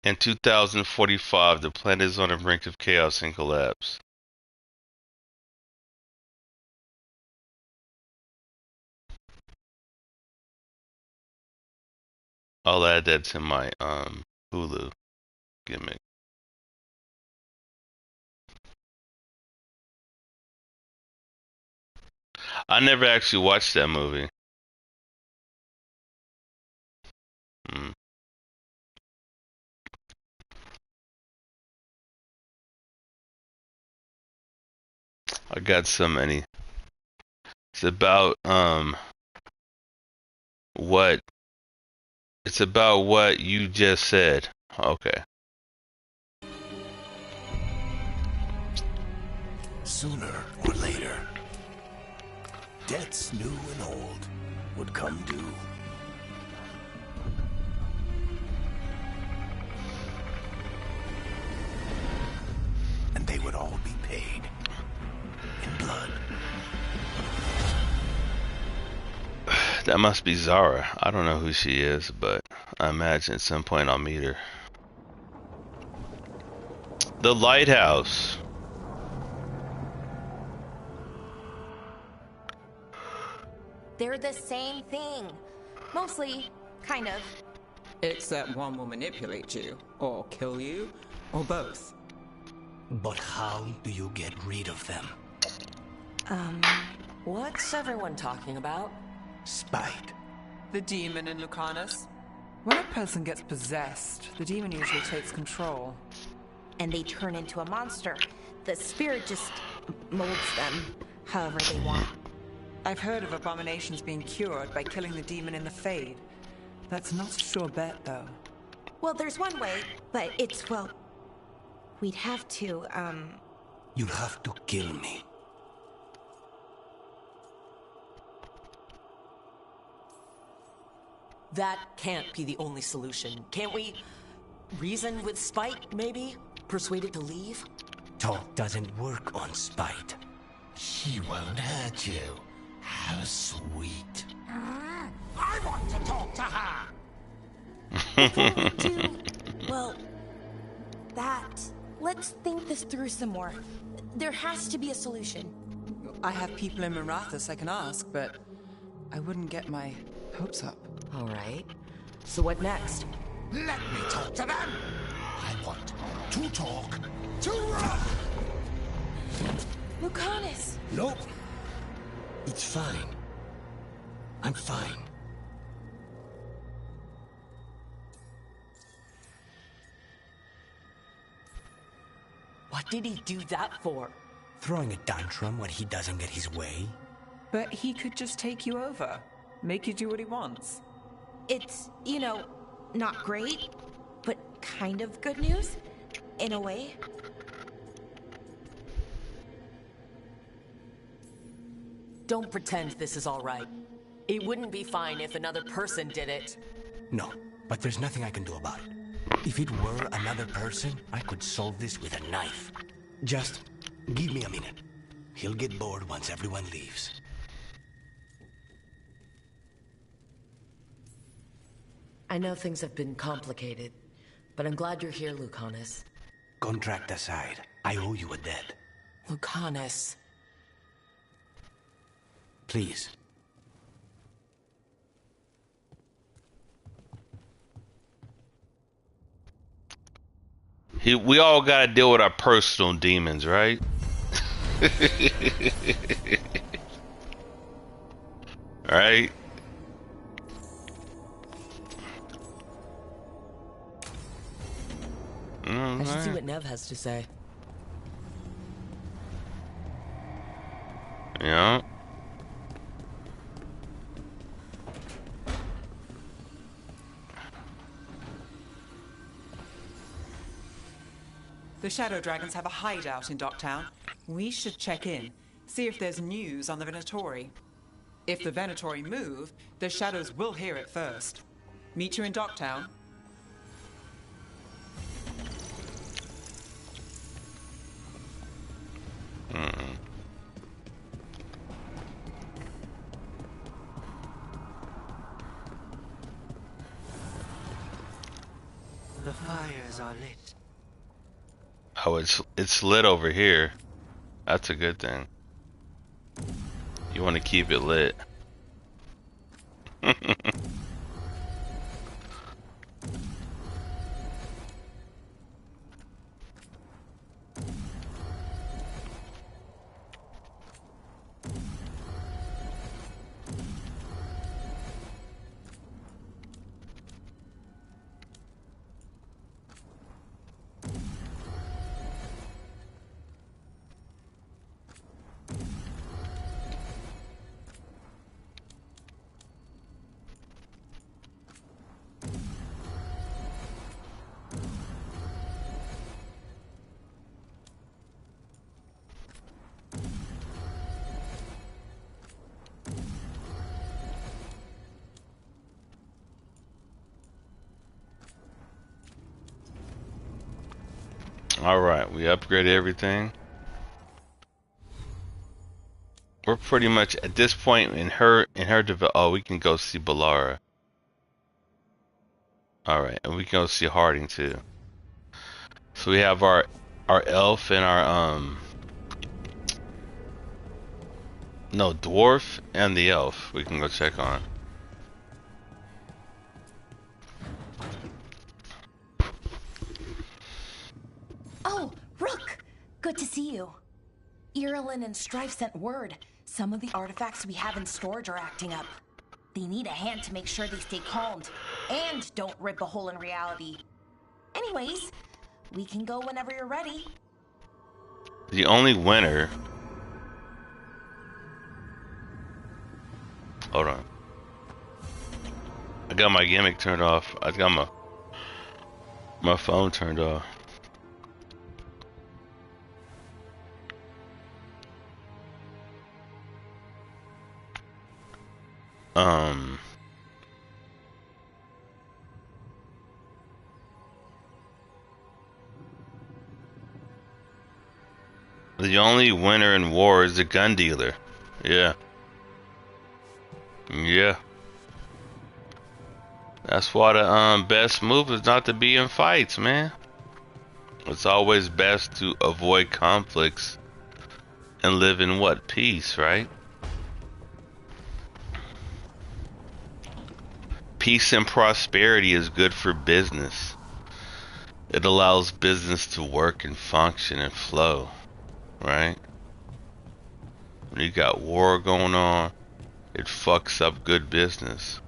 In 2045, the planet is on the brink of chaos and collapse. I'll add that to my Hulu gimmick. I never actually watched that movie. I got so many. It's about what it's about what you just said. Okay. Sooner or later, debts new and old would come due. And they would all be paid in blood. That must be Zara. I don't know who she is, but I imagine at some point I'll meet her. The lighthouse. They're the same thing. Mostly, kind of. Except one will manipulate you, or kill you, or both. But how do you get rid of them? What's everyone talking about? Spite. The demon in Lucanus. When a person gets possessed, the demon usually takes control. And they turn into a monster. The spirit just molds them however they want. I've heard of abominations being cured by killing the demon in the Fade. That's not a sure bet, though. Well, there's one way, but it's, well... We'd have to, You'll have to kill me. That can't be the only solution. Can't we reason with Spite, maybe? Persuade it to leave? Talk doesn't work on spite. She won't hurt you. How sweet. I want to talk to her! Well, let's think this through some more. There has to be a solution. I have people in Marathas I can ask, but I wouldn't get my hopes up. All right. So what next? Let me talk to them! I want to talk to Lucanus! Nope. It's fine. I'm fine. What did he do that for? Throwing a tantrum when he doesn't get his way? But he could just take you over. Make you do what he wants. It's, not great, but kind of good news, in a way. Don't pretend this is all right. It wouldn't be fine if another person did it. No, but there's nothing I can do about it. If it were another person, I could solve this with a knife. Just give me a minute. He'll get bored once everyone leaves. I know things have been complicated, but I'm glad you're here, Lucanus. Contract aside, I owe you a debt. Lucanus. Please. We all gotta deal with our personal demons, right? Right? I should see what Nev has to say. Yeah. The Shadow Dragons have a hideout in Docktown. We should check in, see if there's news on the Venatori. If the Venatori move, the Shadows will hear it first. Meet you in Docktown. The fires are lit. Oh, it's lit over here. That's a good thing. You want to keep it lit. Alright, we upgraded everything. We're pretty much at this point in her oh, we can go see Balara. Alright, and we can go see Harding too. So we have our elf and our no, dwarf and the elf we can go check on. Oh, Rook! Good to see you. Irilyn and Strife sent word. Some of the artifacts we have in storage are acting up. They need a hand to make sure they stay calmed and don't rip a hole in reality. Anyways, we can go whenever you're ready. The only winner. Hold on. I got my gimmick turned off. I got my phone turned off. The only winner in war is the gun dealer. Yeah. Yeah. That's why the best move is not to be in fights, man. It's always best to avoid conflicts and live in what? Peace, right? Peace and prosperity is good for business. It allows business to work and function and flow, right? When you got war going on, it fucks up good business.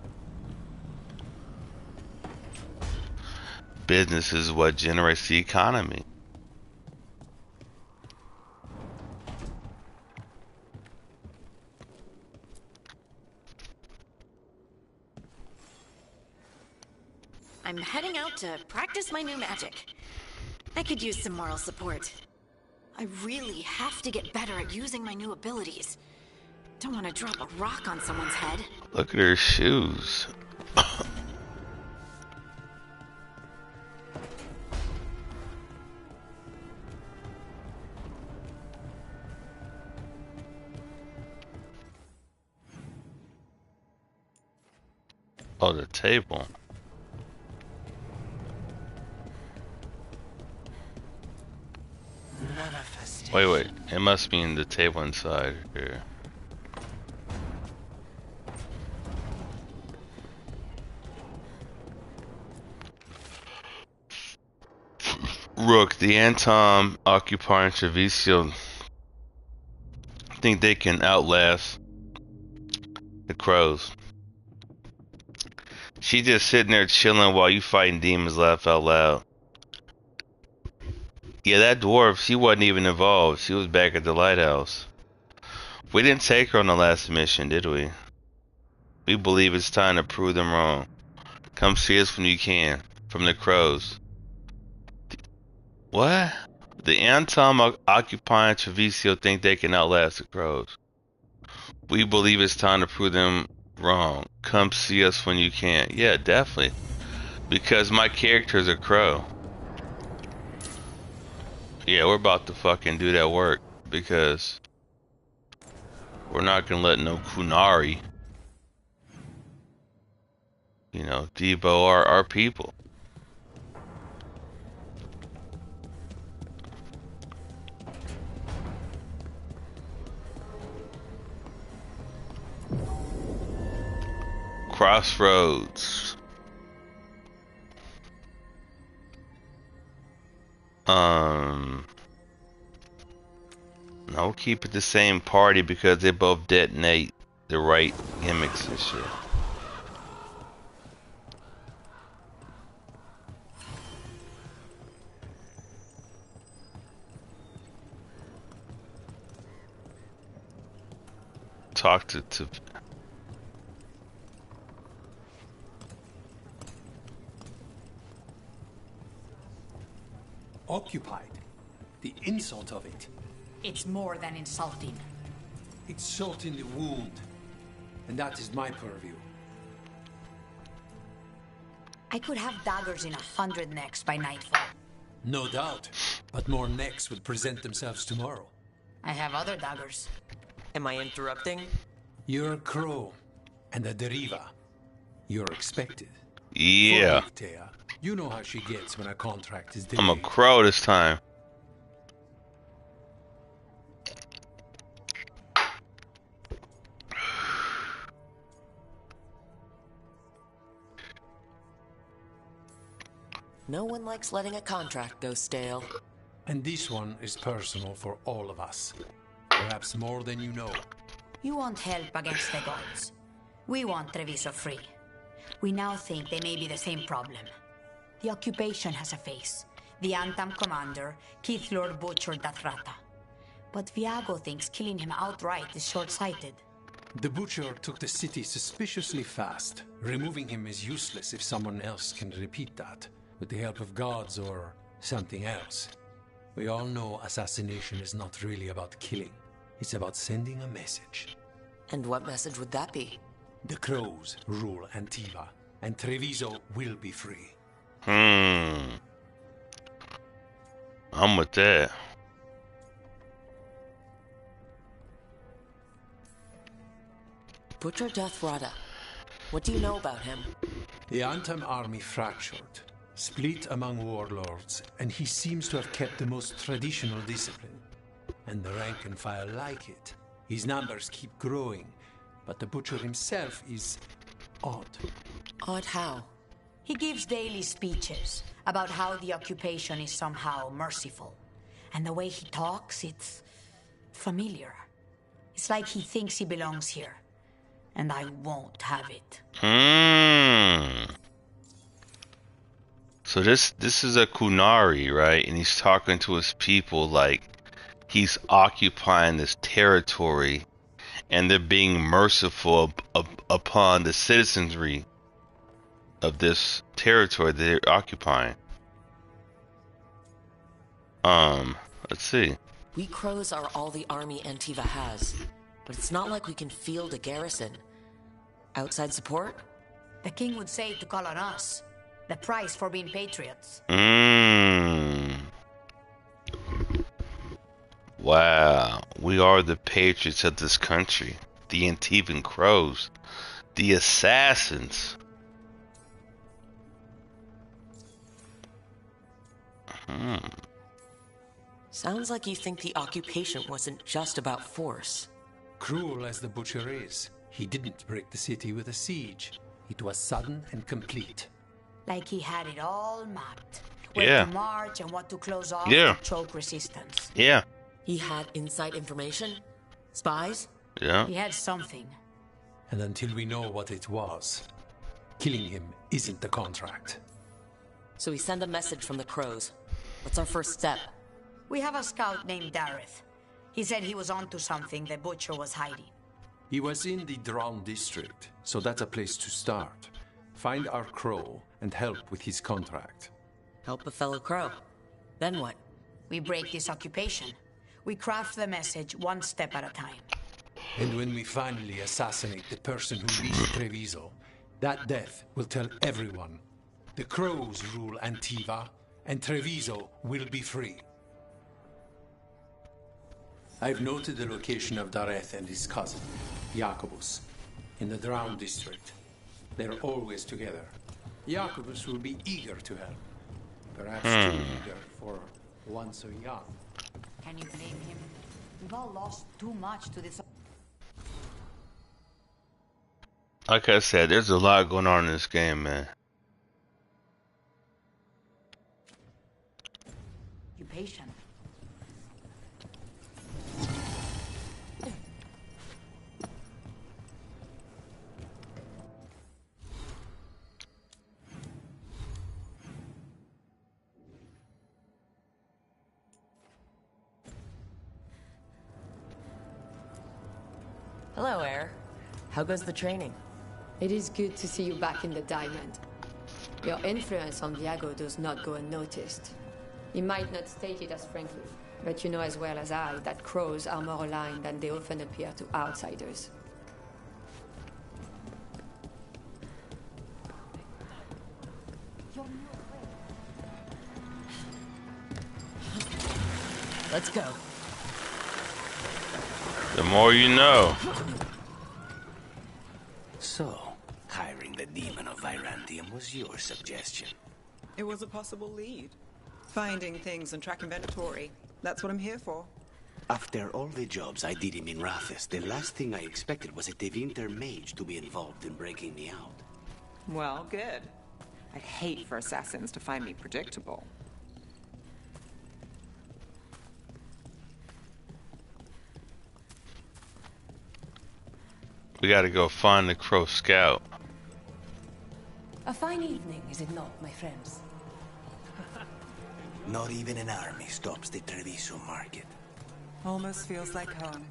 Business is what generates the economy. I'm heading out to practice my new magic. I could use some moral support. I really have to get better at using my new abilities. Don't want to drop a rock on someone's head. Look at her shoes. Oh, the table. Wait. It must be in the table inside here. Rook, the Antom, Occupar, and Treviso think they can outlast the crows. She just sitting there chilling while you fighting demons, laugh out loud. Yeah, that dwarf, she wasn't even involved. She was back at the lighthouse. We didn't take her on the last mission, did we? We believe it's time to prove them wrong. Come see us when you can. From the crows. What? The Antom, occupying Treviso think they can outlast the crows. We believe it's time to prove them wrong. Come see us when you can. Yeah, definitely. Because my character's a crow. Yeah, we're about to fucking do that work. Because we're not gonna let no Kunari, you know, debo our people. Crossroads. No, keep it the same party because they both detonate the right gimmicks and shit. Talk to Occupied. The insult of it. It's more than insulting. It's salt in the wound. And that is my purview. I could have daggers in 100 necks by nightfall. No doubt. But more necks will present themselves tomorrow. I have other daggers. Am I interrupting? You're a crow, and a deriva. You're expected. Yeah. Forgive Thea. You know how she gets when a contract is I'm a delayed. crow this time. No one likes letting a contract go stale. And this one is personal for all of us. Perhaps more than you know. You want help against the gods. We want Treviso free. We now think they may be the same problem. The occupation has a face. The Antam commander, Keith Lord butchered Dathrata. But Viago thinks killing him outright is short-sighted. The butcher took the city suspiciously fast. Removing him is useless if someone else can repeat that, with the help of gods or something else. We all know assassination is not really about killing. It's about sending a message. And what message would that be? The crows rule Antiva, and Treviso will be free. I'm with that. Butcher Dathrata. What do you know about him? The Antam army fractured, split among warlords, and he seems to have kept the most traditional discipline. And the rank and file like it. His numbers keep growing, but the butcher himself is odd. Odd how? He gives daily speeches about how the occupation is somehow merciful. And the way he talks, it's familiar. It's like he thinks he belongs here. And I won't have it. So this is a Kunari, right? And he's talking to his people like he's occupying this territory and they're being merciful upon the citizenry of this territory that they're occupying. Let's see. We crows are all the army Antiva has, but it's not like we can field a garrison. Outside support? The king would say to call on us. The price for being patriots. Wow, we are the patriots of this country. The Antivan crows. The assassins. Sounds like you think the occupation wasn't just about force. Cruel as the butcher is, he didn't break the city with a siege. It was sudden and complete. Like he had it all mapped. Yeah. Where to march and what to close off Yeah. to choke resistance. Yeah. He had inside information? Spies? Yeah. He had something. And until we know what it was, killing him isn't the contract. So we send a message from the crows. What's our first step? We have a scout named Dareth. He said he was onto something the butcher was hiding. He was in the Drown district, so that's a place to start. Find our crow and help with his contract. Help a fellow crow. Then what? We break this occupation. We craft the message one step at a time. And when we finally assassinate the person who leads Treviso, that death will tell everyone. The crows rule Antiva, and Treviso will be free. I've noted the location of Dareth and his cousin, Jacobus, in the Drown district. They're always together. Jacobus will be eager to help. Perhaps too eager for one so young. Can you blame him? We've all lost too much to this. Like I said, there's a lot going on in this game, man. Occupation. Hello, Air. How goes the training? It is good to see you back in the diamond. Your influence on Viago does not go unnoticed. He might not state it as frankly, but you know as well as I that crows are more aligned than they often appear to outsiders. Let's go. The more you know. So, hiring the demon of Virantium was your suggestion. It was a possible lead. Finding things and tracking Venatori. That's what I'm here for. After all the jobs I did in Minrathis, the last thing I expected was a Tevinter mage to be involved in breaking me out. Well, good. I'd hate for assassins to find me predictable. We gotta go find the Crow Scout. A fine evening, is it not, my friends? Not even an army stops the Treviso market. Almost feels like home.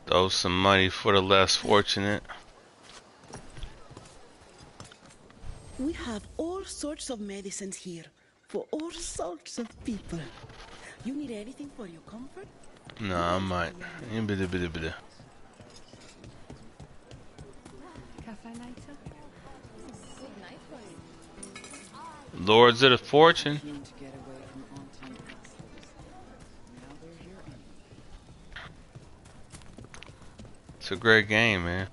Throw some money for the less fortunate. We have all sorts of medicines here for all sorts of people. You need anything for your comfort? No, I might. Lords of the Fortune. It's a great game, man.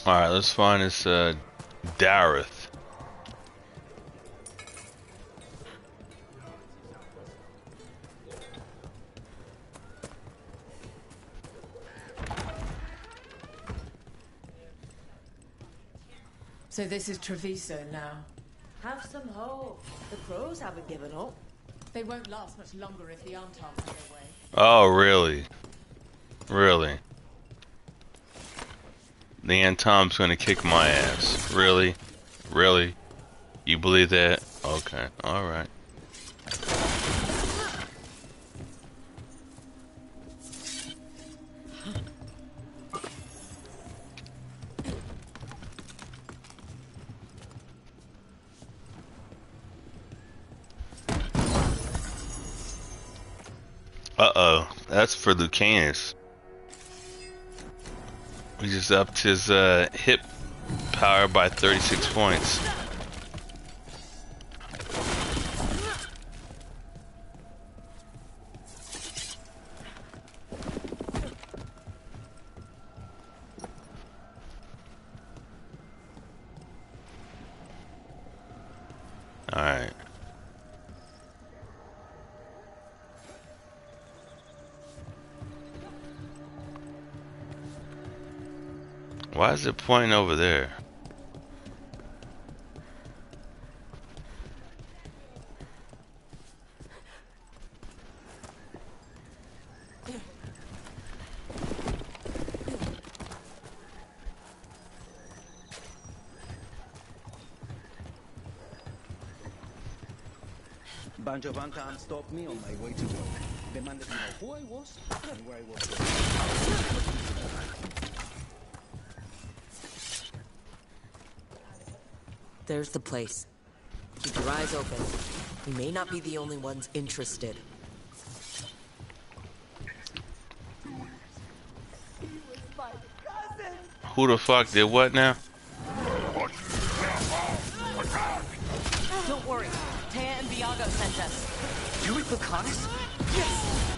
Alright, let's find this Dareth. So this is Treviso now. Have some hope. The crows haven't given up. They won't last much longer if the Antar's in their way. Oh, really? Really? The Antom's gonna kick my ass. Really? Really? You believe that? Okay, alright. Uh-oh, that's for Lucanus. We just upped his hit power by 36 points. Alright. Why is it pointing over there? Banjo Bantam stopped me on my way to work. Demanded to know who I was and where I was going. There's the place. Keep your eyes open. We may not be the only ones interested. Who the fuck did what now? Don't worry. Taya and Viago sent us. You with Lucanus? Yes!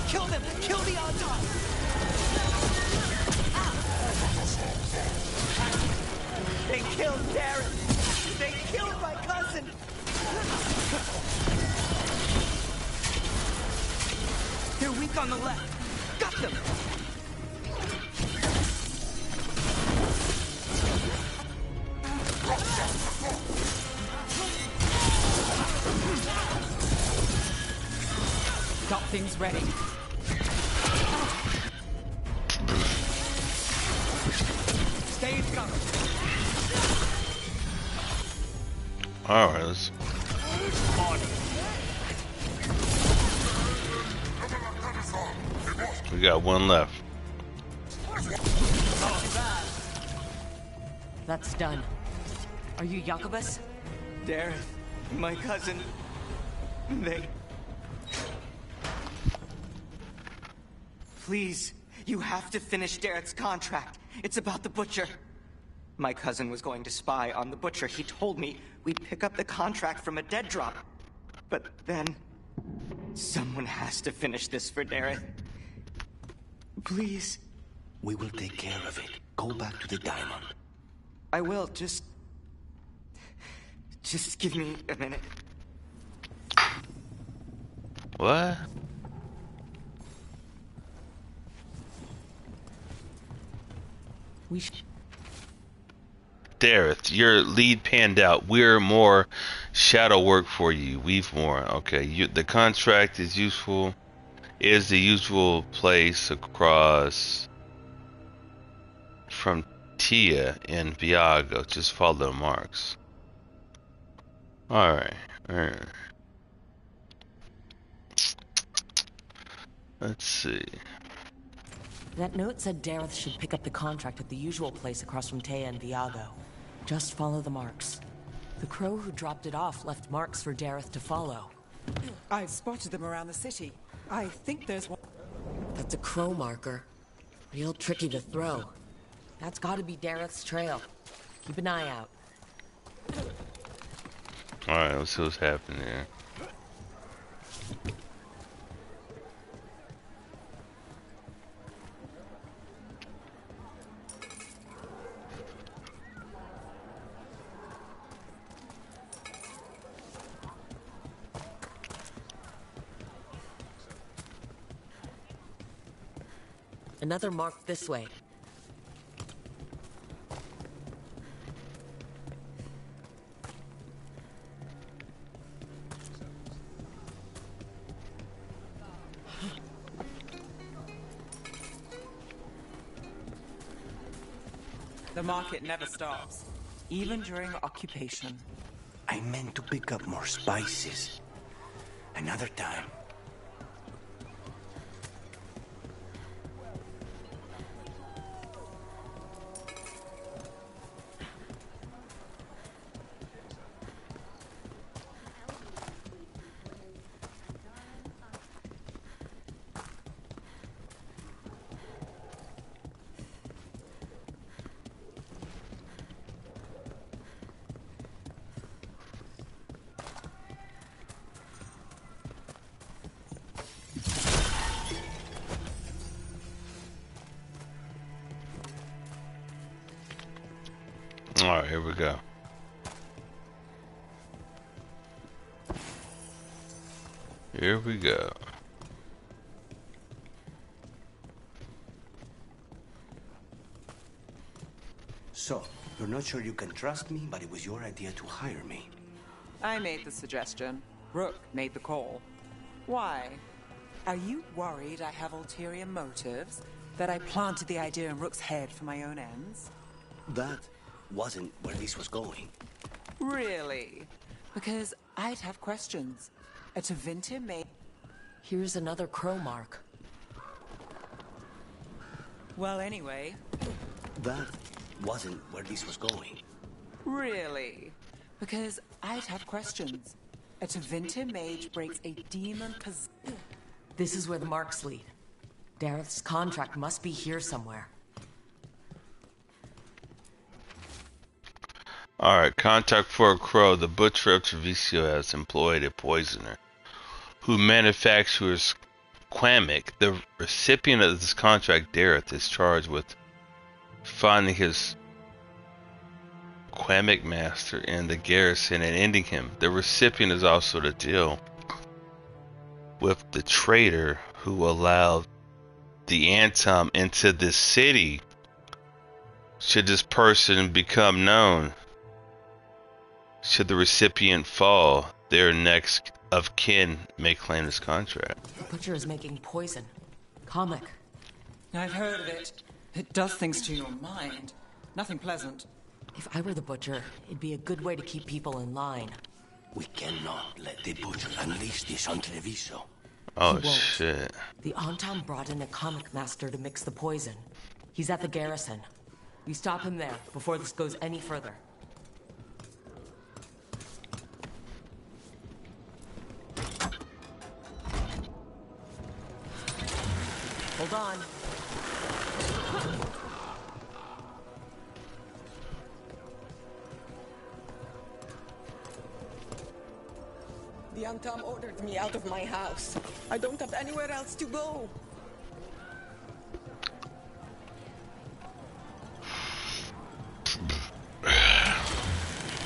Kill them! Kill the Antar! They killed Darren! They killed my cousin! They're weak on the left. Got them! Got things ready. Alright, let's... We got one left. That's done. Are you Jacobus? Dareth, my cousin. They... Please, you have to finish Dareth's contract. It's about the Butcher. My cousin was going to spy on the Butcher. He told me we'd pick up the contract from a dead drop. But then... someone has to finish this for Dareth. Please. We will take care of it. Go back to the diamond. I will, just give me a minute. What? Dareth, your lead panned out. We're more shadow work for you. We've more. Okay, the contract is useful. Is the usual place across from Tia and Viago. Just follow the marks. Alright. Let's see. That note said Dareth should pick up the contract at the usual place across from Tia and Viago. Just follow the marks. The crow who dropped it off left marks for Dareth to follow. I've spotted them around the city. I think there's one. That's a crow marker. Real tricky to throw. That's gotta be Dareth's trail. Keep an eye out. Alright, let's see what's happening here. Another mark this way. The market never stops, even during occupation. I meant to pick up more spices. Another time. Alright, here we go. Here we go. So, you're not sure you can trust me, but it was your idea to hire me. I made the suggestion. Rook made the call. Why? Are you worried I have ulterior motives? That I planted the idea in Rook's head for my own ends? That wasn't where this was going. Really? Because I'd have questions. A Tevinter may... Here's another crow mark. Well, anyway... That wasn't where this was going. Really? Because I'd have questions. A Tevinter mage breaks a demon possession. This is where the marks lead. Dareth's contract must be here somewhere. Alright, contact for a crow. The Butcher of Treviso has employed a poisoner who manufactures Quamic. The recipient of this contract, Dareth, is charged with finding his Quamic master in the garrison and ending him. The recipient is also to deal with the traitor who allowed the Antom into this city. Should this person become known, should the recipient fall, their next of kin may claim this contract. The Butcher is making poison. Comic. I've heard of it. It does things to your mind. Nothing pleasant. If I were the Butcher, it'd be a good way to keep people in line. We cannot let the Butcher unleash this on Treviso. Oh, shit. The Antam brought in a comic master to mix the poison. He's at the garrison. We stop him there before this goes any further. Hold on. The Antam ordered me out of my house. I don't have anywhere else to go.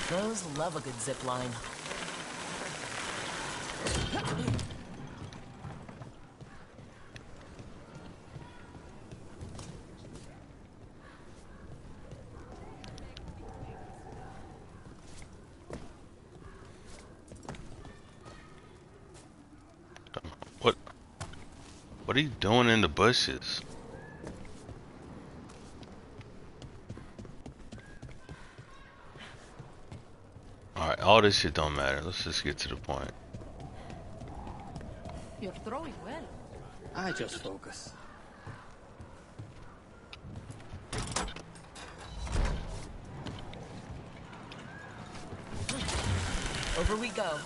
Those love a good zip line. What are you doing in the bushes? Alright, all this shit don't matter. Let's just get to the point. You're throwing well. I just focus. Over we go.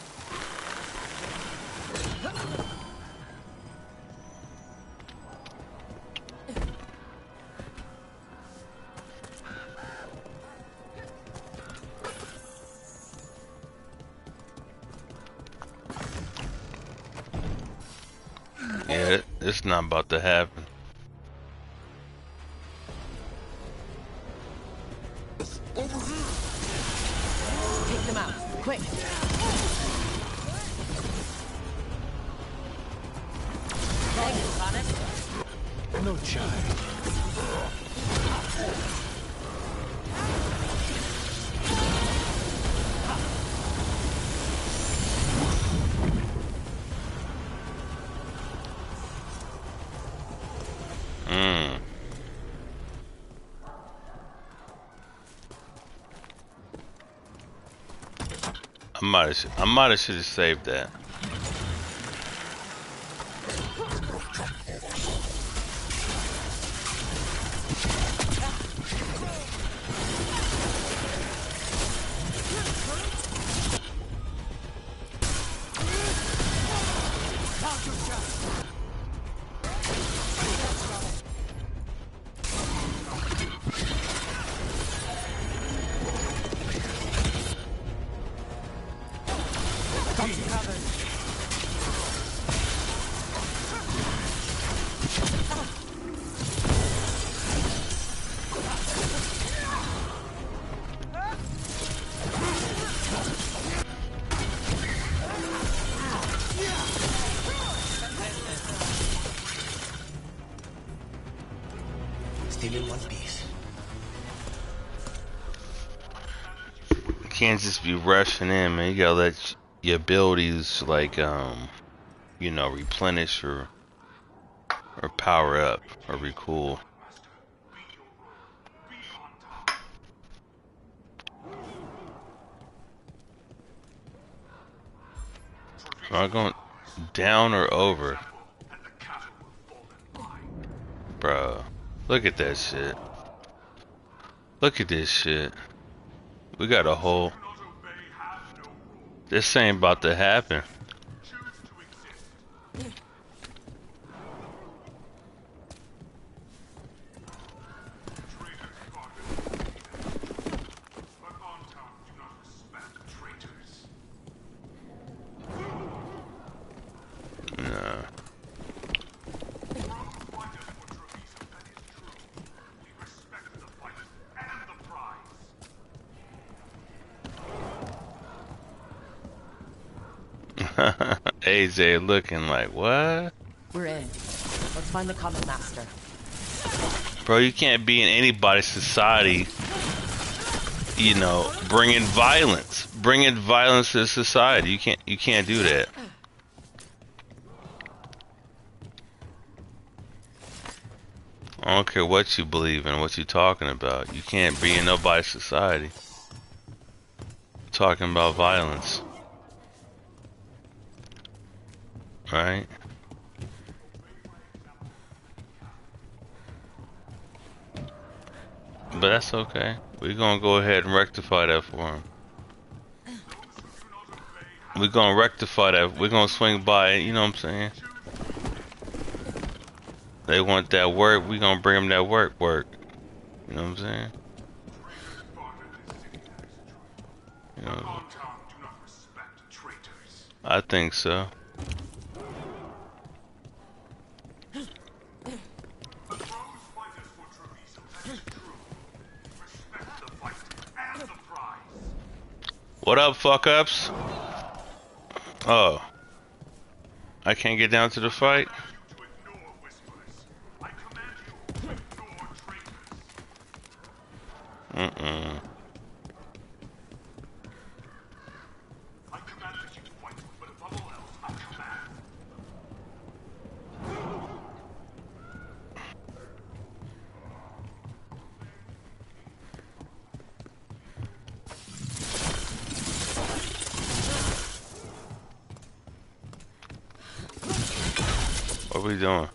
Yeah, it's not about to happen. Take them out, quick. No child. I might have should have saved that. Still in one piece. You can't just be rushing in, man. You gotta let your abilities, like, you know, replenish or power up or recool. Am I going down or over? Bro, look at that shit. Look at this shit. We got a whole... This ain't about to happen. No. AJ looking like, what? We're in. Let's find the comic master. Bro, you can't be in anybody's society, you know, bringing violence to society. You can't do that. I don't care what you believe in, what you talking about. You can't be in nobody's society. Talking about violence. Right? But that's okay. We're gonna go ahead and rectify that for him. We're gonna rectify that. We're gonna swing by it, you know what I'm saying? They want that work, we gonna bring them that work. You know what I'm saying? You know, I think so. What up, fuck ups? Oh. I can't get down to the fight? Mm-mm. What are we doing?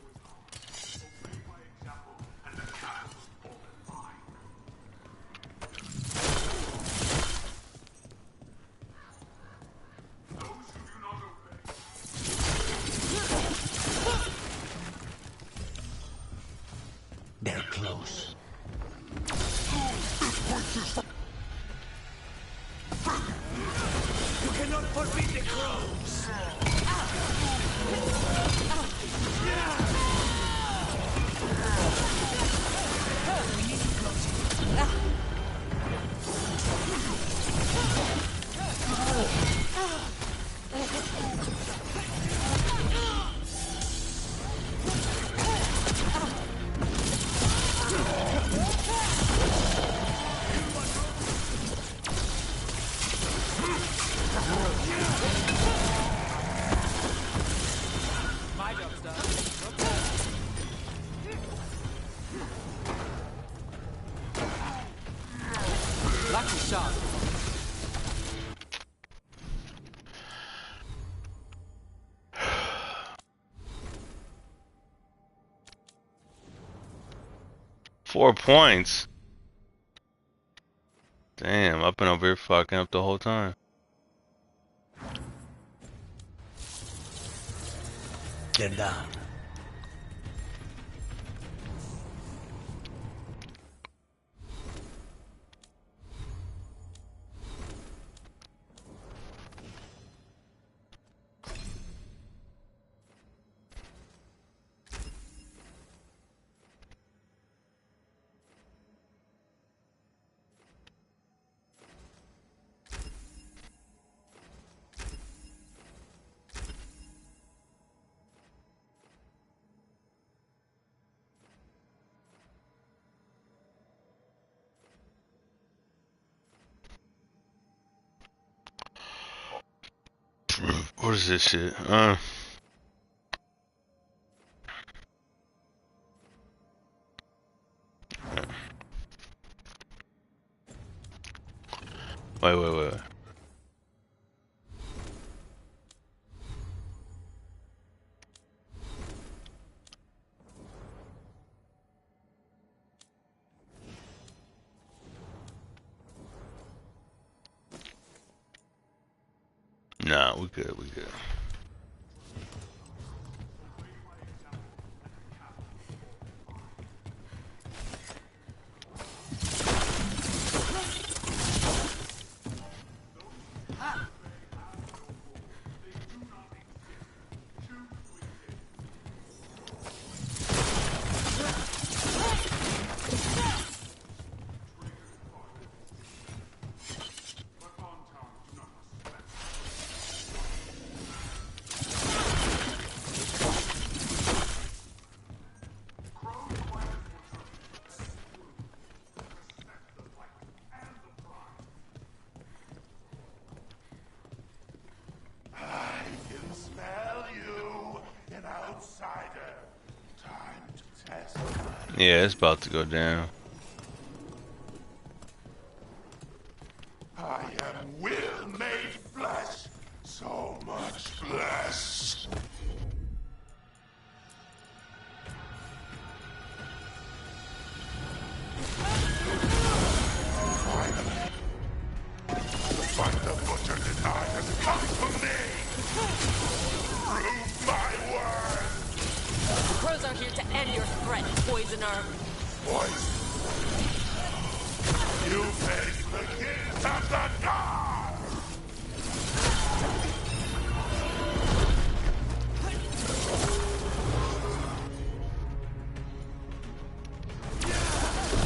They're close. You cannot forbid the crows! My job's done. Lucky shot. Four points. Damn, I've been over here fucking up the whole time. They're down. What is this shit? Wait. Nah, we good. Yeah, it's about to go down. I am will made flesh. So much flesh. Finally. Find the butcher that I has come for me. Prove my word. The crows are here to end your threat, poisoner. Voice. You face the kids of the dark!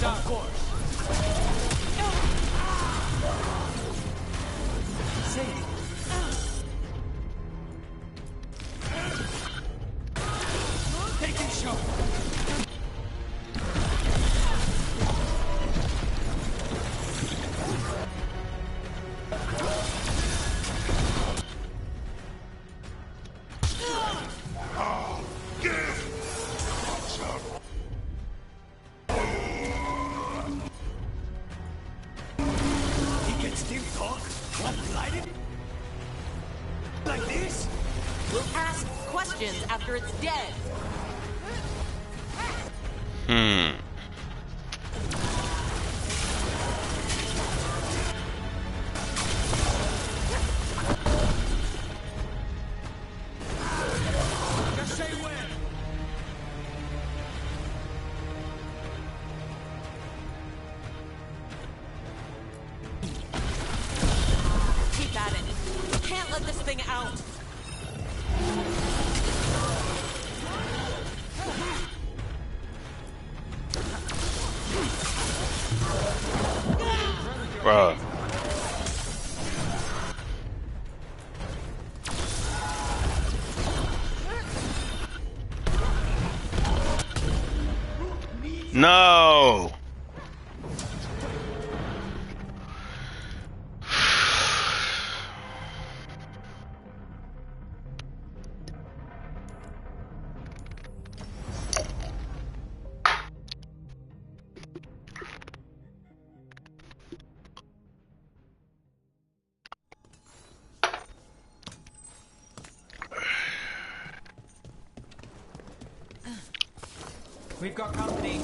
Dark horse. Sadie. Taking shot. He can still talk? One-sided? Like this? We'll ask questions after it's dead. Just say when. Keep at it. Can't let this thing out. Bruh. No. We've got company.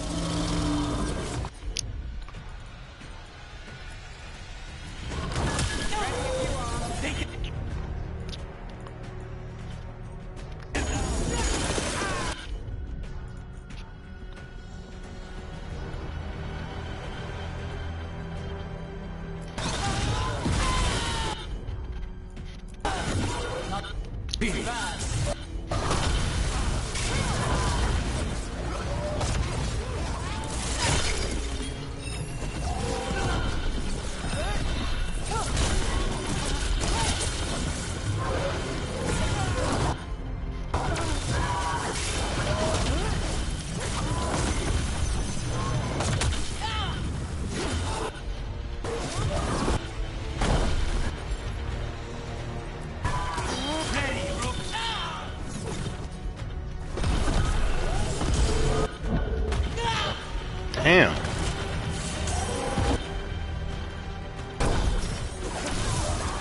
Damn.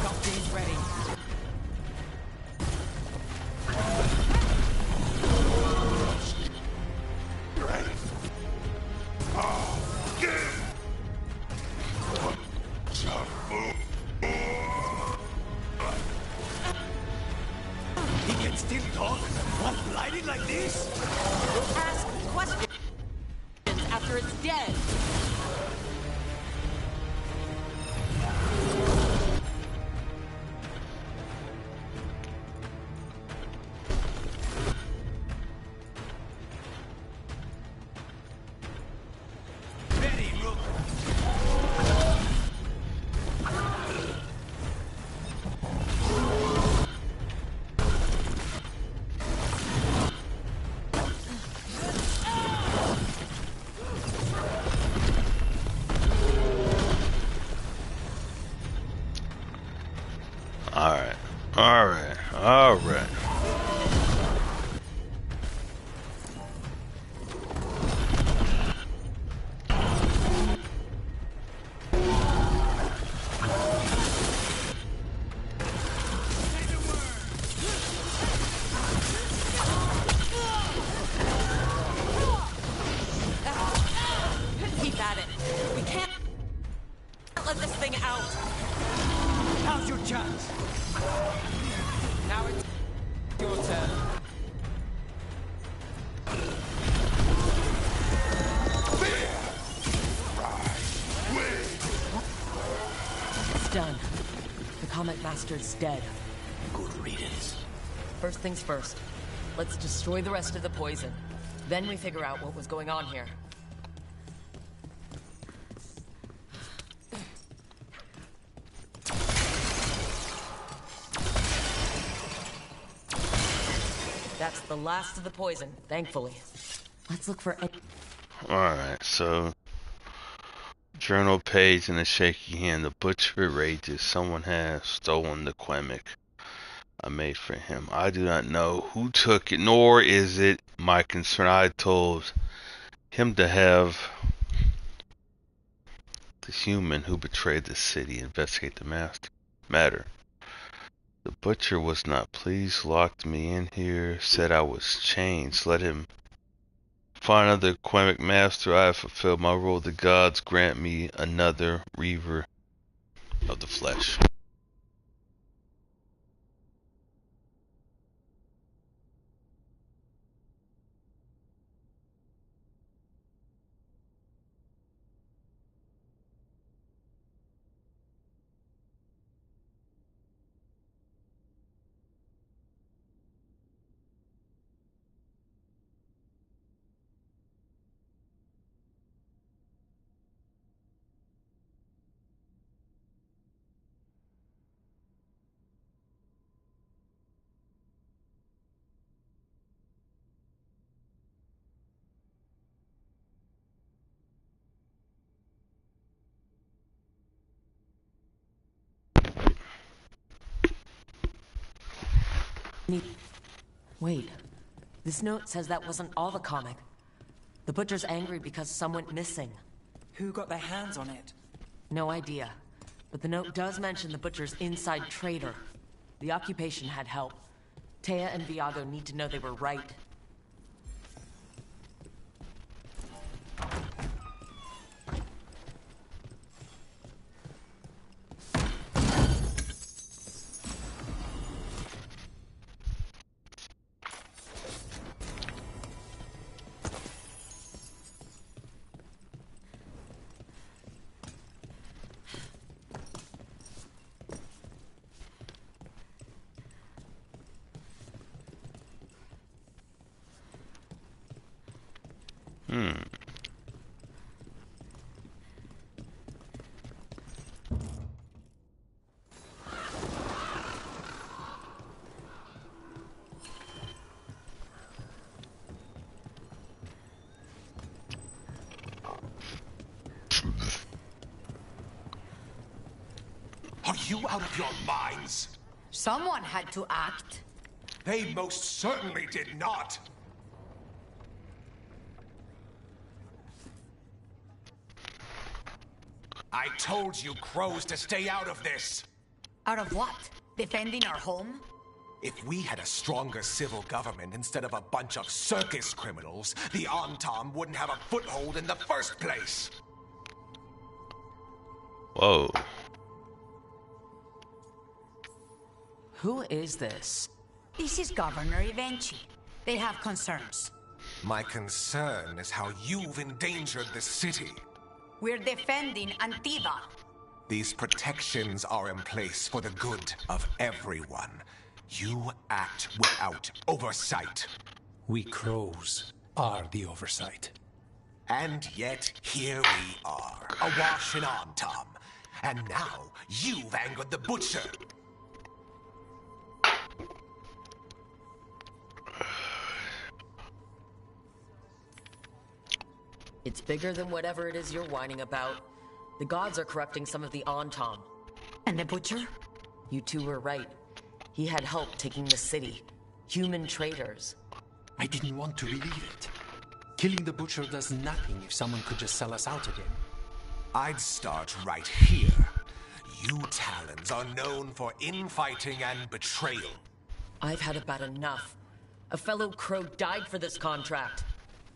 Company's ready. He can still talk? One-sided like this? We'll ask questions after it's dead. Ready, look. Alright. Alright. Alright. Comet Master's dead. Good riddance. First things first. Let's destroy the rest of the poison. Then we figure out what was going on here. That's the last of the poison, thankfully. Let's look for... Alright, so... Journal page in a shaky hand. The butcher rages. Someone has stolen the Quemic I made for him. I do not know who took it, nor is it my concern. I told him to have the human who betrayed the city investigate the matter. The butcher was not pleased, locked me in here, said I was changed. Let him find another Quemic Master. I have fulfilled my role. The gods grant me another Reaver of the Flesh. Wait. This note says that wasn't all the comic. The butcher's angry because some went missing. Who got their hands on it? No idea. But the note does mention the butcher's inside traitor. The occupation had help. Taya and Viago need to know they were right. Are you out of your minds? Someone had to act. They most certainly did not. I told you crows to stay out of this. Out of what? Defending our home? If we had a stronger civil government instead of a bunch of circus criminals, the Antam wouldn't have a foothold in the first place. Whoa. Who is this? This is Governor Evenchi. They have concerns. My concern is how you've endangered the city. We're defending Antiva. These protections are in place for the good of everyone. You act without oversight. We crows are the oversight. And yet, here we are, awash in Antam. And now, you've angered the butcher. It's bigger than whatever it is you're whining about. The gods are corrupting some of the Antam. And the butcher? You two were right. He had help taking the city. Human traitors. I didn't want to believe it. Killing the butcher does nothing if someone could just sell us out again. I'd start right here. You Talons are known for infighting and betrayal. I've had about enough. A fellow crow died for this contract.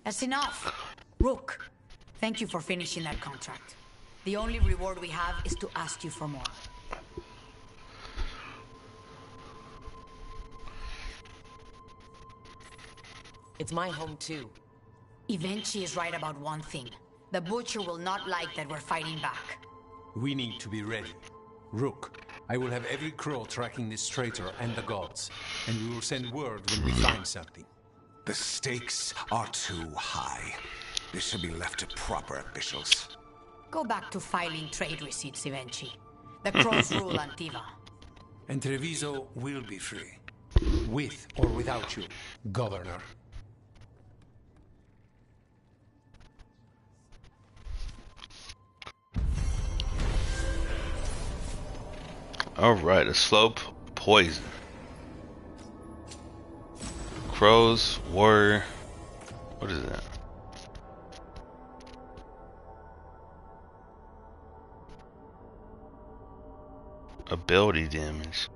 That's enough. Rook, thank you for finishing that contract. The only reward we have is to ask you for more. It's my home too. Evenchi is right about one thing. The butcher will not like that we're fighting back. We need to be ready. Rook, I will have every crow tracking this traitor and the gods, and we will send word when we find something. The stakes are too high. This should be left to proper officials. Go back to filing trade receipts, Ivenchi. The crows rule Antiva. And Treviso will be free. With or without you, Governor. Alright, a slope poison. Crows, warrior. What is that? Ability damage.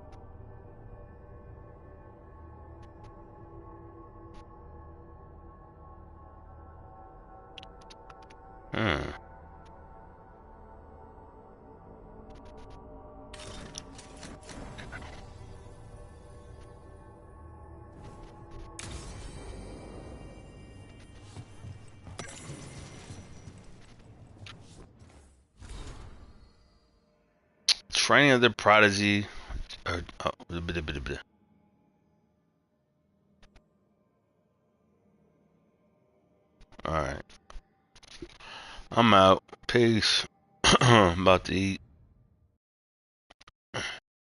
Training of the prodigy. Alright. I'm out. Peace. I'm about to eat.